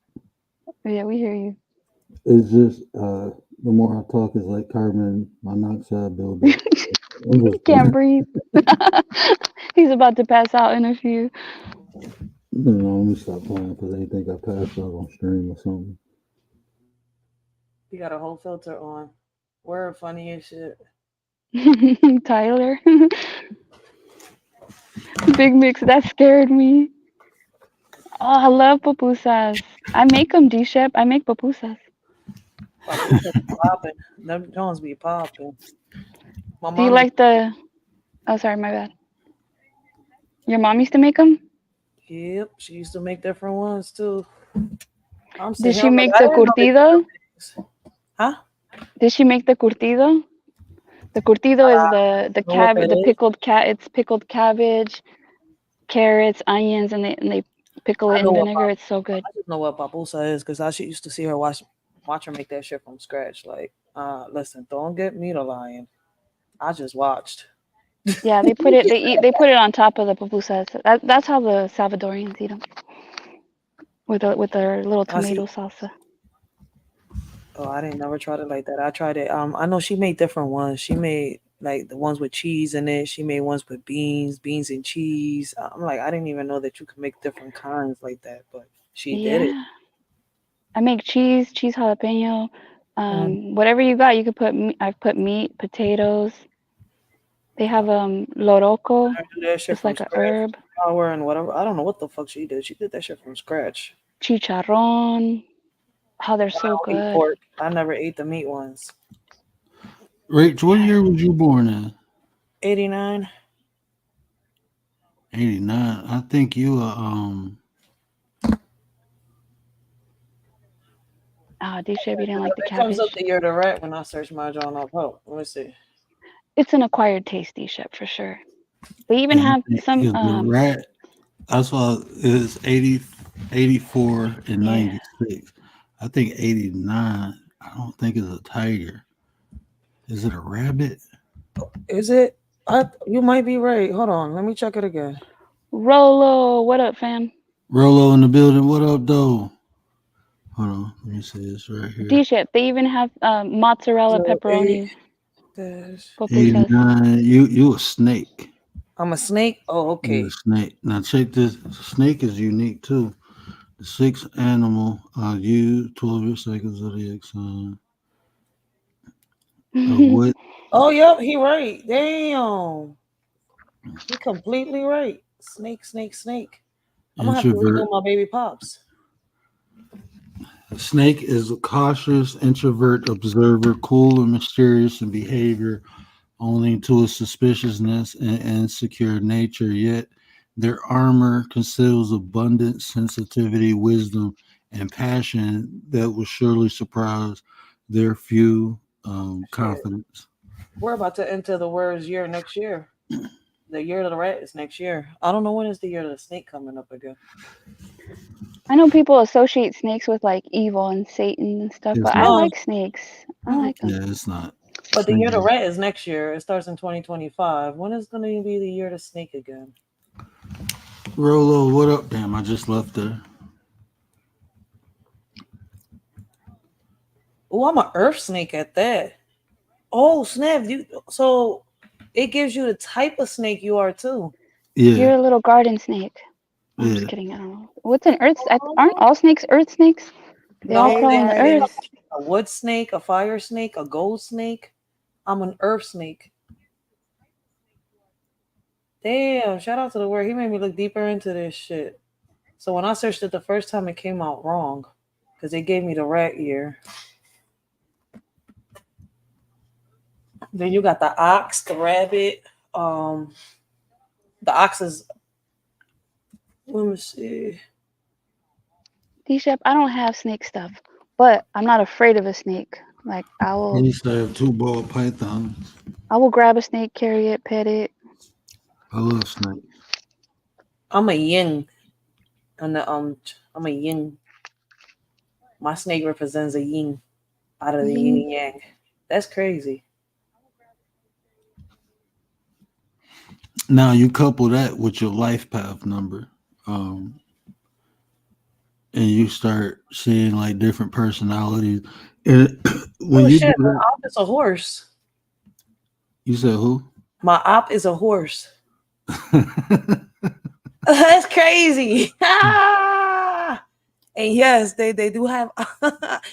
it. Yeah, we hear you. It's just the more I talk, it's like carbon monoxide buildup. I'm He just can't playing. breathe. He's about to pass out in a few. Let me stop playing because they think I passed out on stream or something. He got a whole filter on. We're funny as shit. Tyler. Big Mix, that scared me. Oh, I love pupusas. I make them, D-Shep. I make pupusas. Papusa be popping. Them Jones be popping. My Do you mom used like the... Oh, sorry, my bad. Your mom used to make them? yep, she used to make different ones too. I'm Did sitting here, she I'm like, make I the didn't know they did them curtido? things. Huh? Did she make the curtido? The curtido is the know what that the is? pickled cat. It's pickled cabbage, carrots, onions, and they pickle I it know in what vinegar. It's so good. I just know what papusa is because I used to see her watch her make that shit from scratch. Like, listen, don't get me to lying. I just watched. Yeah, they put it on top of the pupusas. That's how the Salvadorians eat them with their little I see. tomato salsa. Oh, I didn't never tried it like that. I tried it. I know she made different ones. She made like the ones with cheese in it. She made ones with beans and cheese. I'm like, I didn't even know that you could make different kinds like that, but she did it. Yeah, I make cheese jalapeno, Mm. whatever you got. You could put. I've put meat, potatoes. They have loroco. I do that shit It's from like a scratch, herb. flour and whatever. I don't know what the fuck she did. She did that shit from scratch. Chicharrón. Oh, they're I so don't eat good. pork. I never ate the meat ones. Rach, what year was you born in? 89. 89. I think you Ah, D-Shep, you didn't like the It comes up cabbage. the year the rat when I search my John up. Oh, let me see. It's an acquired taste, D-Shep, for sure. They even yeah, I have think some. because the rat I saw is 80, 84 and Yeah. 96. I think 89. I don't think it's a tiger. Is it a rabbit? Is it? You might be right. Hold on. Let me check it again. Rolo, what up, fam? Rolo in the building. What up, though? Hold on. Let me see this right here. D-Shep, they even have mozzarella So eight. pepperoni Dash. pupusas. 89. You a snake. I'm a snake. Oh, You're a okay. snake. Now check this. Snake is unique too. The sixth animal you 12 seconds of the exon of what Oh, yep. He right. Damn. He completely right. Snake, snake, snake. I'm gonna have to introvert. redo my baby pops. A snake is a cautious introvert observer, cool and mysterious in behavior, owing to its suspiciousness and insecure nature. Yet their armor conceals abundant sensitivity, wisdom, and passion that will surely surprise their few Shit. confidence. We're about to enter the words year next year. The year of the rat is next year. I don't know when is the year of the snake coming up again. I know people associate snakes with like evil and Satan and stuff, It's but I not. No, like snakes. I like them. Yeah, it's not. but the year of the Snake rat is next year. It starts in 2025. When is going to be the year of the snake again? Rolo, what up? Damn, I just left there. Oh, I'm an earth snake at that. Oh, snap. So it gives you the type of snake you are too. Yeah, You're a little garden snake. I'm just yeah. kidding. I don't know. What's an earth? Aren't all snakes earth snakes? They all No, crawl in the they earth. a wood snake, a fire snake, a gold snake. I'm an earth snake. Damn, shout out to the word. He made me look deeper into this shit. So when I searched it the first time, it came out wrong because they gave me the rat ear. Then you got the ox, the rabbit. The ox is. Let me see. D-Shep, I don't have snake stuff, but I'm not afraid of a snake. Like I used to have two ball pythons. I will grab a snake, carry it, pet it. I love snakes. I'm a yin, and I'm a yin. My snake represents a yin out of the yin Ying. and yang. That's crazy. Now you couple that with your life path number, um, and you start seeing like different personalities. And when Oh you do shit! My that, op is a horse. you said who? My op is a horse. That's crazy. Ah! And yes, they do have.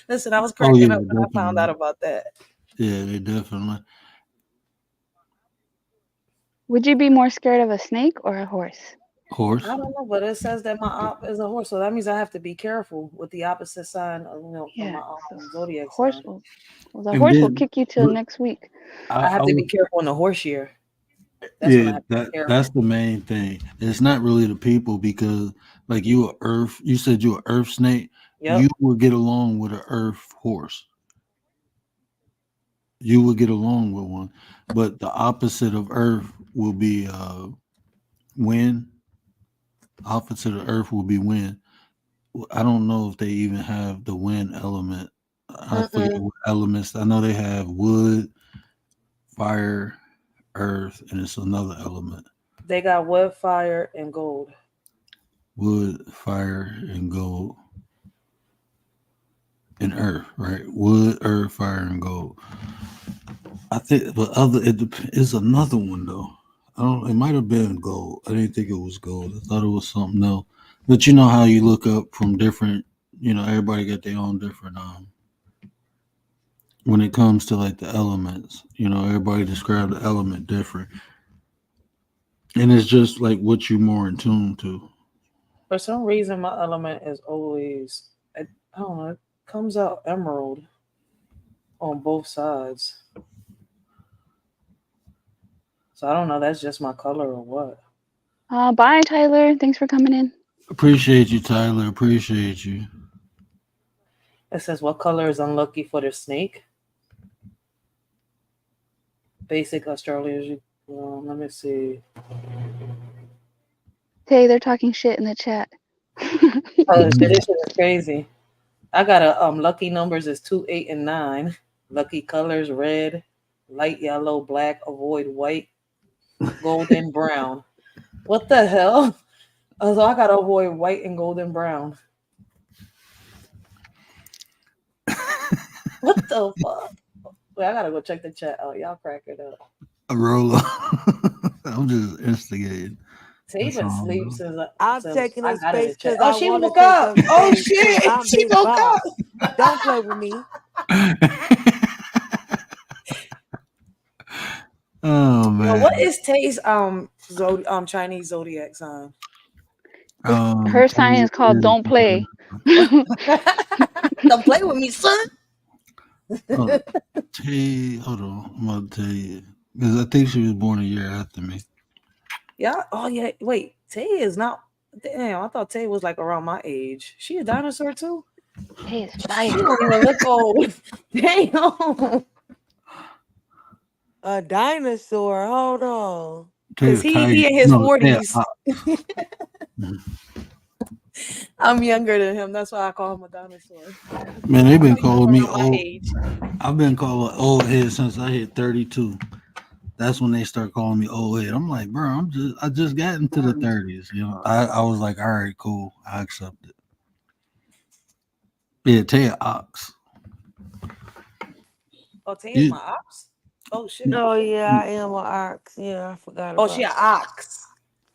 Listen, I was Oh yeah, cracking up when I found definitely. out about that. Yeah, they definitely. Would you be more scared of a snake or a horse? I Horse. don't know, but it says that my op is a horse, so that means I have to be careful with the opposite sign, from Yeah. my So zodiac horse sign. will, well, the And horse will then, kick you till but next week. I I have to be was careful in the horse year. That's when I yeah, have to be that's careful. the main thing. It's not really the people because like you said you a earth snake, Yep. you will get along with an earth horse. You would get along with one, but the opposite of earth will be wind. Opposite of earth will be wind. I don't know if they even have the wind element. I forget Mm-mm. what elements. I know they have wood, fire, earth, and it's another element. They got wood, fire, and gold. Wood, fire, and gold, and earth. Right? Wood, earth, fire, and gold. I think, but it's another one though. I don't. It might have been gold. I didn't think it was gold. I thought it was something else. But you know how you look up from different. You know, everybody got their own different. When it comes to like the elements, you know, everybody describe the element different, and it's just like what you more in tune to. For some reason, my element is always, I don't know, it comes out emerald on both sides. So I don't know, that's just my color or what. Bye, Tyler. Thanks for coming in. Appreciate you, Tyler. Appreciate you. It says, what color is unlucky for the snake? Basic astrology. Let me see. Hey, they're talking shit in the chat. Oh, shit, this shit is crazy. I got a lucky numbers is 2, 8, and 9. Lucky colors red, light yellow, black. Avoid white, golden, brown. What the hell? So I gotta avoid white and golden brown. What the fuck? Wait, I gotta go check the chat out. Y'all crack it up. A roller. I'm just instigating. Tay That's been all, asleep bro. I'm since taking I up got in the space chat. because Oh, I she want to woke take up. up Oh space because shit, I'm she Big woke Boss. up. Don't play with me. Oh Yo, what man. is Tay's Chinese zodiac sign? Her sign Tay is called is, "Don't Play." Don't play with me, son. uh, Tay. Hold on, I'm gonna tell you because I think she was born a year after me. Yeah. Oh yeah. Wait, Tay is not. Damn, I thought Tay was like around my age. She a dinosaur too? Tay is She fire. don't even look old. Damn. A dinosaur. Hold on. Tay Cause a tiger. he in his No, Tay a 40s. ox. I'm younger than him. That's why I call him a dinosaur. Man, they've I been thought he was calling me around my old. age. I've been called old head since I hit 32. That's when they start calling me old head. I'm like, bro, I just got into the 30s. You know, I was like, all right, cool, I accept it. Yeah, Tay a ox. Oh, Tay is You, my ops? Oh shit. Oh yeah, I am an ox. Yeah, I forgot Oh, she about an that. ox.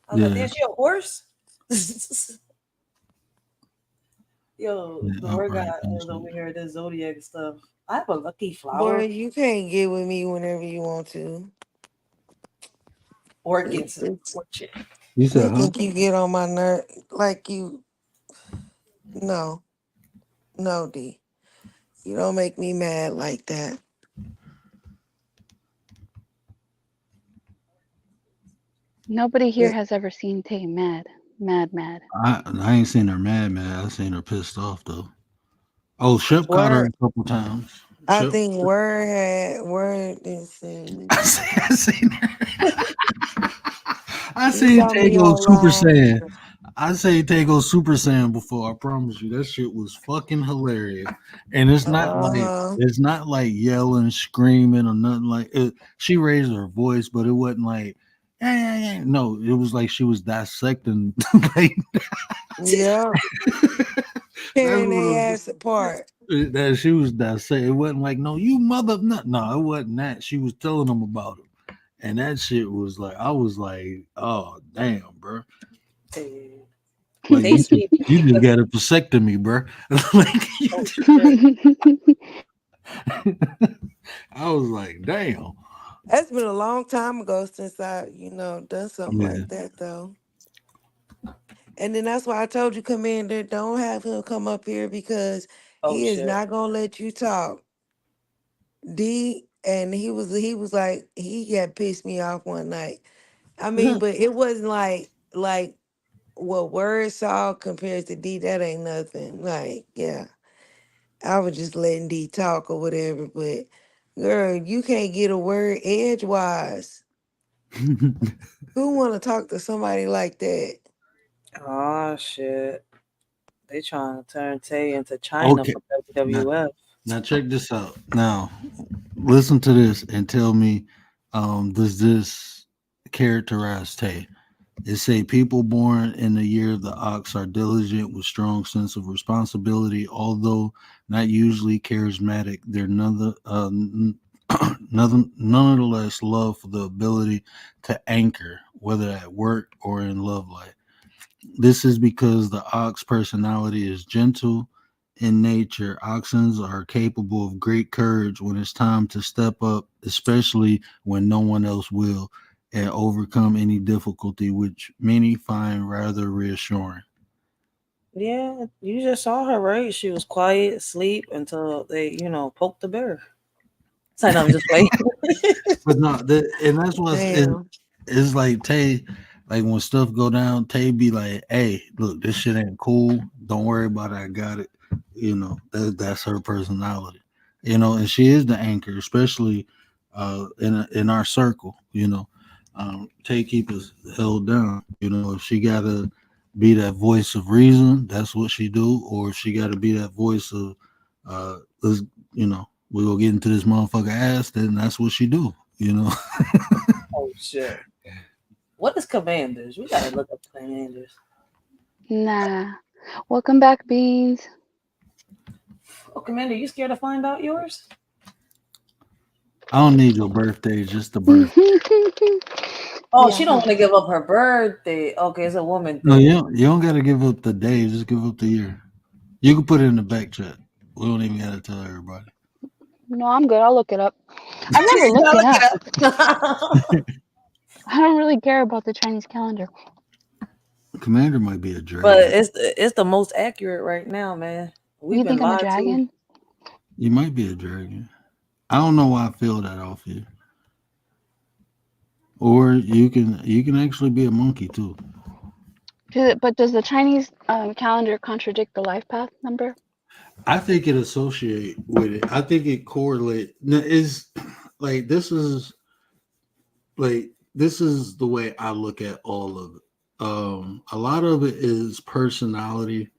I was like, yeah, damn, she a horse? Yo, yeah, the word God upright. is over here, this zodiac stuff. I have a lucky Boy, flower. you can't get with me whenever you want to. You Orchids. just- Orchid. You you said, huh? think you get on my nerve like you? No, no, D. You don't make me mad like that. Nobody here Yeah, has ever seen Tay mad, mad, mad. I ain't seen her mad, man. I seen her pissed off though. Oh, Ship caught her word. a couple times. I Ship, think word didn't say. I seen her. I He seen got me Tay go on Super live. Saiyan. I say Tay go Super Saiyan before. I promise you, that shit was fucking hilarious. And Uh-huh. it's not like yelling, screaming, or nothing like it. She raised her voice, but it wasn't like, yeah, yeah, yeah. No, it was like she was dissecting. Like, Yeah. that's Tearing what their ass apart. that she was dissecting. It wasn't like, no, you mother, no, it wasn't that. She was telling them about it, and that shit was like, I was like, oh damn, bro. Tay. Like Tay sleepy you just because got a vasectomy, bro. Like oh shit. I was like, damn. That's been a long time ago since I done something Yeah. like that though. And then that's why I told you, Commander, don't have him come up here because Oh he is shit. not gonna let you talk. D and he was like he had pissed me off one night. I mean, but it wasn't like what word saw compared to D, that ain't nothing. Like, yeah. I was just letting D talk or whatever, but Girl, you can't get a word edgewise. Who want to talk to somebody like that? Oh shit. They trying to turn Tay into China Okay. for Now, WWF. now check this out. Now, listen to this and tell me, does this characterize Tay? It say people born in the year of the ox are diligent with strong sense of responsibility, although not usually charismatic. They're nonetheless love for the ability to anchor, whether at work or in love life. This is because the ox personality is gentle in nature. Oxens are capable of great courage when it's time to step up, especially when no one else will, and overcome any difficulty, which many find rather reassuring. Yeah, you just saw her, right? She was quiet, asleep until they, poked the bear. It's like I'm just playing. But no, and that's what's Damn. it's like Tay, like when stuff go down, Tay be like, "Hey, look, this shit ain't cool. Don't worry about it. I got it." That's her personality. And she is the anchor, especially in our circle. Tay keep us held down. If she gotta be that voice of reason, that's what she do. Or if she gotta be that voice of, let's, we gonna get into this motherfucker ass, then that's what she do. Oh shit. What is commanders? We gotta look up commanders. Nah. Welcome back, Beans. Oh, commander, you scared to find out yours? I don't need your birthday, just the birth. Oh, Yeah, she don't huh. want to give up her birthday. Okay, it's a woman No, thing. you don't gotta give up the day, just give up the year. You can put it in the back chat. We don't even gotta tell everybody. No, I'm good. I'll look it up. I've never I'll looked it look up. it up. I don't really care about the Chinese calendar. Commander might be a But dragon. it's the most accurate right now, man. We've You been think I'm a lied to. dragon? You might be a dragon. I don't know why I feel that off you. Or you can actually be a monkey too. But does the Chinese calendar contradict the life path number? I think it associate with it. I think it correlate. Is like this is the way I look at all of it. A lot of it is personality.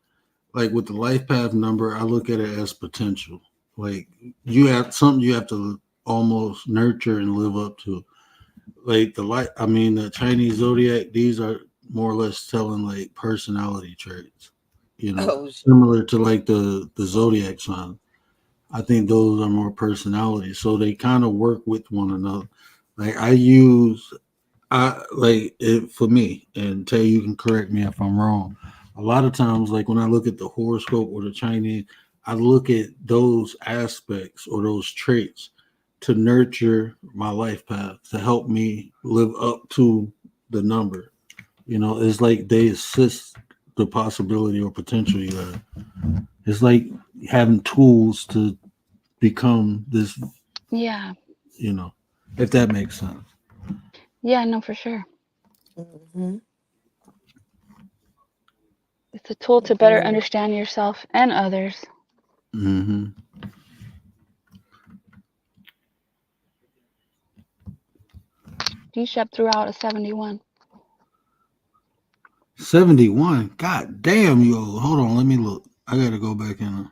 Like with the life path number, I look at it as potential. Like you have something you have to almost nurture and live up to. Like the Chinese zodiac, these are more or less telling like personality traits. Oh shit. Similar to like the zodiac sign. I think those are more personalities, so they kind of work with one another. Like I like it for me, and Tay, you can correct me if I'm wrong. A lot of times, like when I look at the horoscope or the Chinese, I look at those aspects or those traits to nurture my life path to help me live up to the number. It's like they assist the possibility or potential you have. It's like having tools to become this, Yeah. you know, if that makes sense. Yeah, no, for sure. Hmm. It's a tool to better Yeah. understand yourself and others. Mm-hmm. D-Shep threw out a 71. 71. God damn, yo. Hold on. Let me look. I got to go back in.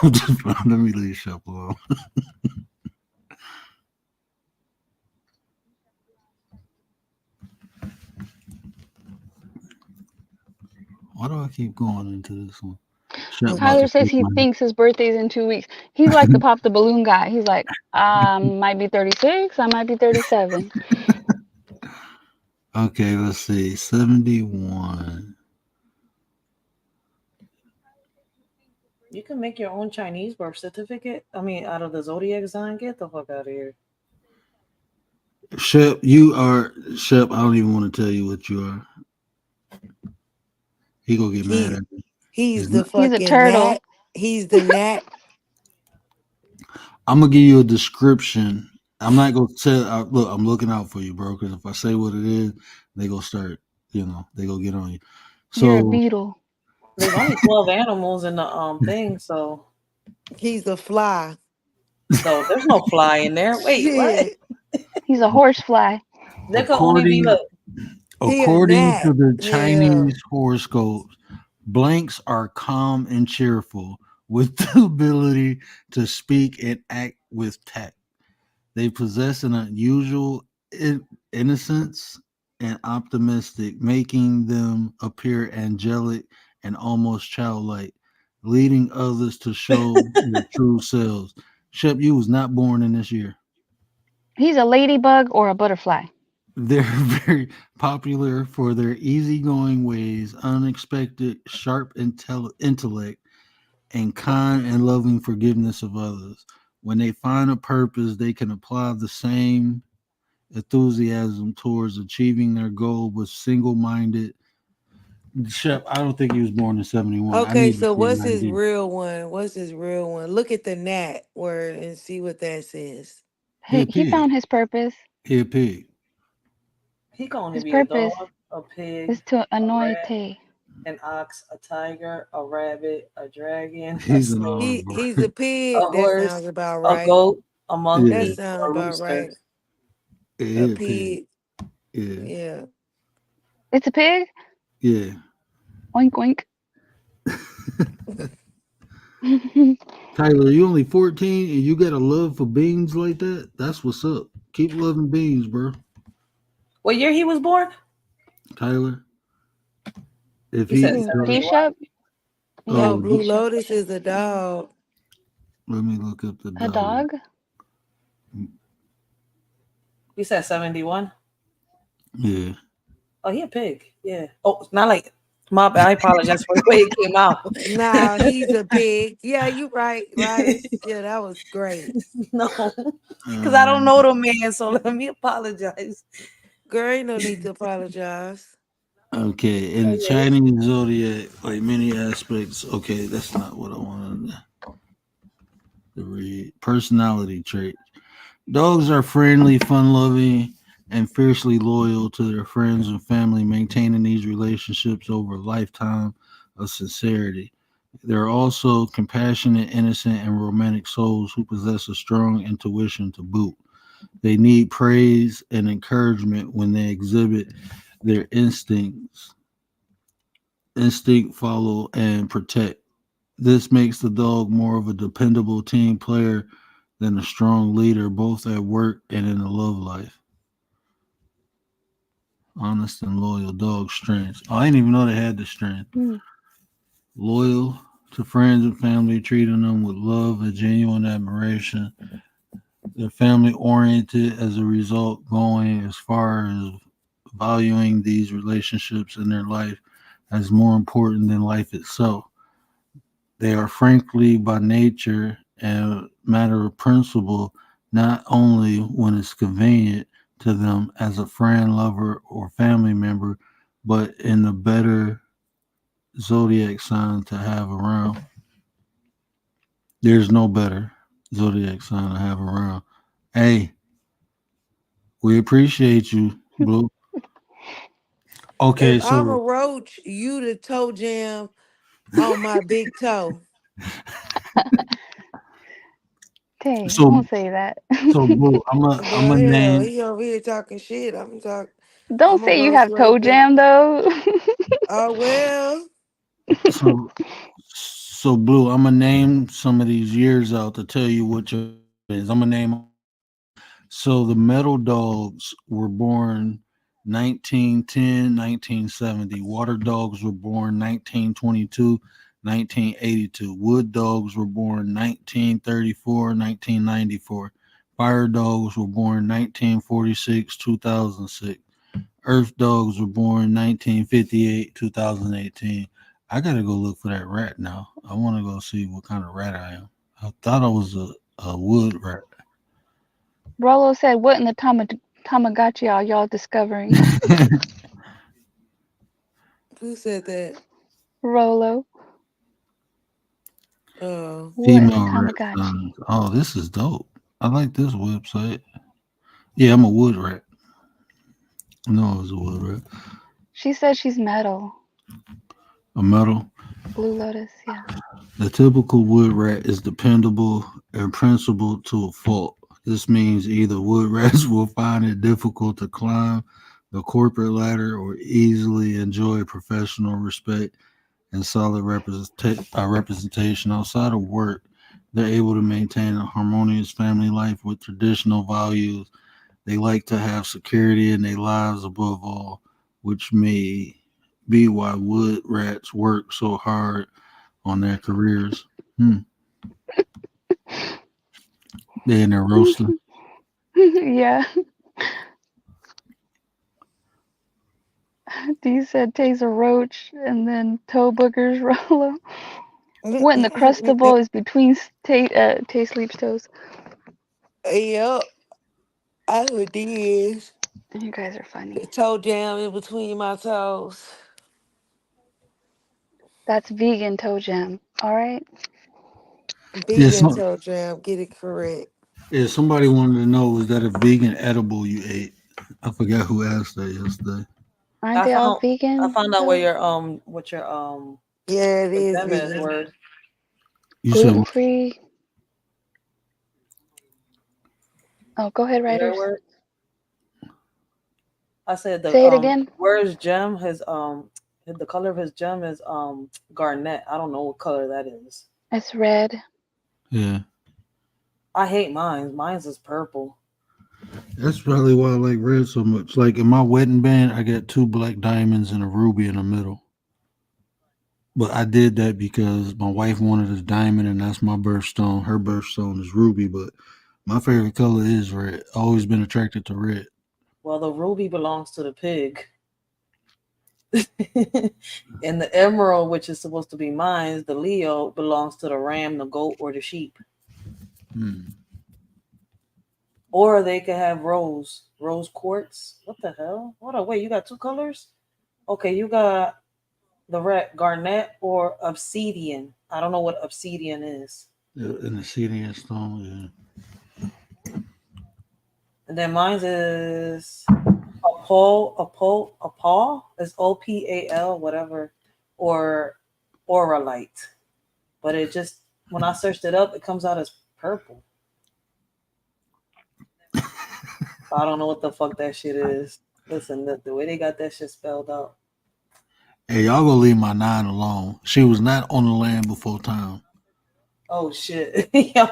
Let me leave shop alone. Why do I keep going into this one? Shop about Tyler to says take he my. thinks his birthday's in 2 weeks. He's like the pop the balloon guy. He's like, might be 36, I might be 37. Okay, let's see. 71. You can make your own Chinese birth certificate. I mean, out of the zodiac sign. Get the fuck out of here. Shep, you are. Shep, I don't even want to tell you what you are. He gonna get mad He at me. he's He's the not. He's a fucking gnat. turtle. He's the gnat. I'm gonna give you a description. I'm not gonna tell. Look, I'm looking out for you, bro. Because if I say what it is, they gonna start. They gonna get on you. You're a So beetle. There's only 12 animals in the thing, so He's a fly. So there's no fly in there. Wait, what? Shit. He's a horse fly. There could only be According look. He a according to gnat. the Yeah. Chinese horoscopes, blanks are calm and cheerful with the ability to speak and act with tact. They possess an unusual innocence and optimistic, making them appear angelic and almost childlike, leading others to show their true selves. Shep, you was not born in this year. He's a ladybug or a butterfly. They're very popular for their easygoing ways, unexpected, sharp intellect, and kind and loving forgiveness of others. When they find a purpose, they can apply the same enthusiasm towards achieving their goal with single-minded. Shep, I don't think he was born in 71. I Okay, need to so see an what's his ID. real one? What's his real one? Look at the gnat word and see what that says. He a He pig. found his purpose. He a pig. He can only His be a purpose dog, a pig, is to a annoy rat, Tay. an ox, a tiger, a rabbit, a dragon, a He's an snake, odd He's a boy. a pig. That sounds horse, about a right. goat, a That Yeah, monkey, sounds or a about rooster. right. yeah, A he a pig. pig. Yeah, Yeah. It's a pig? yeah. Oink oink. Tyler, you only 14 and you got a love for beans like that? That's what's up. Keep loving beans, bro. What year he was born? Tyler, if You said he, Who? 71. D-Shep? Yeah, No, oh, Blue D-Shep. Lotus is a dog. let me look up the A dog. dog? You said 71. Yeah. Oh, he a pig. Yeah. Oh, not like my bad. I apologize for the way it came out. Nah, he's a pig. Yeah, you right, right. Yeah, that was great. No, because I don't Um, know the man, so let me apologize. Girl, ain't no need to apologize. okay. In Oh the yeah, Chinese zodiac, like many aspects, okay, that's not what I wanted to read. Personality trait. Dogs are friendly, fun loving, and fiercely loyal to their friends and family, maintaining these relationships over a lifetime of sincerity. They're also compassionate, innocent, and romantic souls who possess a strong intuition to boot. They need praise and encouragement when they exhibit their instinct, follow, and protect. This makes the dog more of a dependable team player than a strong leader, both at work and in the love life. Honest and loyal dog strengths. Oh, I didn't even know they had the strength. Hmm. Loyal to friends and family, treating them with love and genuine admiration. They're family oriented as a result, going as far as valuing these relationships in their life as more important than life itself. They are frankly by nature and matter of principle, not only when it's convenient to them as a friend, lover, or family member, but in the better zodiac sign to have around. There's no better zodiac sign to have around. Hey, we appreciate you, Blue. If Okay, I'm a so roach, you the toe jam on my big toe. Tay, so don't say that. so Blue, I'm But a hell, name. he over here talking shit. I'm Don't gonna say you go have toe straight to. jam though. Oh well. So Blue, I'm gonna name some of these years out to tell you what your is. I'm gonna name. So the Metal Dogs were born 1910, 1970. Water Dogs were born 1922, 1982. Wood Dogs were born 1934, 1994. Fire Dogs were born 1946, 2006. Earth Dogs were born 1958, 2018. I gotta go look for that rat now. I want to go see what kind of rat I am. I thought I was a wood rat. Rolo said, "What in the Tamagotchi are y'all discovering?" Who said that? Rolo, Oh. what in the Female rat Tamagotchi? signs. Oh, this is dope. I like this website. Yeah, I'm a wood rat. No, I was a wood rat. She said she's metal. A metal. Blue Lotus, yeah. The typical wood rat is dependable and principled to a fault. This means either wood rats will find it difficult to climb the corporate ladder or easily enjoy professional respect and solid representation outside of work. They're able to maintain a harmonious family life with traditional values. They like to have security in their lives above all, which may be why wood rats work so hard on their careers. Hmm. They in there roasting. Yeah. D said taste a roach and then toe boogers roll up. What in the crustable is between Tay Sleep's toes? Yep, I would did. You guys are funny. The toe jam in between my toes. That's vegan toe jam. All right. Yeah, Vegan toe jam, get it correct. somebody wanted to know, was that a vegan edible you ate? I forgot who asked that yesterday. Aren't I they all found I vegan found out where though? your what Yeah, it your is gem is vegan. word. You said Gluten what? free. Oh, go ahead, You heard writers. word? I said the Say it again. word's gem the color of his gem is garnet. I don't know what color that is. It's red. Yeah, I hate mine. Mine's is purple. that's probably why I like red so much. Like in my wedding band, I got two black diamonds and a ruby in the middle. But I did that because my wife wanted a diamond, and that's my birthstone. Her birthstone is ruby, but my favorite color is red. Always been attracted to red. Well, the ruby belongs to the pig. And the emerald, which is supposed to be mine, the Leo, belongs to the ram, the goat, or the sheep. Hmm. Or they could have rose quartz. What the hell? Hold on, wait, you got two colors? Okay, you got the red garnet or obsidian. I don't know what obsidian is. In the city stone, And then mine is a paw is OPAL, whatever, or auralite. But it just when I searched it up, it comes out as purple. I don't know what the fuck that shit is. Listen, the way they got that shit spelled out. Hey, y'all gonna leave my nine alone. She was not on the land before time. Oh shit. Yo,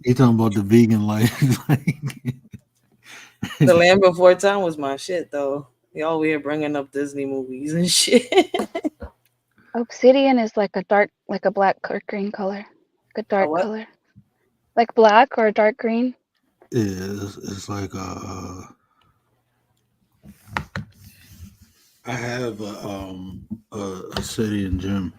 He talking about the vegan life. the Land Before Time was my shit though. Y'all we here bringing up Disney movies and shit. Obsidian is like a black or green color. Like a A dark what? color. Like black or dark green. It's like I have a city in gym.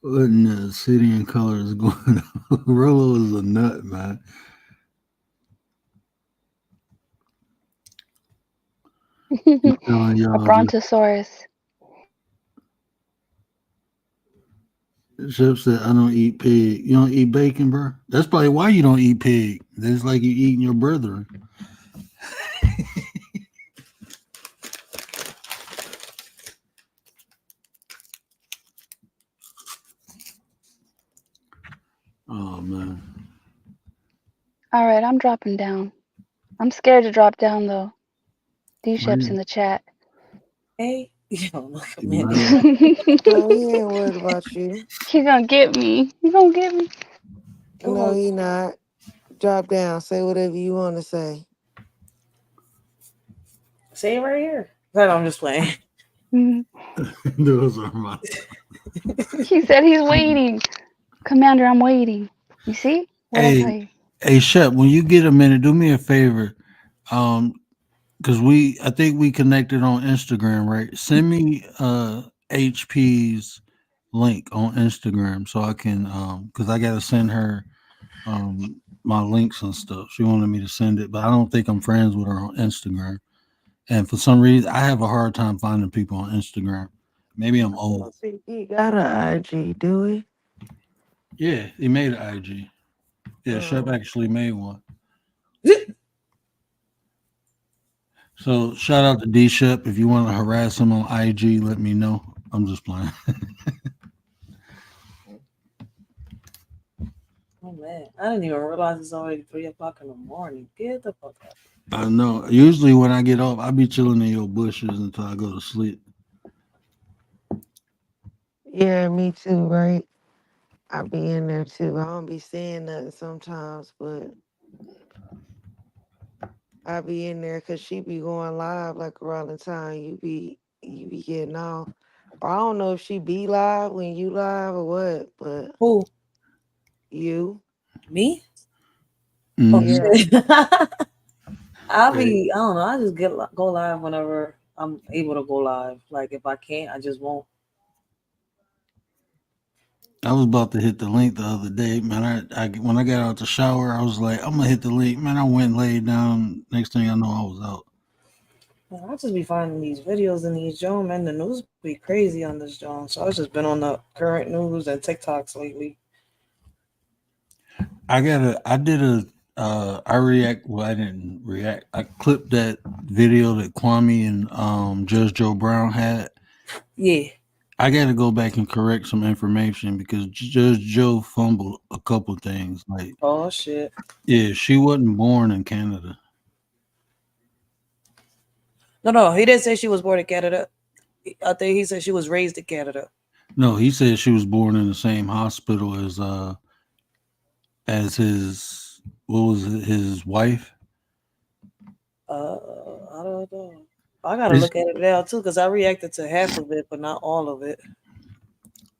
What in the city and color is going on? Rolo is a nut, man. He's telling A y'all just brontosaurus. Chef said I don't eat pig. You don't eat bacon, bro? That's probably why you don't eat pig. That's like you eating your brethren. Oh man. All right, I'm dropping down. I'm scared to drop down though. Why D-Shep's in you the chat. Hey, yo, look at you me. mad? No, he ain't worried about you. He gonna get me. He gonna get me. No, Who he not. Drop down. Say whatever you want to say. say it right here? No, I'm just playing. Mhm. Those are my He said he's waiting. Commander, I'm waiting. You see? What'd I tell Hey, you? hey Shep, when you get a minute, do me a favor. Um, because I think we connected on Instagram, right? Send me HP's link on Instagram so I can because I gotta send her my links and stuff. She wanted me to send it, but I don't think I'm friends with her on Instagram. And for some reason I have a hard time finding people on Instagram. Maybe I'm I old. don't think he got an IG, do he? Yeah, he made an IG. Yeah, Shep Oh. actually made one. So shout out to D Shep. If you want to harass him on IG, let me know. I'm just playing. Oh man, I didn't even realize it's already 3 o'clock in the morning. Get the fuck up. I know. Usually when I get off, I be chilling in your bushes until I go to sleep. Yeah, me too, right? I be in there too. I don't be saying nothing sometimes, but I be in there because she be going live like around the time you be getting off. Or I don't know if she be live when you live or what, but Who? you, Me? Oh Hmm. yeah. shit. I'll Hey, be. I don't know. I just go live whenever I'm able to go live. Like if I can't, I just won't. I was about to hit the link the other day, man. I when I got out the shower, I was like, I'm gonna hit the link, man. I went and laid down. Next thing I know, I was out. Man, I just be finding these videos in these Jones, man. The news be crazy on this Jones. So I've just been on the current news and TikToks lately. I did a, I react. Well, I didn't react. I clipped that video that Kwame and Judge Joe Brown had. Yeah. I got to go back and correct some information because Judge Joe fumbled a couple things. Like, Oh shit. yeah, she wasn't born in Canada. No, he didn't say she was born in Canada. I think he said she was raised in Canada. No, he said she was born in the same hospital as his, what was it, his wife. I don't know. I gotta It's, look at it now too, because I reacted to half of it, but not all of it.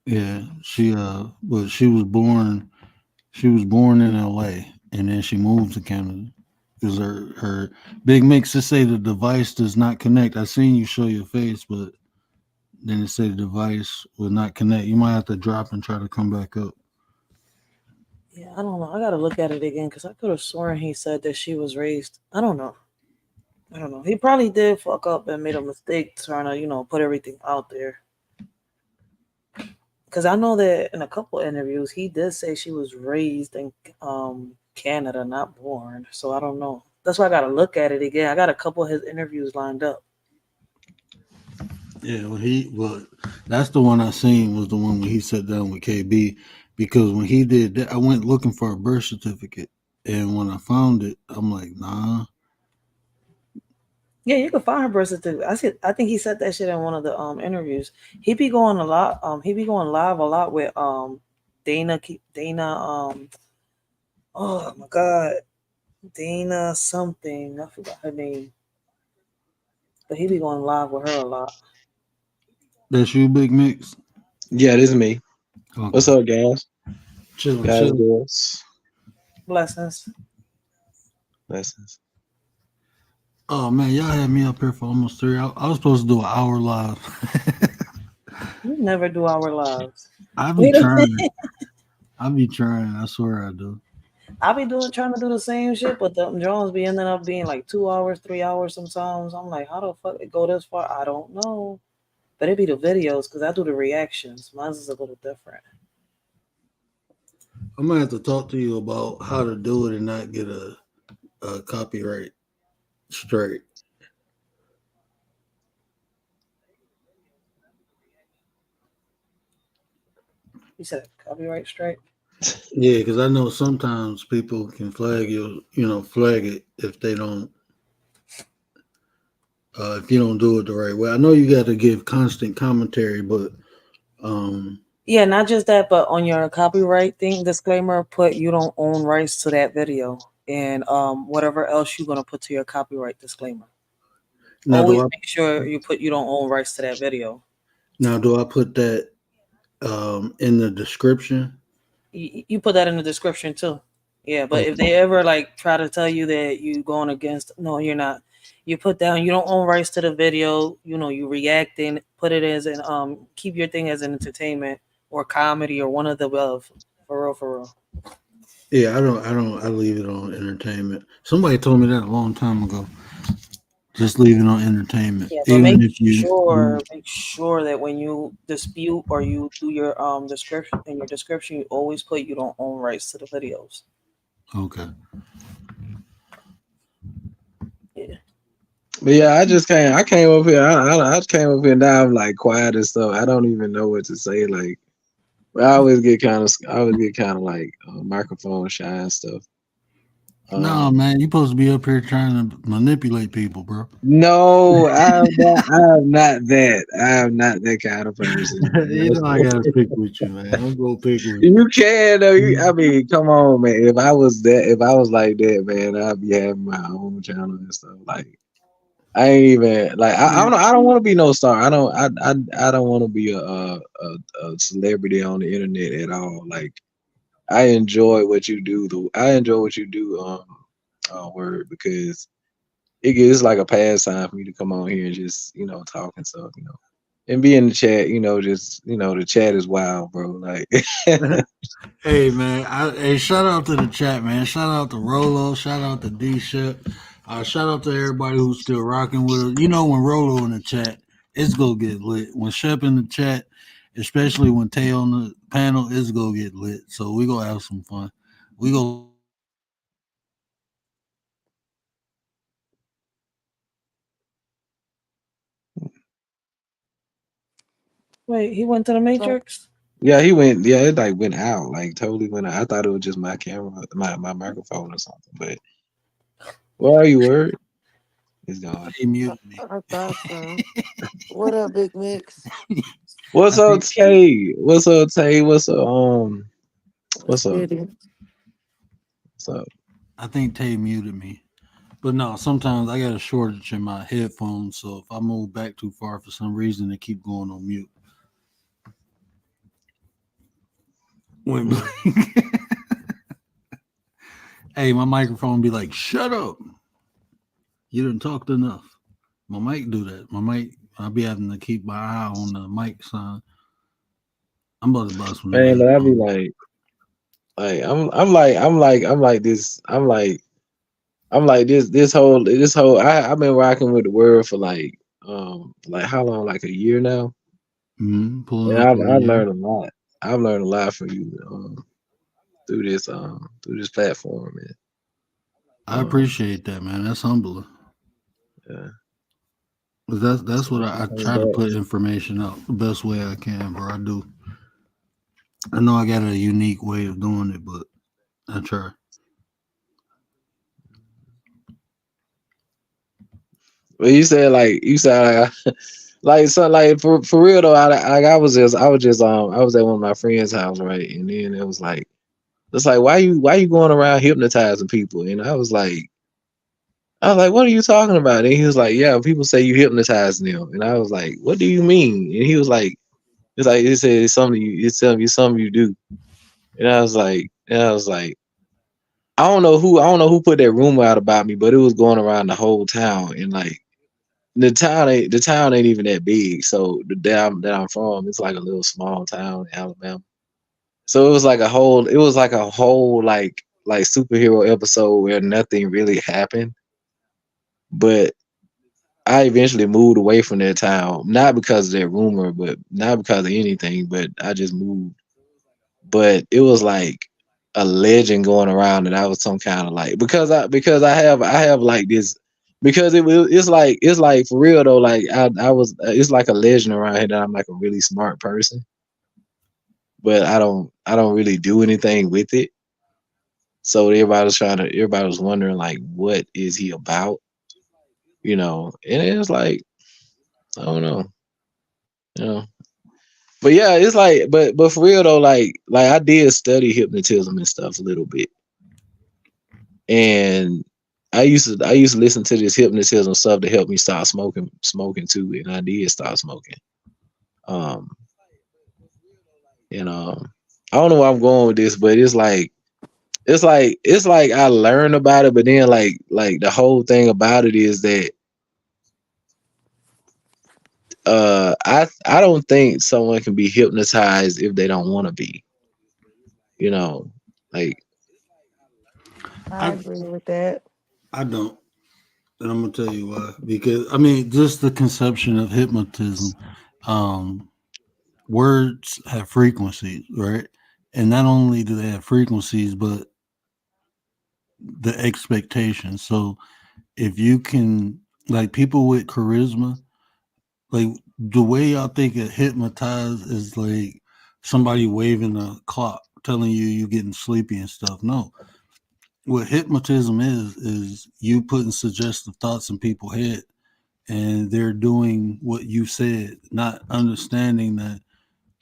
yeah, but she was born in L.A. and then she moved to Canada because her big mix to say the device does not connect. I seen you show your face, but then it said the device will not connect. You might have to drop and try to come back up. Yeah, I don't know. I gotta look at it again because I could have sworn he said that she was raised. I don't know. I don't know. He probably did fuck up and made a mistake trying to, put everything out there. Because I know that in a couple interviews he did say she was raised in Canada, not born. So I don't know. That's why I gotta look at it again. I got a couple of his interviews lined up. Yeah, well, that's the one I seen was the one when he sat down with KB because when he did that, I went looking for a birth certificate, and when I found it, I'm like, nah. Yeah, you can find her birth certificate. I think he said that shit in one of the interviews. He be going a lot. He be going live a lot with Dana. Oh my god, Dana something. I forgot her name, but he be going live with her a lot. That's you, Big Mix. Yeah, this is me. What's Okay, up, guys? chilling, Guys, chilling. girls. Blessings. Lessons. Oh man, y'all had me up here for almost 3 hours. I was supposed to do an hour live. You never do our lives. I be Wait a trying. minute. I be trying. I swear I do. I be trying to do the same shit, but the Jones be ending up being like 2 hours, 3 hours sometimes. I'm like, how the fuck it go this far? I don't know. But it be the videos because I do the reactions. Mine's is a little different. I'm gonna have to talk to you about how to do it and not get a copyright straight. You said copyright strike? Yeah, because I know sometimes people can flag it if they don't, if you don't do it the right way. I know you got to give constant commentary, but um, Yeah, not just that, but on your copyright thing disclaimer, put you don't own rights to that video and whatever else you're gonna put to your copyright disclaimer. now do Always I make sure you put you don't own rights to that video. put that in the description? You put that in the description too. Yeah, but if Okay. they ever like try to tell you that you going against, no, you're not. You put down you don't own rights to the video. You reacting. Put it as an keep your thing as an entertainment or comedy or one of the above. For real, for real. Yeah, I leave it on entertainment. Somebody told me that a long time ago. Just leave it on entertainment, Yeah, but even if you. make sure that when you dispute or you do your description in your description, you always put you don't own rights to the videos. Okay. Yeah. But yeah, I came up here. I just came up here. Now I'm like quiet and stuff. I don't even know what to say. Like I always get kind of like microphone shy and stuff. No, Um, man, you supposed to be up here trying to manipulate people, bro. no, I'm not. I'm not that. I'm not that kind of person. You know I gotta pick with you, man. I'm gonna pick with You can though. I you. mean, come on, man. If I was like that, man, I'd be having my own channel and stuff. Like, I ain't even like. I don't want to be no star. I don't want to be a celebrity on the internet at all. Like, I enjoy what you do. I enjoy what you do. Word because it's like a pastime for me to come on here and just talk and stuff. And be in the chat. Just the chat is wild, bro. Like. Hey man, hey, shout out to the chat, man. Shout out to Rolo. Shout out to D Shep. Shout out to everybody who's still rocking with us. You know when Rolo in the chat, it's gonna get lit. When Shep in the chat, especially when Tay on the panel, it's gonna get lit. So we gonna have some fun. We gonna Wait, he went to the So, Matrix? Yeah, he went. Yeah, it like went out, like totally went out. I thought it was just my camera, my microphone or something. But where are you? Word is gone. Tay muted me. I thought so. What up, Big Mix? What's I up, think Tay? What's up, Tay? What's up? What's up? Steady. What's up? I think Tay muted me. But no, sometimes I got a shortage in my headphones, so if I move back too far for some reason, they keep going on mute. When hey, my microphone be like, "Shut up! You didn't talk enough." My mic do that. My mic, I'll be having to keep my eye on the mic sign. I'm about to buy some new Man, but I be headphones. I'm like this whole. I've been rocking with the word for like how long? Like a year now, Pulling and up on a I've year. learned a lot. I've learned a lot from you through this platform, man. I appreciate that, man. That's humbling. Yeah. 'Cause So that's what I coming try to back. put information out the best way I can, bro. I do. I know I got a unique way of doing it, but I try. But you said like so like for real though. I was at one of my friends' house, right, and then it was like it's like why you going around hypnotizing people? And I was like, what are you talking about? And he was like, yeah, people say you hypnotizing them, and I was like, what do you mean? And he was like, he said it's something you do, and I was like. I don't know who put that rumor out about me, but it was going around the whole town, and like the town ain't even that big. So that I'm from, it's like a little small town in Alabama. So it was like a whole like superhero episode where nothing really happened. But I eventually moved away from that town, not because of that rumor, but not because of anything, but I just moved. But it was like a legend going around that I was some kind of like because I have like this because it's like for real though like I was it's like a legend around here that I'm like a really smart person, but I don't really do anything with it. So everybody was wondering like what is he about, and it was like I don't know, you know. But yeah, it's like but for real though like I did study hypnotism and stuff a little bit. And I used to listen to this hypnotism stuff to help me stop smoking too, and I did stop smoking. Um, and I don't know where I'm going with this, but it's like I learned about it, but then like the whole thing about it is that I don't think someone can be hypnotized if they don't want to be, you know, like I I agree with that. I don't, and I'm gonna tell you why. Because I mean, just the conception of hypnotism. Um, Words have frequencies, right? And not only do they have frequencies, but the expectation. So if you can Like people with charisma, like the way I think it hypnotized is like somebody waving a clock telling you you're getting sleepy and stuff. No, what hypnotism is you putting suggestive thoughts in people's head and they're doing what you said, not understanding that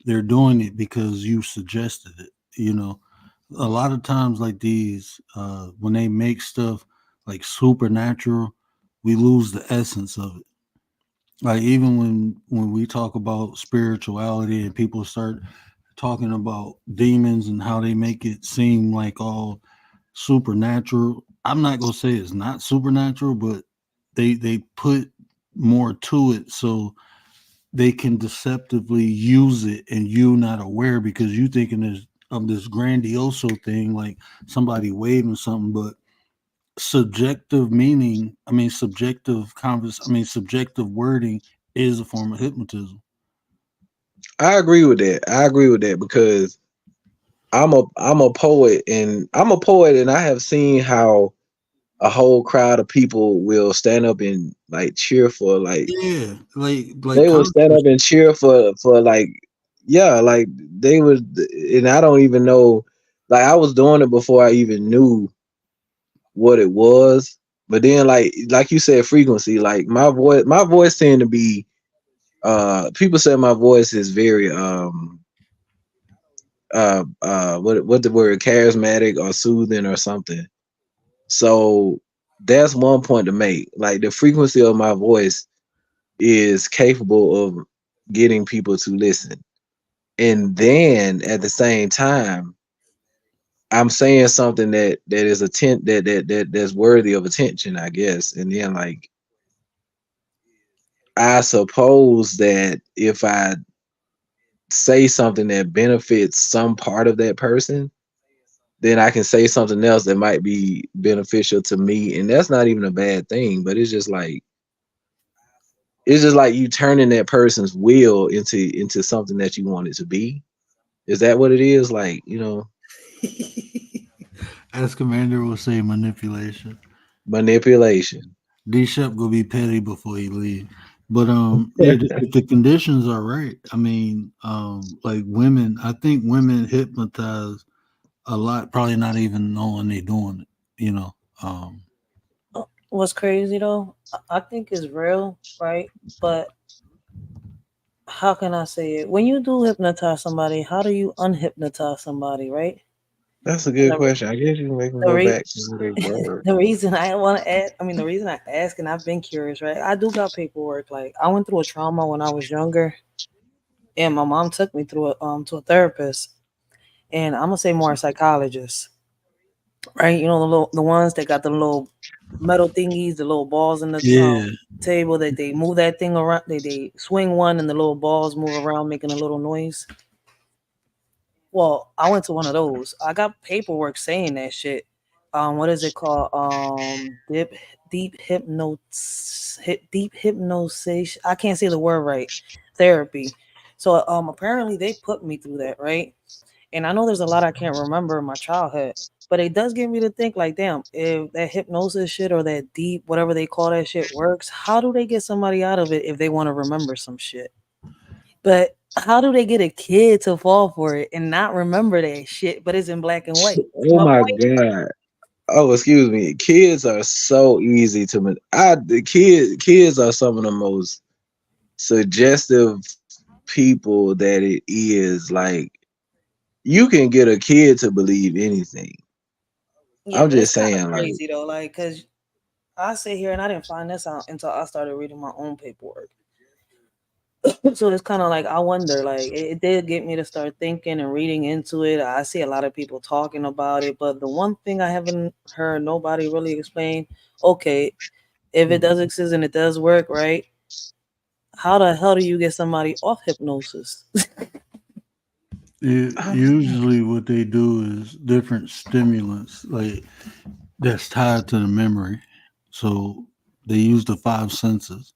they're doing it because you suggested it. You know, a lot of times like these, when they make stuff like supernatural, we lose the essence of it. Like even when we talk about spirituality and people start talking about demons and how they make it seem like all supernatural. I'm not gonna say it's not supernatural, but they put more to it so they can deceptively use it and you not aware because you thinking there's of this grandioso thing like somebody waving something, but subjective meaning, I mean subjective wording is a form of hypnotism. I agree with that. I agree with that because I'm a poet and I have seen how a whole crowd of people will stand up and like cheer for like Yeah, like they would stand up concerts. and cheer for like yeah, like they would and I don't even know like I was doing it before I even knew what it was. But then like you said frequency, like my voice tend to be people say my voice is very what the word charismatic or soothing or something. So that's one point to make. Like the frequency of my voice is capable of getting people to listen. And then at the same time, I'm saying something that is that's worthy of attention, I guess. And then like I suppose that if I say something that benefits some part of that person, then I can say something else that might be beneficial to me. And that's not even a bad thing, but it's just like you turning that person's will into something that you want it to be. Is that what it is? Like, As Commander will say, manipulation. manipulation. D Shep gonna be petty before he leave. But yeah, if the conditions are right, I mean, like women, I think women hypnotize a lot, probably not even knowing they doing it. You know, What's crazy though, I think it's real, right? But how can I say it? When you do hypnotize somebody, how do you unhypnotize somebody, right? That's a And good question. I guess you can make them the, go re- back to how they were. the reason I want to ask, I mean, the reason I ask, and I've been curious, right? I do got paperwork. Like I went through a trauma when I was younger, and my mom took me through to a therapist, and I'm gonna say more a psychologist, right? You know the ones that got the little metal thingies, the little balls in the yeah, table that they move that thing around. They swing one, and the little balls move around, making a little noise. Well, I went to one of those. I got paperwork saying that shit. What is it called? Deep hypnosis. I can't say the word right. Therapy. So apparently they put me through that, right? And I know there's a lot I can't remember in my childhood, but it does get me to think like, damn, if that hypnosis shit or that deep, whatever they call that shit works, how do they get somebody out of it if they want to remember some shit? But how do they get a kid to fall for it and not remember that shit, but it's in black and white? See Oh my my point? god. Oh, excuse me. Kids are so easy to the kids are some of the most suggestive people that it is. Like you can get a kid to believe anything. Yeah, I'm but it's just kind of saying, like, crazy though, like, cause I sit here and I didn't find this out until I started reading my own paperwork. So it's kind of like I wonder, like, it did get me to start thinking and reading into it. I see a lot of people talking about it, but the one thing I haven't heard nobody really explain, okay, if it does exist and it does work, right? How the hell do you get somebody off hypnosis? usually what they do is different stimulants, like that's tied to the memory. So they use the five senses.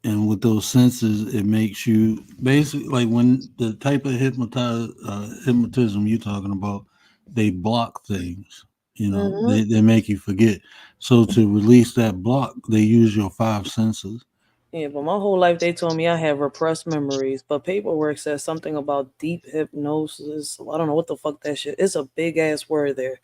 And with those senses, it makes you basically like when the type of hypnotism you're talking about, they block things. You know, Mm-hmm. they make you forget. So to release that block, they use your five senses. Yeah, but my whole life they told me I have repressed memories, but paperwork says something about deep hypnosis. I don't know what the fuck that shit. It's a big ass word there.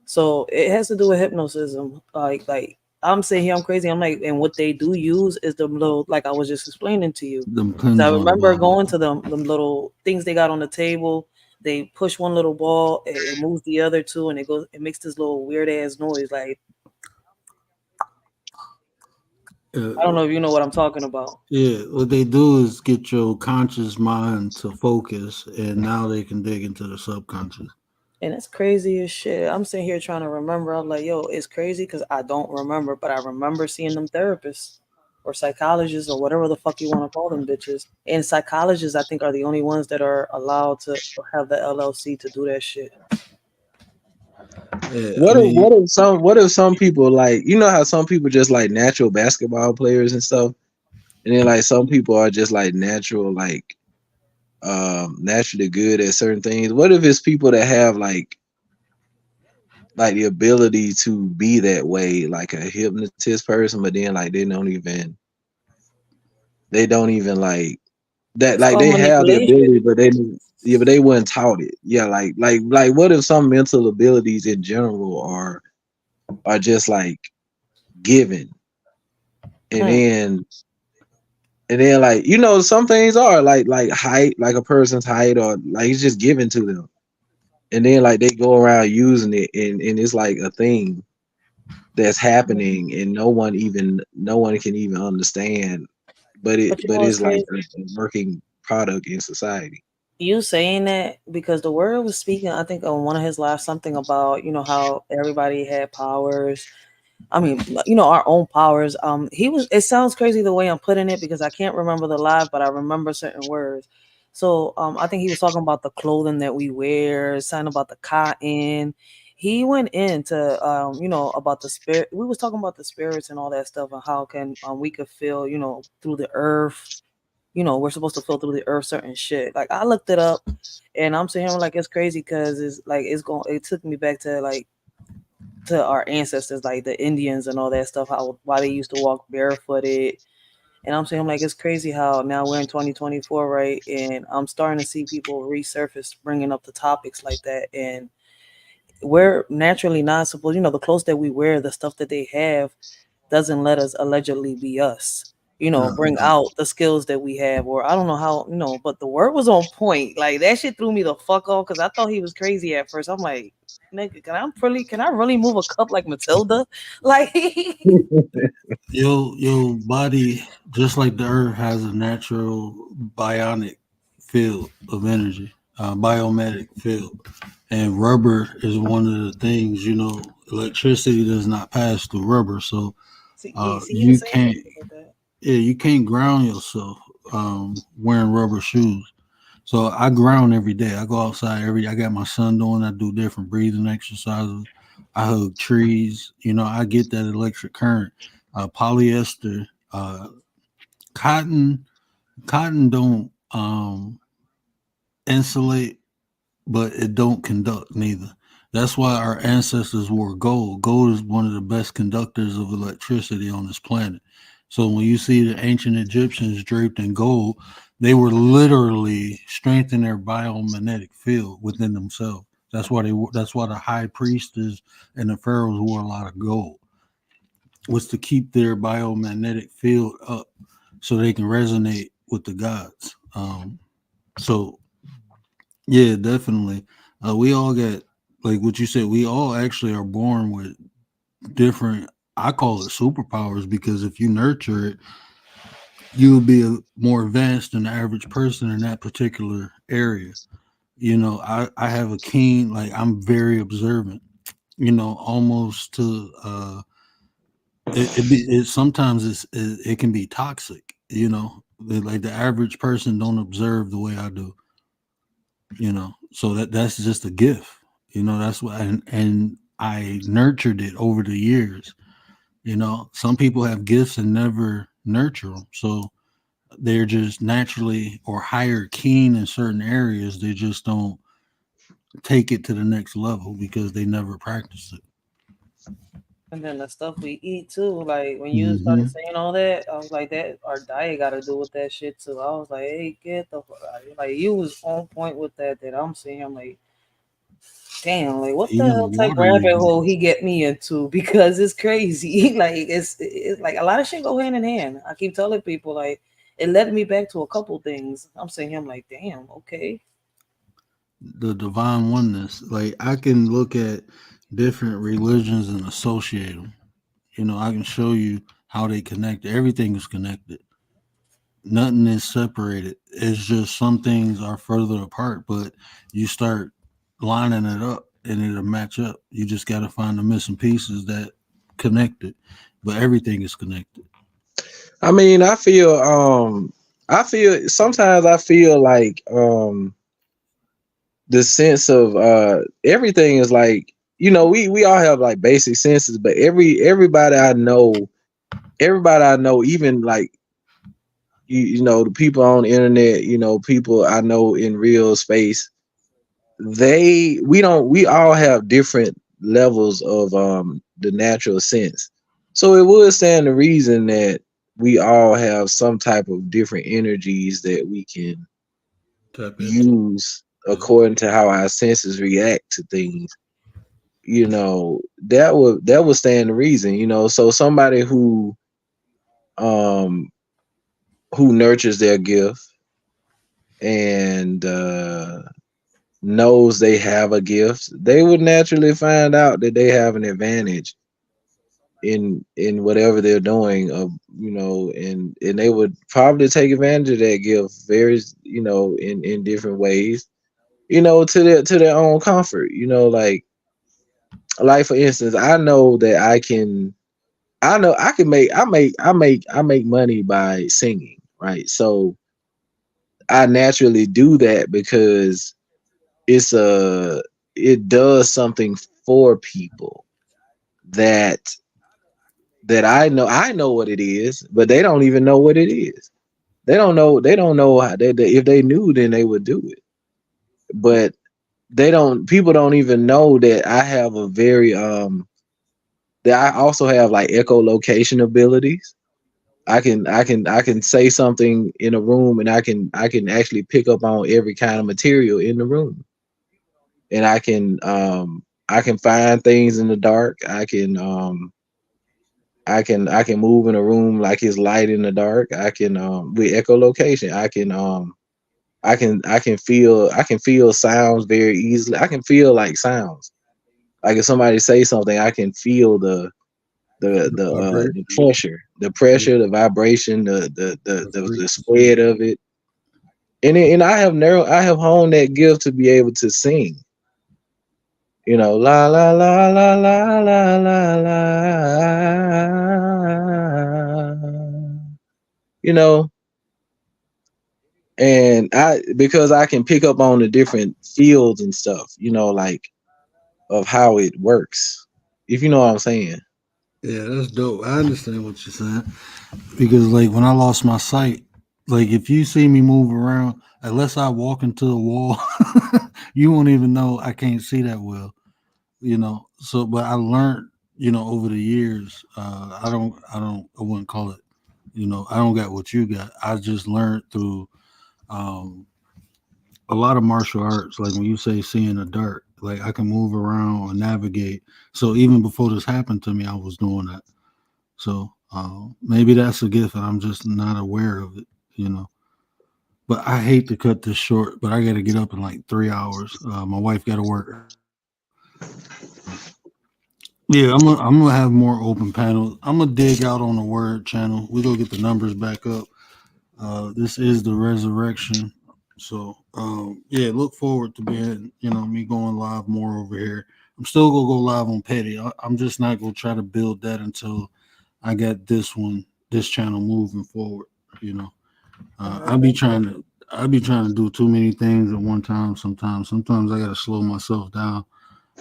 So it has to do with hypnosis. Like I'm saying here I'm crazy. I'm like, and what they do use is the little like I was just explaining to you. Them So I pins on the remember bottom. going to them little things they got on the table. They push one little ball, it moves the other two, and it makes this little weird ass noise. Like I don't Uh, know if you know what I'm talking about. yeah, what they do is get your conscious mind to focus, and now they can dig into the subconscious. And it's crazy as shit. I'm sitting here trying to remember. I'm like, yo, it's crazy because I don't remember, but I remember seeing them therapists or psychologists or whatever the fuck you want to call them bitches. And psychologists, I think, are the only ones that are allowed to have the LLC to do that shit. Yeah, I What if mean, what if some people like you know how some people just like natural basketball players and stuff, and then like some people are just like natural like naturally good at certain things. What if it's people that have like the ability to be that way, like a hypnotist person, but then like they don't even like that It's like called they have the manipulation. ability, but they weren't taught it. Yeah, like what if some mental abilities in general are just like given, and Hmm. then like some things are like height, like a person's height, or like it's just given to them, and then like they go around using it, and it's like a thing that's happening, and no one can even understand, but it But you but know what's it's like crazy? a working product in society. You saying that because the word was speaking, I think on one of his lives, something about, how everybody had powers. I mean, our own powers. It sounds crazy the way I'm putting it because I can't remember the live, but I remember certain words. So, I think he was talking about the clothing that we wear, something about the cotton. He went into, about the spirit. We was talking about the spirits and all that stuff and how can we could feel, through the earth. We're supposed to feel through the earth certain shit. Like I looked it up, and I'm saying like it's crazy because it's like it's going. It took me back to like to our ancestors, like the Indians and all that stuff, how why they used to walk barefooted. And I'm saying like it's crazy how now we're in 2024, right? And I'm starting to see people resurface bringing up the topics like that. And we're naturally not supposed, the clothes that we wear, the stuff that they have doesn't let us allegedly be us. Bring uh, out the skills that we have, or I don't know how, but the word was on point. Like that shit threw me the fuck off because I thought he was crazy at first. I'm like, nigga, can I really move a cup like Matilda? Like, your body, just like the earth, has a natural bionic field of energy, biometric field, and rubber is one of the things. Electricity does not pass through rubber, so see, he was you saying can't. something about that. Yeah, you can't ground yourself wearing rubber shoes. So I ground every day. I go outside I got my son doing. I do different breathing exercises. I hug trees. I get that electric current. Polyester, cotton. Cotton don't insulate, but it don't conduct neither. That's why our ancestors wore gold. Gold is one of the best conductors of electricity on this planet. So when you see the ancient Egyptians draped in gold, they were literally strengthening their biomagnetic field within themselves. That's why the high priestess and the pharaohs wore a lot of gold, was to keep their biomagnetic field up so they can resonate with the gods. So yeah, definitely. We all get, like what you said, we all actually are born with different, I call it superpowers, because if you nurture it, you'll be more advanced than the average person in that particular area. I have a keen, like I'm very observant, almost to sometimes it can be toxic, like the average person don't observe the way I do. So that's just a gift. That's what, and I nurtured it over the years. Some people have gifts and never nurture them, so they're just naturally or higher keen in certain areas. They just don't take it to the next level because they never practice it. And then the stuff we eat too. Like when you Mm-hmm. started saying all that, I was like, that our diet got to do with that shit too. I was like, hey, get the fuck out of here. Like you was on point with that. That I'm seeing. I'm like, damn, like what the Even hell the type water you rabbit drink. hole he get me into? Because it's crazy. Like it's like a lot of shit go hand in hand. I keep telling people like it led me back to a couple things. I'm saying him like, damn, okay. The divine oneness. Like I can look at different religions and associate them. You know, I can show you how they connect. Everything is connected. Nothing is separated. It's just some things are further apart, but you start lining it up and it'll match up. You just got to find the missing pieces that connect it, but everything is connected. I mean, I feel sometimes I feel like the sense of everything is like, you know, we all have like basic senses, but everybody I know, even like you know, the people on the internet, you know, people I know in real space, we all have different levels of the natural sense. So it would stand to reason that we all have some type of different energies that we can Tap into. use Yeah. according to how our senses react to things. You know, that would stand to reason, you know. So somebody um who nurtures their gift and knows they have a gift, they would naturally find out that they have an advantage in whatever they're doing, of you know, and they would probably take advantage of that gift very, you know, in different ways, you know, to their own comfort, you know, like for instance, I know I can make I make money by singing, right? So I naturally do that because it's a it does something for people that I know what it is, but they don't even know what it is. They don't know how if they knew, then they would do it. But they don't people don't even know that I have a very that I also have like echolocation abilities. I can say something in a room, and I can actually pick up on every kind of material in the room. And I can find things in the dark. I can move in a room like it's light in the dark. I can with echolocation. I can feel sounds very easily. I can feel like sounds. Like if somebody say something, I can feel The vibration. the Yeah. pressure, the vibration, The the frequency. spread of it. And I have honed that gift to be able to sing. You know, la la la la la la la la. You know, and I because I can pick up on the different fields and stuff, you know, like of how it works. If you know what I'm saying. Yeah, that's dope. I understand what you're saying because, like, when I lost my sight, like, if you see me move around, unless I walk into a wall, you won't even know I can't see that well. You know. So, but I learned, you know, over the years. I wouldn't call it. You know, I don't got what you got. I just learned through um, a lot of martial arts. Like when you say seeing the dark, like I can move around or navigate. So even before this happened to me, I was doing that. So maybe that's a gift, and I'm just not aware of it. You know. But I hate to cut this short, but I got to get up in like 3 hours. My wife got to work early. Yeah, I'm gonna have more open panels. I'm gonna dig out on the word channel. We gonna get the numbers back up. This is the resurrection. So yeah, look forward to being, you know, me going live more over here. I'm still gonna go live on Petty. I'm just not gonna try to build that until I got this channel moving forward. You know, I be trying to do too many things at one time. Sometimes I gotta slow myself down.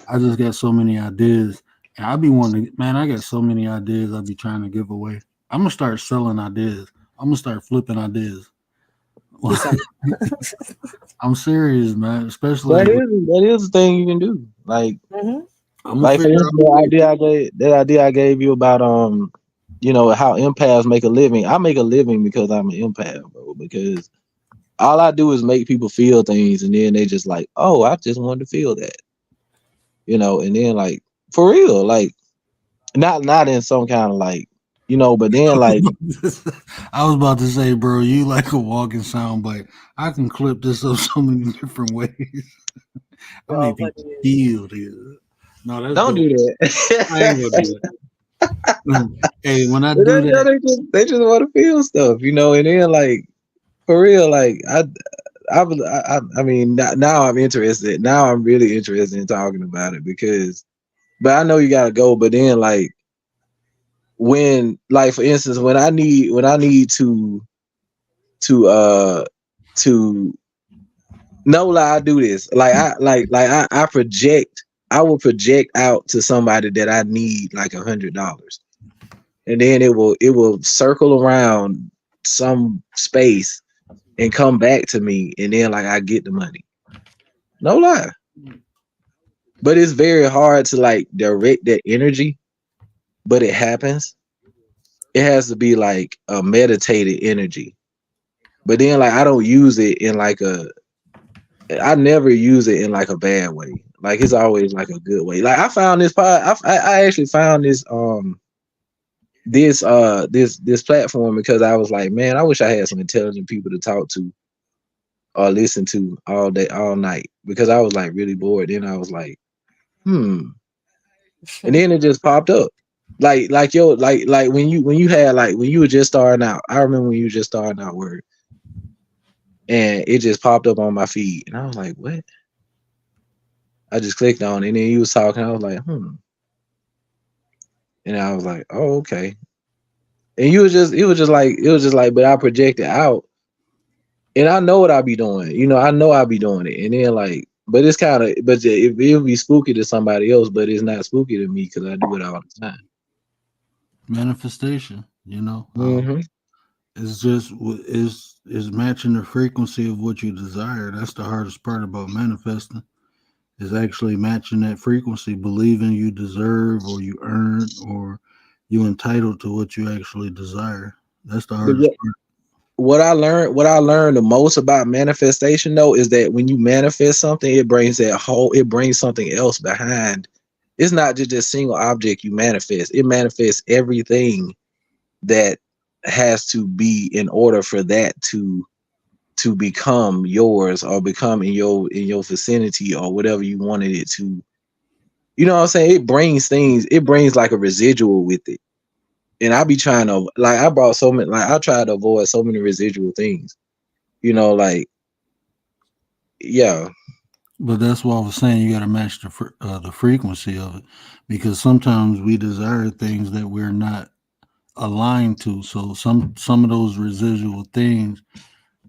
I just got so many ideas, and I be wanting to. Man, I got so many ideas. I be trying to give away. I'm gonna start selling ideas. I'm gonna start flipping ideas. You sound I'm serious, man. Especially like, That is the thing you can do. Like hmm I'm gonna Like for figure instance, out a way. that idea I gave you about how empaths make a living. I make a living because I'm an empath, bro. Because all I do is make people feel things, and then they just like, oh, I just wanted to feel that, and then like for real, like not in some kind of like, but then like I was about to say, bro, you like a walking soundbite. I can clip this up so many different ways. I Well, make but people feel this. No, that's don't dope. do I ain't gonna that. do that. Hey, when I But do that, they just want to feel stuff, and then like for real, like I mean now I'm interested. Now I'm really interested in talking about it because, but I know you gotta go. But then like when like for instance when I need to to no lie I do this I project. I will project out to somebody that I need like $100, and then it will circle around some space and come back to me, and then like I get the money. No lie. But it's very hard to like direct that energy, but it happens. It has to be like a meditated energy. But then like I don't use it in like I never use it in like a bad way. Like it's always like a good way. Like I found this pod. I actually found this platform because I was like, man, I wish I had some intelligent people to talk to or listen to all day, all night, because I was like really bored. Then I was like, and then it just popped up. Like when you were just starting out. I remember when you were just starting out word, and it just popped up on my feed, and I was like, what? I just clicked on it, and then you was talking. I was like, and I was like, oh, okay. And it was just like, but I projected out, and I know what I be doing. I know I be doing it, and then like, but it's kind of, but it'll be spooky to somebody else, but it's not spooky to me because I do it all the time. manifestation. Hmm. It's just is matching the frequency of what you desire. That's the hardest part about manifesting. Is actually matching that frequency, believing you deserve or you earn or you entitled to what you actually desire. That's the But hardest part. what I learned the most about manifestation though is that when you manifest something, it brings something else behind. It's not just a single object you manifest. It manifests everything that has to be in order for that to become yours or become in your vicinity or whatever you wanted it to. You know what I'm saying? It brings like a residual with it. And I be trying to like I brought so many like I try to avoid so many residual things. Like yeah. But that's why I was saying you got to match the frequency of it, because sometimes we desire things that we're not aligned to. So some of those residual things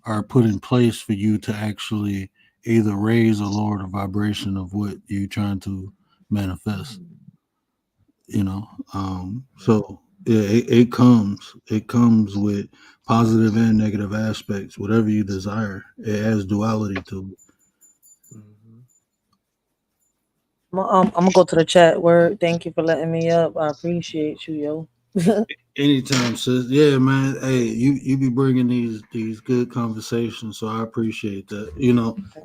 are put in place for you to actually either raise or lower the vibration of what you're trying to manifest. you know so yeah, it comes with positive and negative aspects. Whatever you desire, it has duality to it. I'm gonna go to the chat. Word, thank you for letting me up. I appreciate you, yo. Anytime, sis. Yeah, man. Hey, you be bringing these good conversations, so I appreciate that.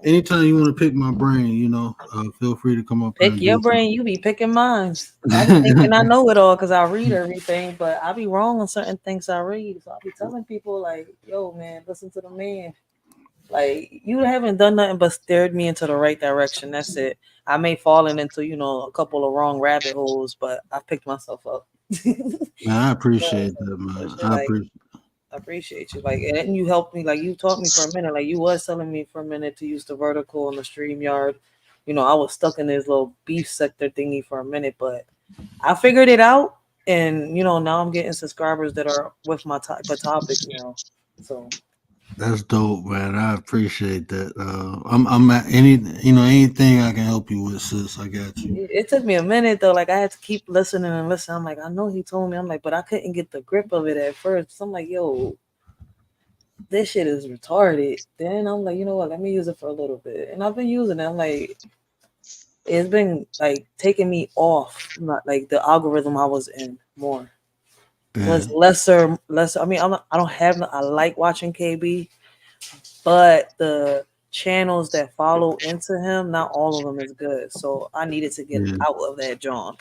Anytime you want to pick my brain, feel free to come up here Pick and your do brain. You be picking mine. I be thinking I something. know it all because I read everything, but I be wrong on certain things I read. So I be telling people like, "Yo, man, listen to the man. Like you haven't done nothing but steered me into the right direction. That's it. I may fallen into a couple of wrong rabbit holes, but I picked myself up. Man, I Yeah, appreciate that, for man. sure. I Like appreciate. I appreciate you. Like, and you helped me. Like, you taught me for a minute. Like, you was telling me for a minute to use the vertical and the stream yard. I was stuck in this little beef sector thingy for a minute, but I figured it out. And, now I'm getting subscribers that are with my type of topics now. So That's dope, man. I appreciate that. I'm at anything I can help you with, sis. I got you. it took me a minute, though. Like, I had to keep listening and listening. I'm like, I know he told me. I'm like, but I couldn't get the grip of it at first. So I'm like, yo, this shit is retarded. Then I'm like, you know what? Let me use it for a little bit. And I've been using it. I'm like, it's been like taking me off, not like the algorithm I was in more. Yeah, Was lesser. I mean, I don't have. I like watching KB, but the channels that follow into him, not all of them is good. So I needed to get yeah, out of that John.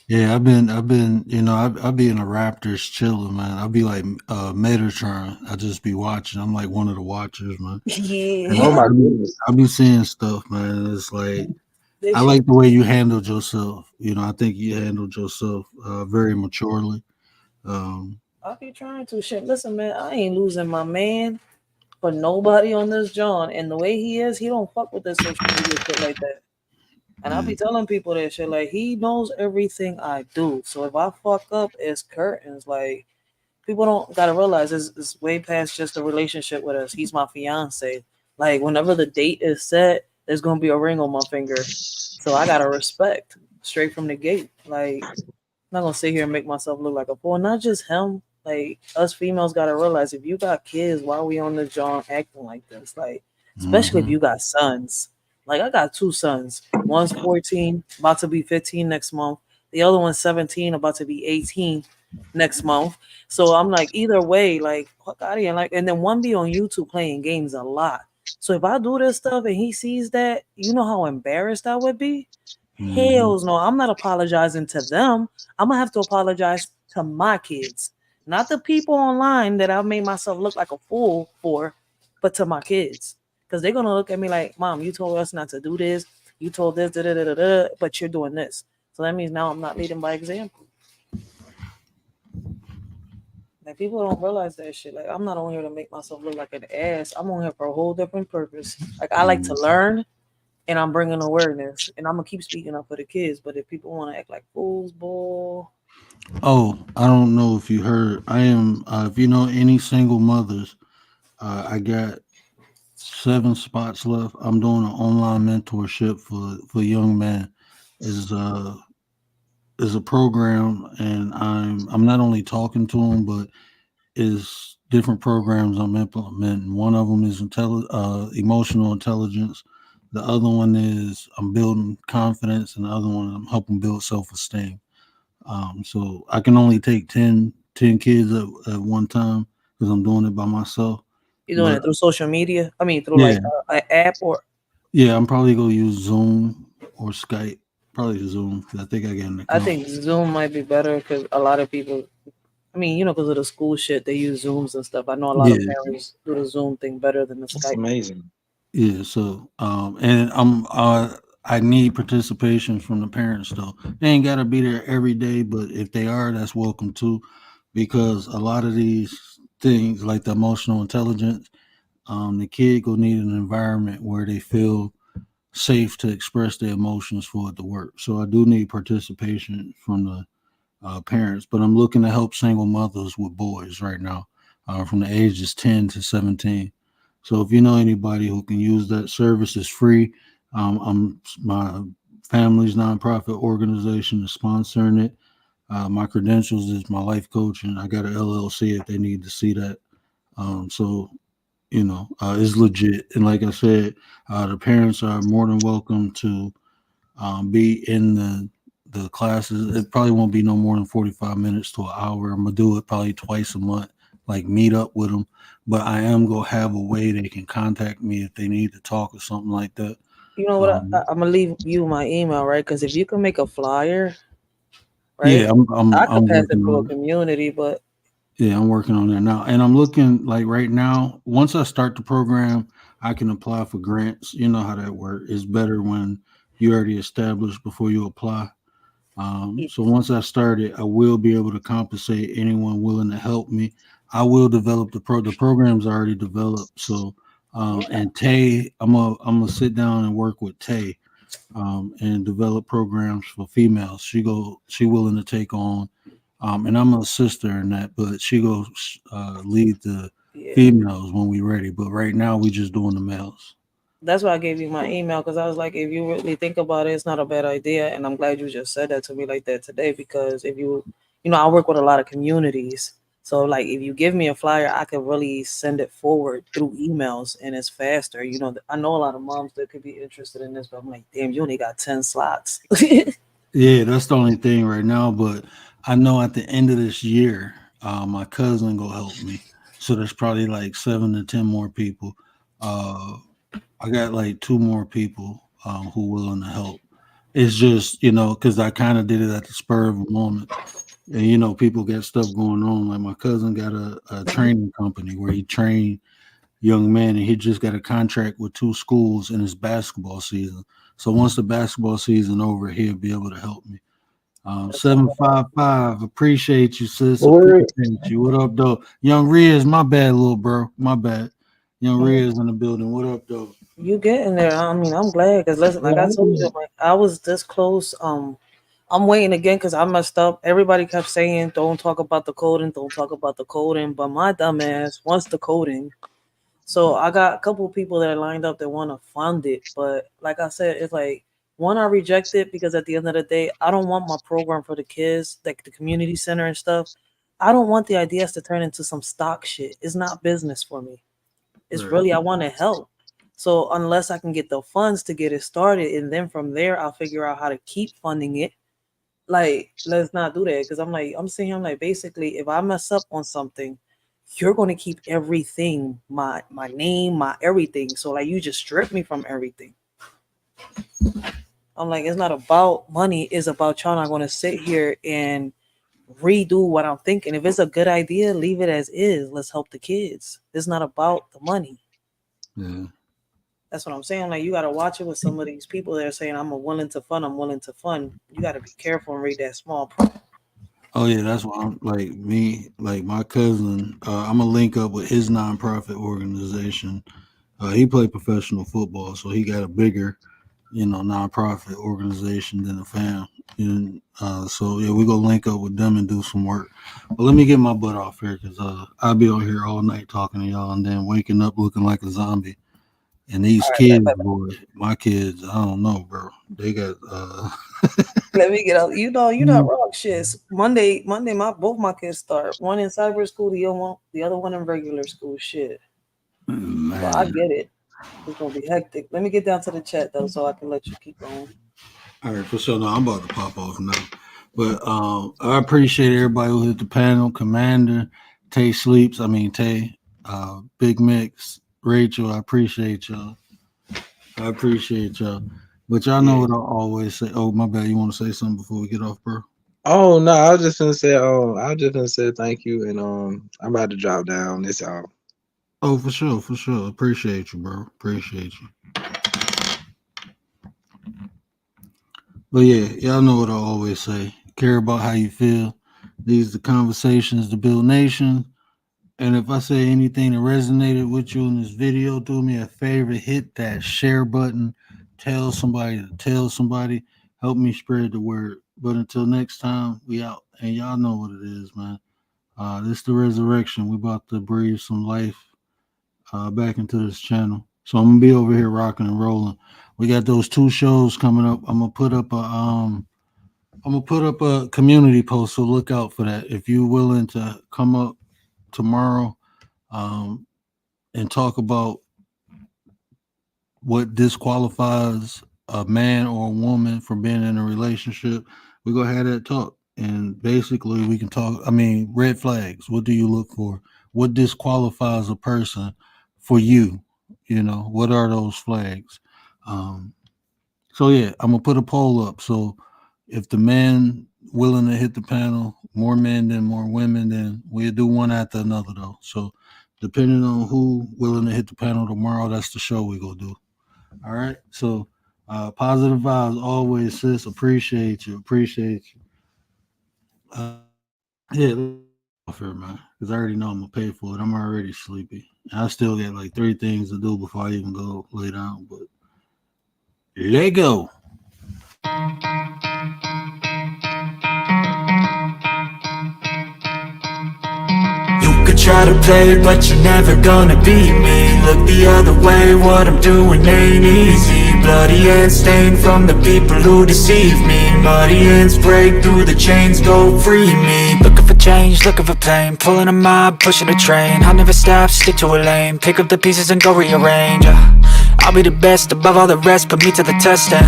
yeah. I'll be in the Raptors chilling, man. I'll be like Metatron. I just be watching. I'm like one of the watchers, man. And Oh Yeah, my goodness. I be seeing stuff, man. It's like this I shit. like the way you handled yourself. I think you handled yourself very maturely. Um, I be trying to shit. Listen, man, I ain't losing my man for nobody on this John. And the way he is, he don't fuck with this social media shit like that. And I yeah, be telling people that shit. Like he knows everything I do. So if I fuck up, it's curtains. Like people don't gotta realize it's way past just a relationship with us. He's my fiance. Like whenever the date is set, there's gonna be a ring on my finger. So I gotta respect straight from the gate. Like I'm not gonna sit here and make myself look like a fool. Not just him. Like us females gotta realize if you got kids, why are we on the John acting like this? Like, especially if hmm you got sons. Like I got two sons. One's 14, about to be 15 next month. The other one's 17, about to be 18 next month. So I'm like, either way, like fuck out of here. Like, and then one be on YouTube playing games a lot. So if I do this stuff and he sees that, you know how embarrassed I would be? hmm Hells no, I'm not apologizing to them. I'm gonna have to apologize to my kids, not the people online that I made myself look like a fool for, but to my kids, because they're gonna look at me like, "Mom, you told us not to do this. You told this, da, da, da, da, da, but you're doing this." So that means now I'm not leading by example. Like people don't realize that shit. Like I'm not on here to make myself look like an ass. I'm on here for a whole different purpose. Like I like to learn and I'm bringing awareness, and I'm gonna keep speaking up for the kids. But if people want to act like fools, boy, Oh, I don't know if you heard. I am. If you know any single mothers, I got 7 spots left. I'm doing an online mentorship for young men. Is is a program, and I'm not only talking to them, but is different programs I'm implementing. One of them is emotional intelligence. The other one is I'm building confidence, and the other one I'm helping build self esteem. So I can only take ten kids at one time because I'm doing it by myself. you're doing But it through social media. I mean, through yeah, like an app or yeah, I'm probably gonna use Zoom or Skype. Probably Zoom 'cause I think I get an I account. think Zoom might be better because a lot of people. I mean, because of the school shit, they use Zooms and stuff. I know a lot of Yeah, parents do the Zoom thing better than the That's Skype. amazing. yeah. So and I need participation from the parents though. They ain't gotta be there every day, but if they are, that's welcome too, because a lot of these things like the emotional intelligence, the kid gonna need an environment where they feel safe to express their emotions for it to work. So I do need participation from the parents, but I'm looking to help single mothers with boys right now, from the ages 10 to 17. So if you know anybody who can use that service, it's free. My family's nonprofit organization is sponsoring it. My credentials is my life coach, and I got an LLC if they need to see that. So it's legit. And like I said, the parents are more than welcome to be in the classes. It probably won't be no more than 45 minutes to an hour. I'm gonna do it probably twice a month, like meet up with them. But I am gonna have a way they can contact me if they need to talk or something like that. You know what? Um, I'm gonna leave you my email, right? Because if you can make a flyer, right, yeah, I could I'm pass it working to a on it. community. But Yeah, I'm working on that now, and I'm looking like right now. Once I start the program, I can apply for grants. You know how that works. It's better when you already established before you apply. So once I start it, I will be able to compensate anyone willing to help me. I will develop the program's already developed. So yeah, and Tay, I'm gonna sit down and work with Tay and develop programs for females. She willing to take on, and I'm gonna assist her in that, but she goes lead the yeah. females when we ready. But right now we just doing the males. That's why I gave you my email because I was like, if you really think about it, it's not a bad idea. And I'm glad you just said that to me like that today because if you, I work with a lot of communities. So like if you give me a flyer, I could really send it forward through emails and it's faster. You know, I know a lot of moms that could be interested in this, but I'm like, damn, you only got 10 slots. Yeah, that's the only thing right now. But I know at the end of this year, my cousin go help me. So there's probably like 7 to 10 more people. Uh, I got like two more people who willing to help. It's just because I kind of did it at the spur of a moment, and people got stuff going on. Like my cousin got a training company where he trained young men, and he just got a contract with two schools in his basketball season. So once the basketball season over, he'll be able to help me. That's not bad. 755. Appreciate you, sis. Word. Appreciate you. What up, though? Young Riz, my bad, little bro. My bad. Young Riz in the building. What up, though? You getting there. I mean, I'm glad because listen, like I told you, like I was this close. I'm waiting again because I messed up. Everybody kept saying, "Don't talk about the coding, don't talk about the coding," but my dumb ass wants the coding. So I got a couple of people that are lined up that want to fund it, but like I said, it's like one I reject it because at the end of the day, I don't want my program for the kids, like the community center and stuff. I don't want the ideas to turn into some stock shit. It's not business for me. It's Right. really I want to help. So unless I can get the funds to get it started, and then from there I'll figure out how to keep funding it. Like, let's not do that because I'm saying I'm like basically if I mess up on something, you're gonna keep everything, my name, my everything. So like you just strip me from everything. I'm like, it's not about money, it's about y'all not gonna sit here and redo what I'm thinking. If it's a good idea, leave it as is. Let's help the kids. It's not about the money. Yeah. That's what I'm saying. Like you gotta watch it with some of these people that are saying I'm willing to fund, I'm willing to fund. You gotta be careful and read that small print. Oh yeah, that's why I'm like me, like my cousin. I'm gonna link up with his nonprofit organization. He played professional football, so he got a bigger, nonprofit organization than the fam. And so yeah, we go link up with them and do some work. But let me get my butt off here because I'll be on here all night talking to y'all and then waking up looking like a zombie. And these All right, kids, boy, my kids, I don't know, bro. They got let me get out. You know, you're not wrong. Shit. Monday, both my kids start. One in cyber school, the other one in regular school. Shit. So I man. get it. It's gonna be hectic. Let me get down to the chat though, so I can let you keep going. All right, for sure. No, I'm about to pop off now. But I appreciate everybody who hit the panel. Commander, Tay Sleeps, Tay, Big Mix, Rachel, I appreciate y'all. I appreciate y'all. But y'all know what I always say. Oh, my bad. You want to say something before we get off, bro? Oh no, I was just gonna say. I was just gonna say thank you, and I'm about to drop down. This all. Oh, for sure, for sure. Appreciate you, bro. Appreciate you. But yeah, y'all know what I always say. Care about how you feel. These are the conversations to build nations. And if I say anything that resonated with you in this video, do me a favor, hit that share button. Tell somebody to tell somebody. Help me spread the word. But until next time, we out. And y'all know what it is, man. This the resurrection. We about to breathe some life back into this channel. So I'm gonna be over here rocking and rolling. We got those 2 shows coming up. I'm gonna put up a community post, so look out for that. If you're willing to come up tomorrow and talk about what disqualifies a man or a woman from being in a relationship, we're gonna have that talk. And basically we can talk, red flags. What do you look for? What disqualifies a person for you? What are those flags? So yeah, I'm gonna put a poll up. So if the men willing to hit the panel, more men than more women, then we'll do one after another though. So depending on who willing to hit the panel tomorrow, that's the show we gonna do. All right. So positive vibes always, sis. Appreciate you. Yeah, off here, man. Because I already know I'm gonna pay for it. I'm already sleepy. I still got like 3 things to do before I even go lay down. But let go. You could try to play, but you're never gonna beat me. Look the other way, what I'm doing ain't easy. Bloody hands stained from the people who deceive me. Muddy hands break through the chains, go free me. Looking for change, looking for pain. Pulling a mob, pushing a train. I'll never stop, stick to a lane. Pick up the pieces and go rearrange. I'll be the best above all the rest, put me to the test and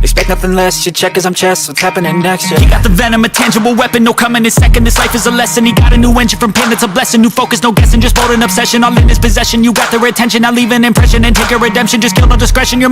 expect nothing less, you check as I'm chess, what's happening next, yeah. He got the venom, a tangible weapon, no coming in second. This life is a lesson, he got a new engine from pain, that's a blessing. New focus, no guessing, just bold and obsession, all in his possession. You got their attention, now leave an impression and take a redemption. Just kill no discretion, your